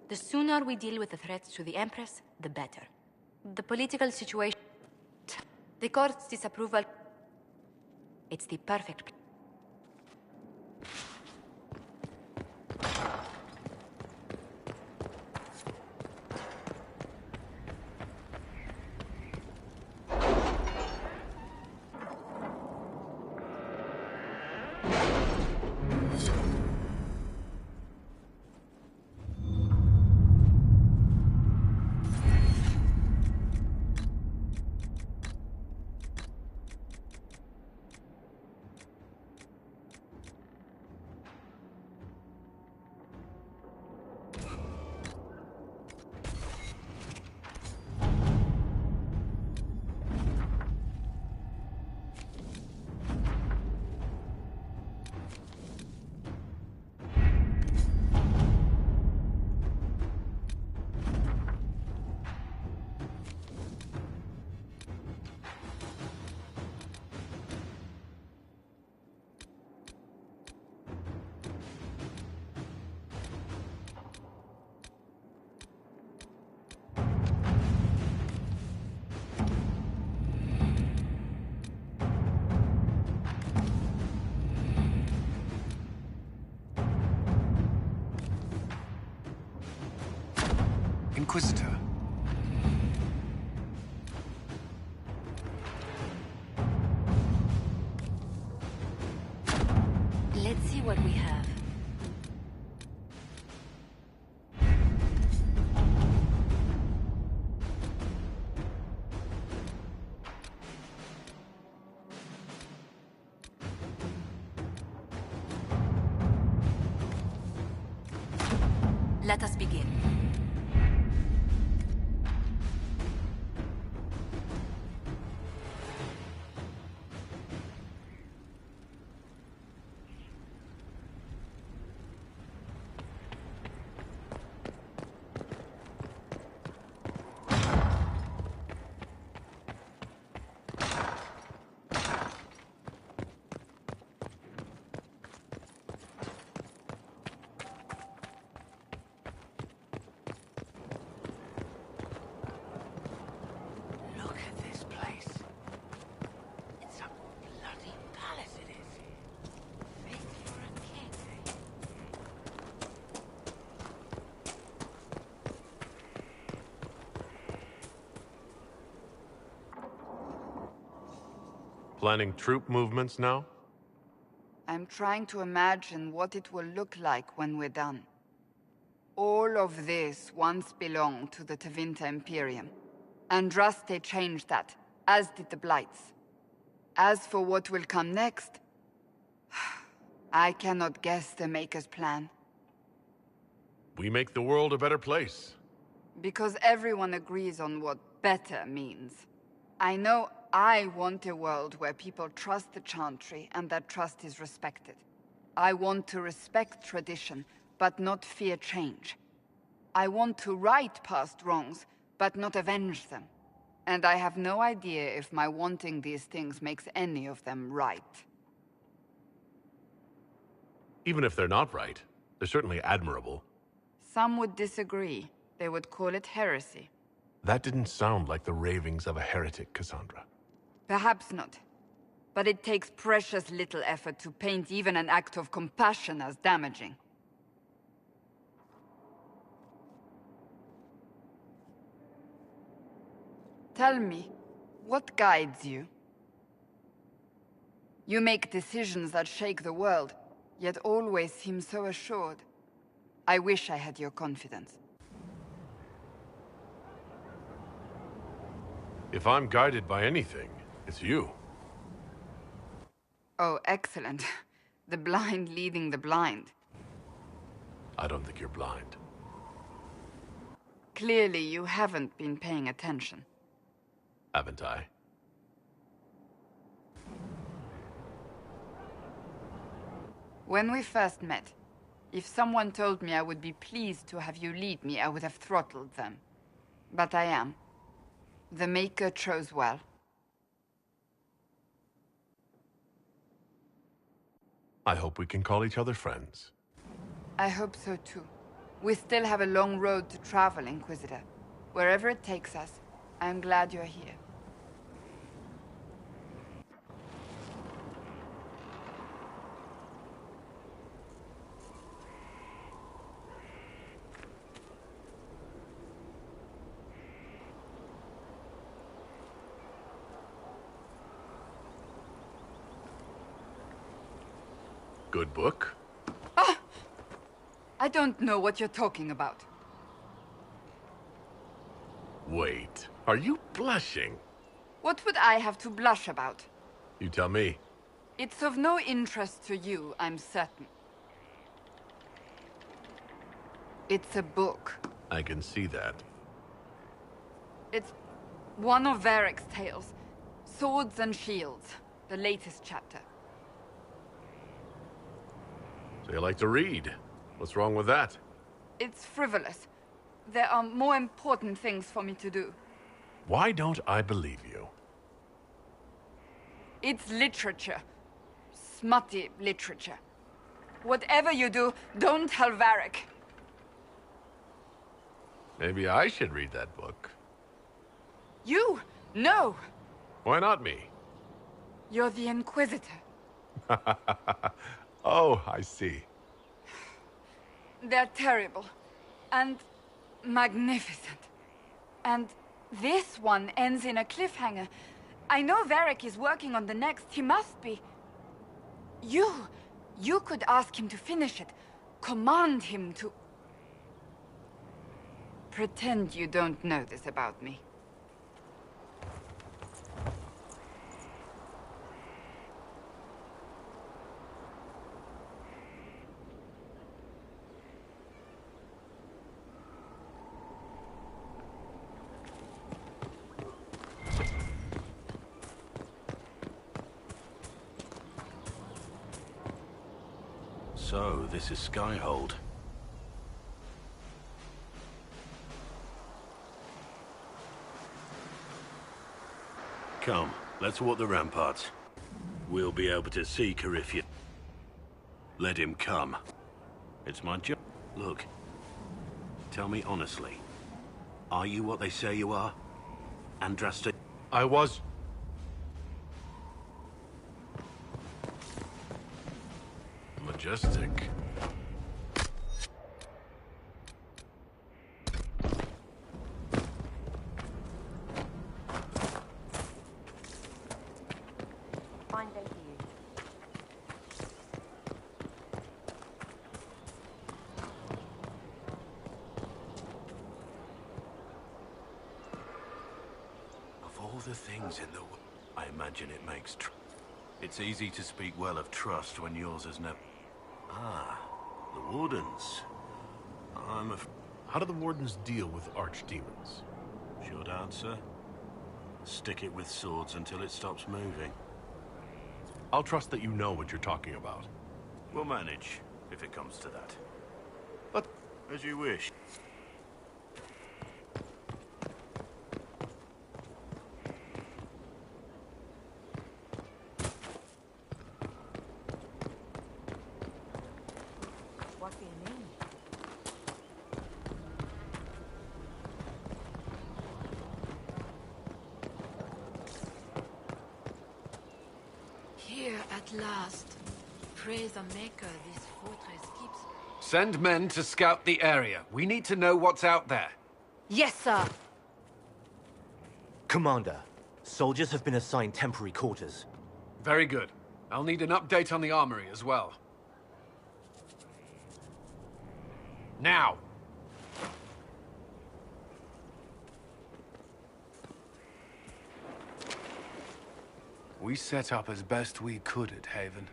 The sooner we deal with the threats to the Empress, the better. The political situation... The court's disapproval... It's the perfect... Inquisitor. Let's see what we have. Let us begin. Planning troop movements now? I'm trying to imagine what it will look like when we're done. All of this once belonged to the Tevinter Imperium. Andraste changed that, as did the Blights. As for what will come next, I cannot guess the Maker's plan. We make the world a better place. Because everyone agrees on what better means. I know I want a world where people trust the Chantry and that trust is respected. I want to respect tradition, but not fear change. I want to right past wrongs, but not avenge them. And I have no idea if my wanting these things makes any of them right. Even if they're not right, they're certainly admirable. Some would disagree. They would call it heresy. That didn't sound like the ravings of a heretic, Cassandra. Perhaps not. But it takes precious little effort to paint even an act of compassion as damaging. Tell me, what guides you? You make decisions that shake the world, yet always seem so assured. I wish I had your confidence. If I'm guided by anything, it's you. Oh, excellent. The blind leading the blind. I don't think you're blind. Clearly, you haven't been paying attention. Haven't I? When we first met, if someone told me I would be pleased to have you lead me, I would have throttled them. But I am. The Maker chose well. I hope we can call each other friends. I hope so too. We still have a long road to travel, Inquisitor. Wherever it takes us, I'm glad you're here. Good book? I don't know what you're talking about. Wait, are you blushing? What would I have to blush about? You tell me. It's of no interest to you, I'm certain. It's a book. I can see that. It's one of Varric's tales. Swords and Shields, the latest chapter. So you like to read? What's wrong with that? It's frivolous. There are more important things for me to do. Why don't I believe you? It's literature. Smutty literature. Whatever you do, don't tell Varric. Maybe I should read that book. You? No! Why not me? You're the Inquisitor. Oh, I see. They're terrible. And magnificent. And this one ends in a cliffhanger. I know Varric is working on the next. He must be. You could ask him to finish it. Command him to... Pretend you don't know this about me. So, this is Skyhold. Come, let's walk the ramparts. We'll be able to see Corypheus. Let him come. It's my job. Look, tell me honestly. Are you what they say you are? Andraste? I was... Majestic. Fine day for you. Of all the things in the world, I imagine it makes it's easy to speak well of trust when yours has never... Ah, the Wardens. How do the Wardens deal with archdemons? Short answer. Stick it with swords until it stops moving. I'll trust that you know what you're talking about. We'll manage, if it comes to that. But... As you wish. What do you mean? Here at last. Praise the Maker, this fortress keeps... Send men to scout the area. We need to know what's out there. Yes, sir. Commander, soldiers have been assigned temporary quarters. Very good. I'll need an update on the armory as well. Now! We set up as best we could at Haven,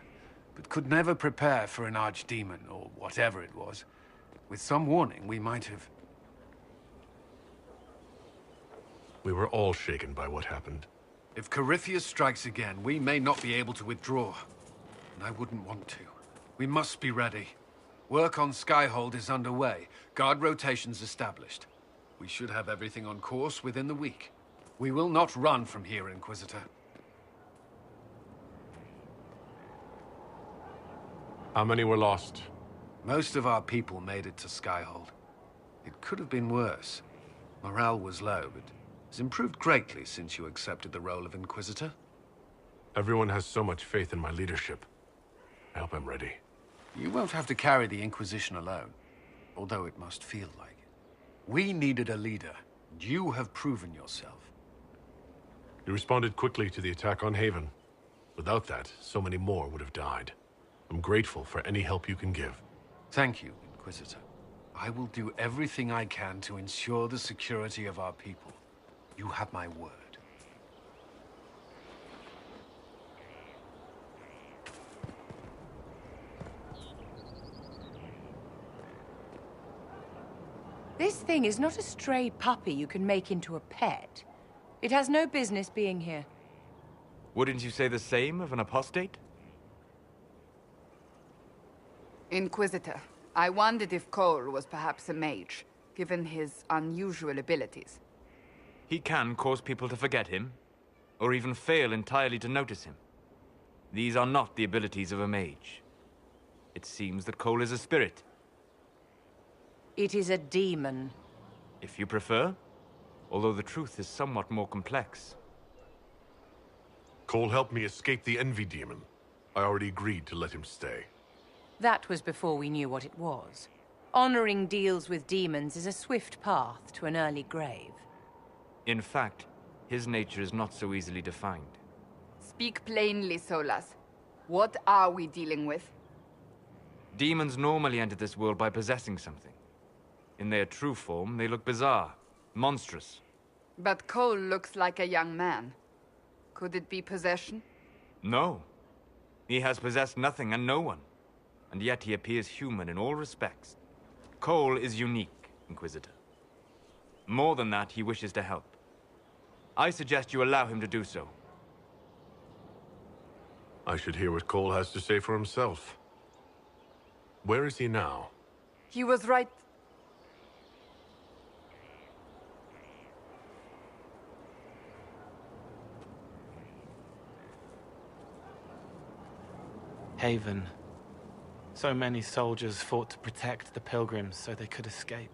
but could never prepare for an archdemon, or whatever it was. With some warning, we might have... We were all shaken by what happened. If Corypheus strikes again, we may not be able to withdraw. And I wouldn't want to. We must be ready. Work on Skyhold is underway. Guard rotations established. We should have everything on course within the week. We will not run from here, Inquisitor. How many were lost? Most of our people made it to Skyhold. It could have been worse. Morale was low, but it's improved greatly since you accepted the role of Inquisitor. Everyone has so much faith in my leadership. I hope I'm ready. You won't have to carry the Inquisition alone, although it must feel like it. We needed a leader, and you have proven yourself. You responded quickly to the attack on Haven. Without that, so many more would have died. I'm grateful for any help you can give. Thank you, Inquisitor. I will do everything I can to ensure the security of our people. You have my word. This thing is not a stray puppy you can make into a pet. It has no business being here. Wouldn't you say the same of an apostate? Inquisitor, I wondered if Cole was perhaps a mage, given his unusual abilities. He can cause people to forget him, or even fail entirely to notice him. These are not the abilities of a mage. It seems that Cole is a spirit. It is a demon. If you prefer, although the truth is somewhat more complex. Cole helped me escape the Envy Demon. I already agreed to let him stay. That was before we knew what it was. Honoring deals with demons is a swift path to an early grave. In fact, his nature is not so easily defined. Speak plainly, Solas. What are we dealing with? Demons normally enter this world by possessing something. In their true form, they look bizarre, monstrous. But Cole looks like a young man. Could it be possession? No. He has possessed nothing and no one. And yet he appears human in all respects. Cole is unique, Inquisitor. More than that, he wishes to help. I suggest you allow him to do so. I should hear what Cole has to say for himself. Where is he now? He was right... Haven. So many soldiers fought to protect the pilgrims so they could escape.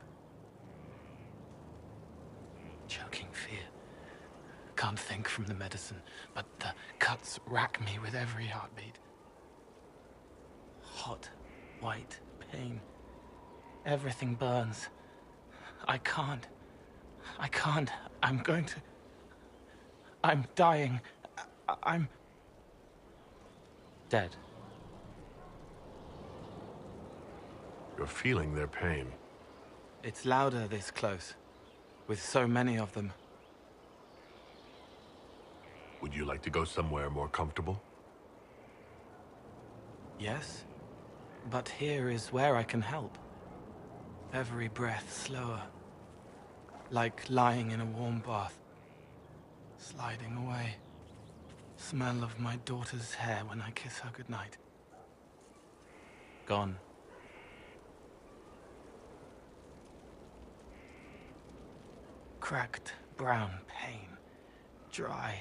Choking fear. Can't think from the medicine, but the cuts rack me with every heartbeat. Hot, white pain. Everything burns. I can't. I'm going to... I'm dying. I'm... dead. You're feeling their pain. It's louder this close, with so many of them. Would you like to go somewhere more comfortable? Yes, but here is where I can help. Every breath slower, like lying in a warm bath, sliding away. Smell of my daughter's hair when I kiss her goodnight. Gone. Cracked brown pain, dry,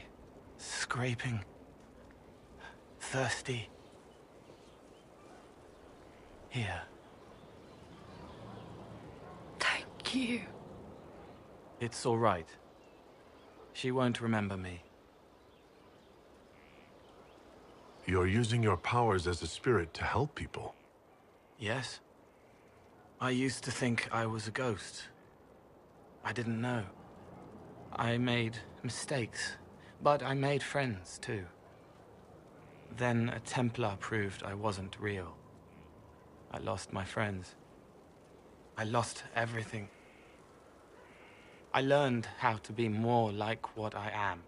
scraping, thirsty. Here. Thank you. It's all right. She won't remember me. You're using your powers as a spirit to help people. Yes. I used to think I was a ghost. I didn't know. I made mistakes, but I made friends too. Then a Templar proved I wasn't real. I lost my friends. I lost everything. I learned how to be more like what I am.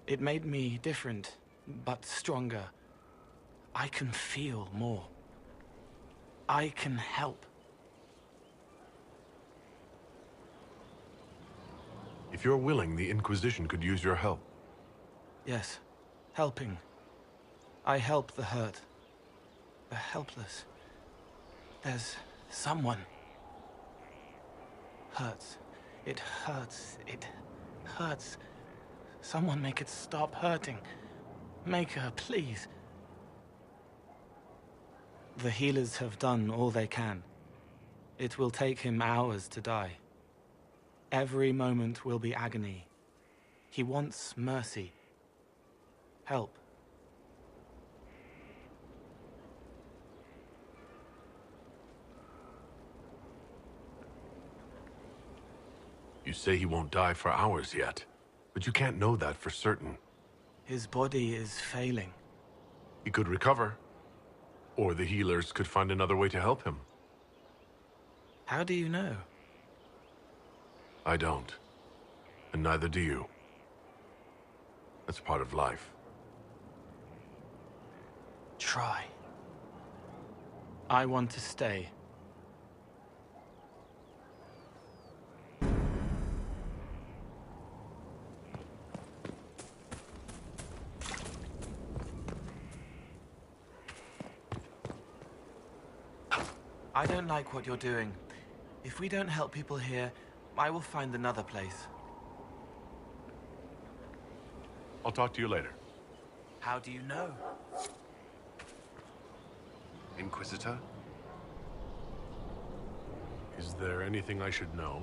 It made me different, but stronger. I can feel more. I can help. If you're willing, the Inquisition could use your help. Yes, helping. I help the hurt. The helpless. There's someone. Hurts. It hurts. It hurts. Someone make it stop hurting. Make her, please. The healers have done all they can. It will take him hours to die. Every moment will be agony. He wants mercy. Help. You say he won't die for hours yet, but you can't know that for certain. His body is failing. He could recover, or the healers could find another way to help him. How do you know? I don't, and neither do you. That's part of life. Try. I want to stay. I don't like what you're doing. If we don't help people here, I will find another place. I'll talk to you later. How do you know? Inquisitor? Is there anything I should know?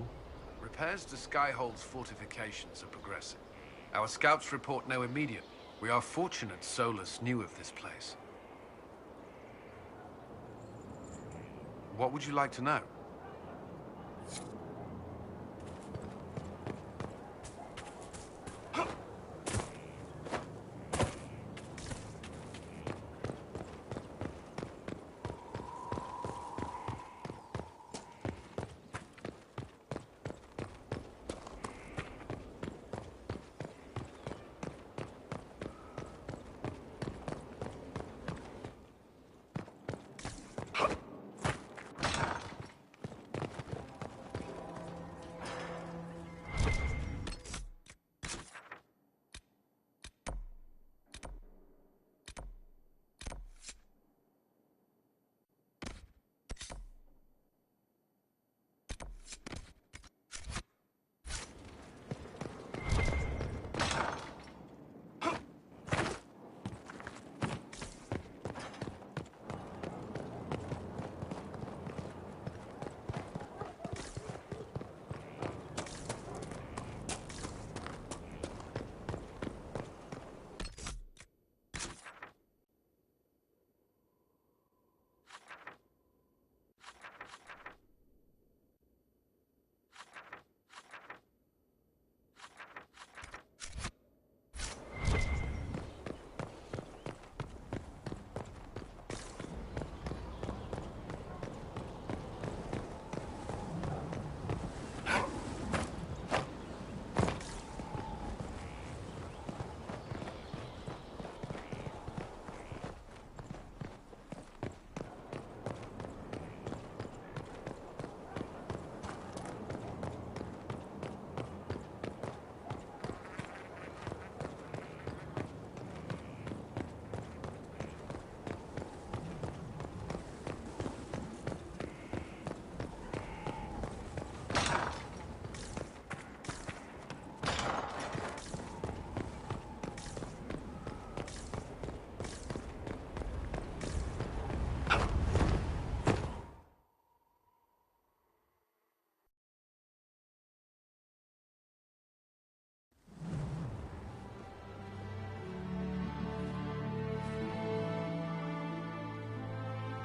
Repairs to Skyhold's fortifications are progressing. Our scouts report no immediate. We are fortunate Solus knew of this place. What would you like to know?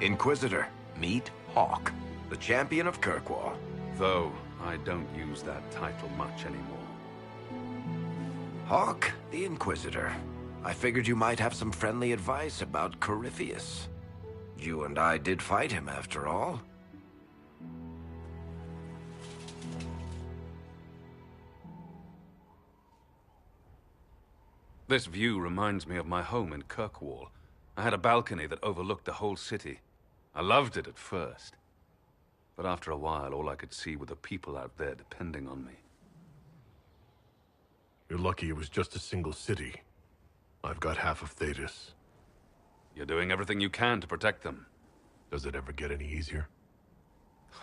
Inquisitor, meet Hawk, the champion of Kirkwall. Though I don't use that title much anymore. Hawk, the Inquisitor. I figured you might have some friendly advice about Corypheus. You and I did fight him, after all. This view reminds me of my home in Kirkwall. I had a balcony that overlooked the whole city. I loved it at first. But after a while, all I could see were the people out there depending on me. You're lucky it was just a single city. I've got half of Thetis. You're doing everything you can to protect them. Does it ever get any easier?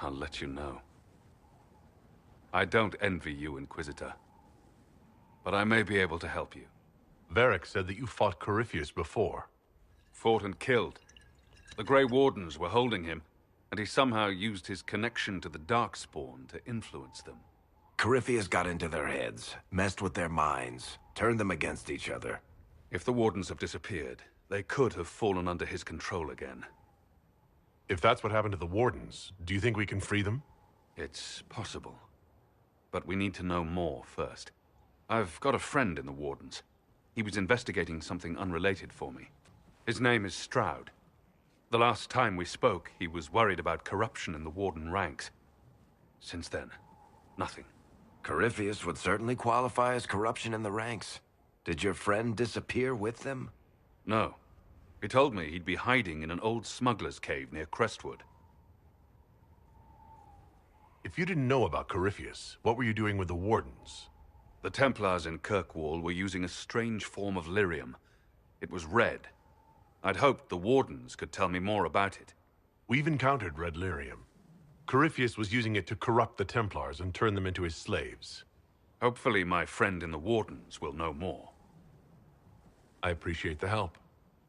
I'll let you know. I don't envy you, Inquisitor. But I may be able to help you. Varric said that you fought Corypheus before. Fought and killed. The Grey Wardens were holding him, and he somehow used his connection to the Darkspawn to influence them. Corypheus got into their heads, messed with their minds, turned them against each other. If the Wardens have disappeared, they could have fallen under his control again. If that's what happened to the Wardens, do you think we can free them? It's possible. But we need to know more first. I've got a friend in the Wardens. He was investigating something unrelated for me. His name is Stroud. The last time we spoke, he was worried about corruption in the Warden ranks. Since then, nothing. Corypheus would certainly qualify as corruption in the ranks. Did your friend disappear with them? No. He told me he'd be hiding in an old smuggler's cave near Crestwood. If you didn't know about Corypheus, what were you doing with the Wardens? The Templars in Kirkwall were using a strange form of lyrium. It was red. I'd hoped the Wardens could tell me more about it. We've encountered red lyrium. Corypheus was using it to corrupt the Templars and turn them into his slaves. Hopefully my friend in the Wardens will know more. I appreciate the help.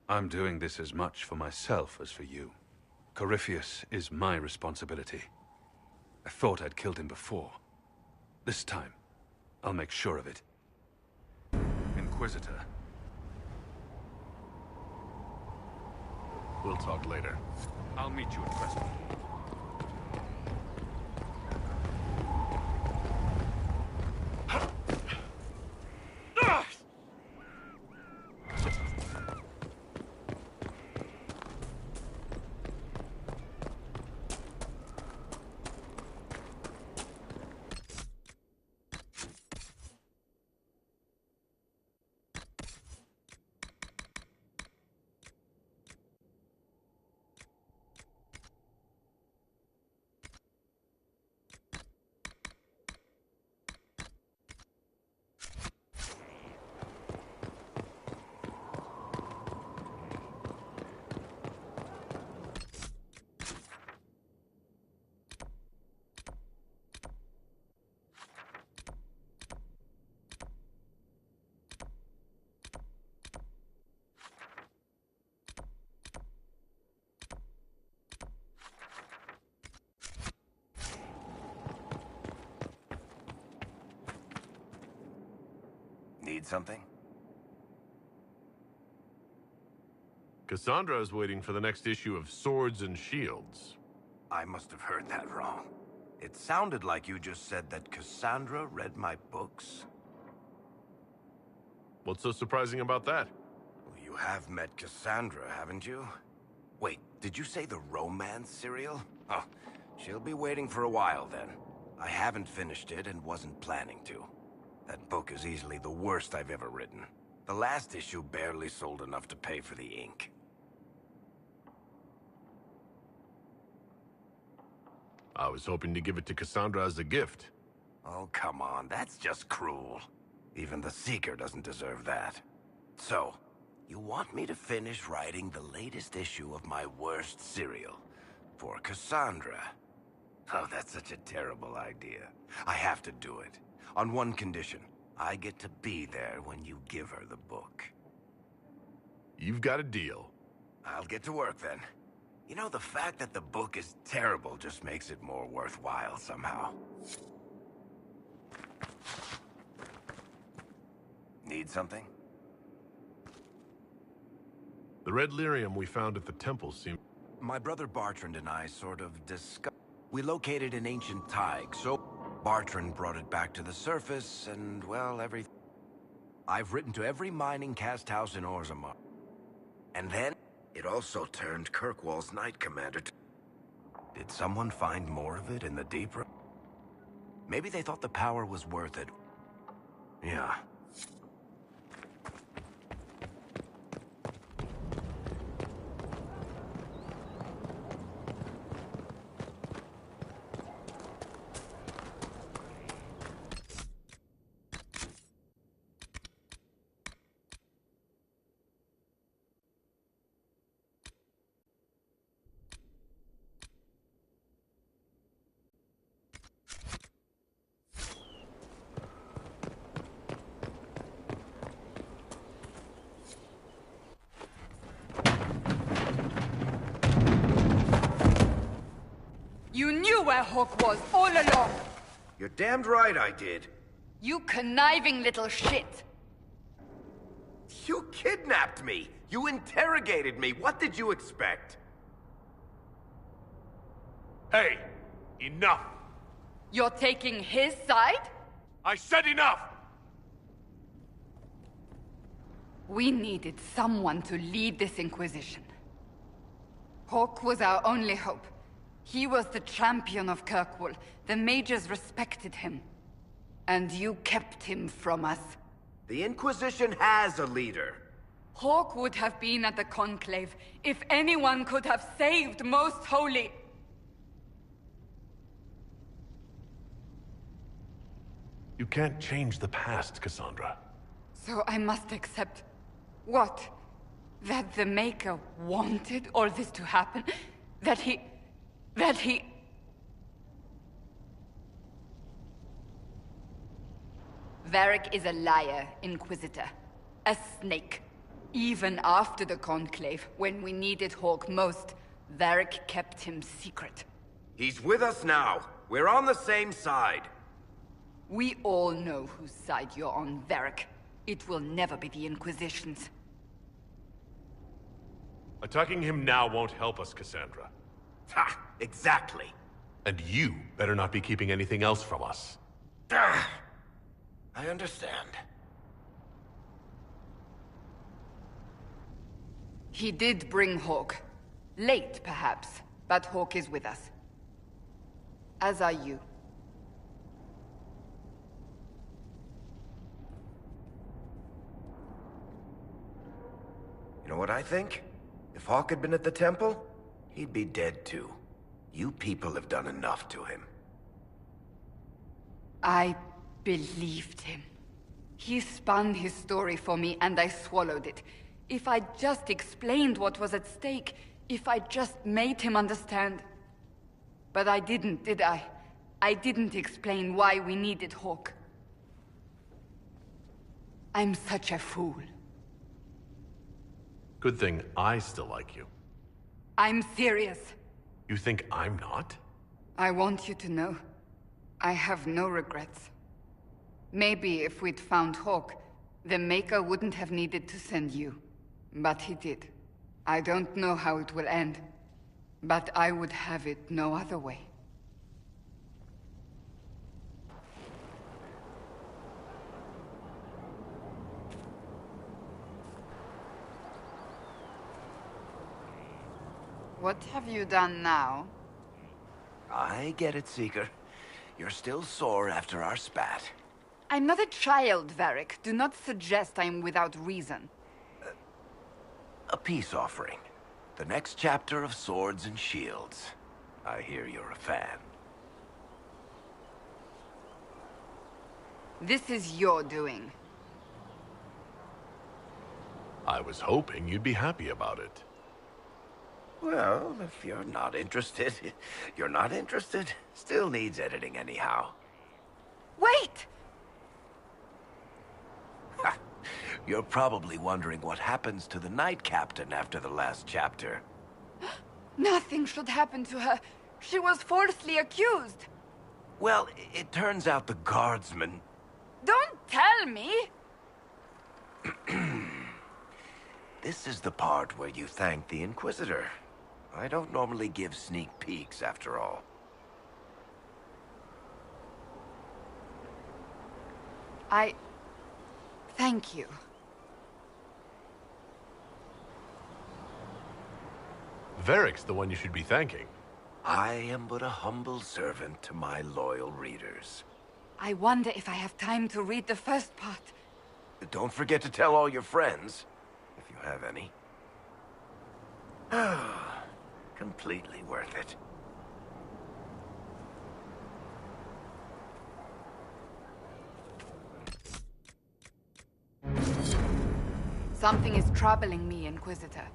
I'm doing this as much for myself as for you. Corypheus is my responsibility. I thought I'd killed him before. This time, I'll make sure of it. Inquisitor. We'll talk later. I'll meet you at Crestwood. Need something? Cassandra is waiting for the next issue of Swords and Shields. I must have heard that wrong. It sounded like you just said that Cassandra read my books. What's so surprising about that? Well, you have met Cassandra, haven't you? Wait, did you say the romance serial? Oh, she'll be waiting for a while then. I haven't finished it and wasn't planning to. That book is easily the worst I've ever written. The last issue barely sold enough to pay for the ink. I was hoping to give it to Cassandra as a gift. Oh, come on, that's just cruel. Even the Seeker doesn't deserve that. So, you want me to finish writing the latest issue of my worst serial for Cassandra? Oh, that's such a terrible idea. I have to do it. On one condition, I get to be there when you give her the book. You've got a deal. I'll get to work then. You know, the fact that the book is terrible just makes it more worthwhile somehow. Need something? The red lyrium we found at the temple seemed... My brother Bartrand and I sort of discussed... We located an ancient thaig, so Bartrand brought it back to the surface, and, well, everything... I've written to every mining cast house in Orzammar. And then, it also turned Kirkwall's Knight Commander to... Did someone find more of it in the deep room? Maybe they thought the power was worth it. Yeah. knew where Hawk was all along! You're damned right I did. You conniving little shit! You kidnapped me! You interrogated me! What did you expect? Hey! Enough! You're taking his side? I said enough! We needed someone to lead this Inquisition. Hawk was our only hope. He was the champion of Kirkwall. The mages respected him. And you kept him from us. The Inquisition has a leader. Hawk would have been at the Conclave if anyone could have saved Most Holy. You can't change the past, Cassandra. So I must accept... what? That the Maker wanted all this to happen? That he... Varric is a liar, Inquisitor. A snake. Even after the Conclave, when we needed Hawk most, Varric kept him secret. He's with us now. We're on the same side. We all know whose side you're on, Varric. It will never be the Inquisition's. Attacking him now won't help us, Cassandra. Ha! Exactly. And you better not be keeping anything else from us. I understand. He did bring Hawk. Late, perhaps, but Hawk is with us. As are you. You know what I think? If Hawk had been at the temple, he'd be dead too. You people have done enough to him. I believed him. He spun his story for me, and I swallowed it. If I just explained what was at stake, if I just made him understand. But I didn't, did I? I didn't explain why we needed Hawk. I'm such a fool. Good thing I still like you. I'm serious. You think I'm not? I want you to know, I have no regrets. Maybe if we'd found Hawk, the Maker wouldn't have needed to send you. But he did. I don't know how it will end, but I would have it no other way. What have you done now? I get it, Seeker. You're still sore after our spat. I'm not a child, Varric. Do not suggest I'm without reason. A peace offering. The next chapter of Swords and Shields. I hear you're a fan. This is your doing. I was hoping you'd be happy about it. Well, if you're not interested, you're not interested. Still needs editing anyhow. Wait! You're probably wondering what happens to the Knight Captain after the last chapter. Nothing should happen to her. She was falsely accused. Well, it turns out the guardsmen... Don't tell me! This is the part where you thank the Inquisitor. I don't normally give sneak peeks, after all. Thank you. Varric's the one you should be thanking. I am but a humble servant to my loyal readers. I wonder if I have time to read the first part. Don't forget to tell all your friends, if you have any. Completely worth it. Something is troubling me, Inquisitor.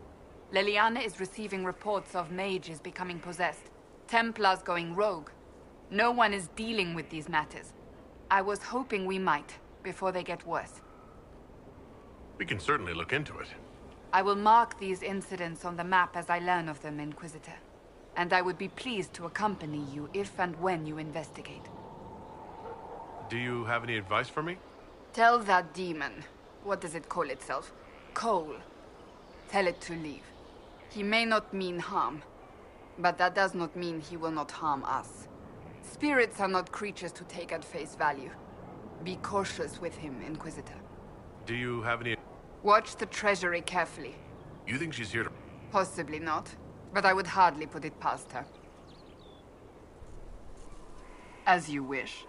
Leliana is receiving reports of mages becoming possessed. Templars going rogue. No one is dealing with these matters. I was hoping we might, before they get worse. We can certainly look into it. I will mark these incidents on the map as I learn of them, Inquisitor. and I would be pleased to accompany you if and when you investigate. Do you have any advice for me? Tell that demon, what does it call itself? Cole. Tell it to leave. He may not mean harm, but that does not mean he will not harm us. Spirits are not creatures to take at face value. Be cautious with him, Inquisitor. Do you have any... Watch the treasury carefully. You think she's here to... Possibly not, but I would hardly put it past her. As you wish.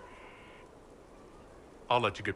I'll let you get...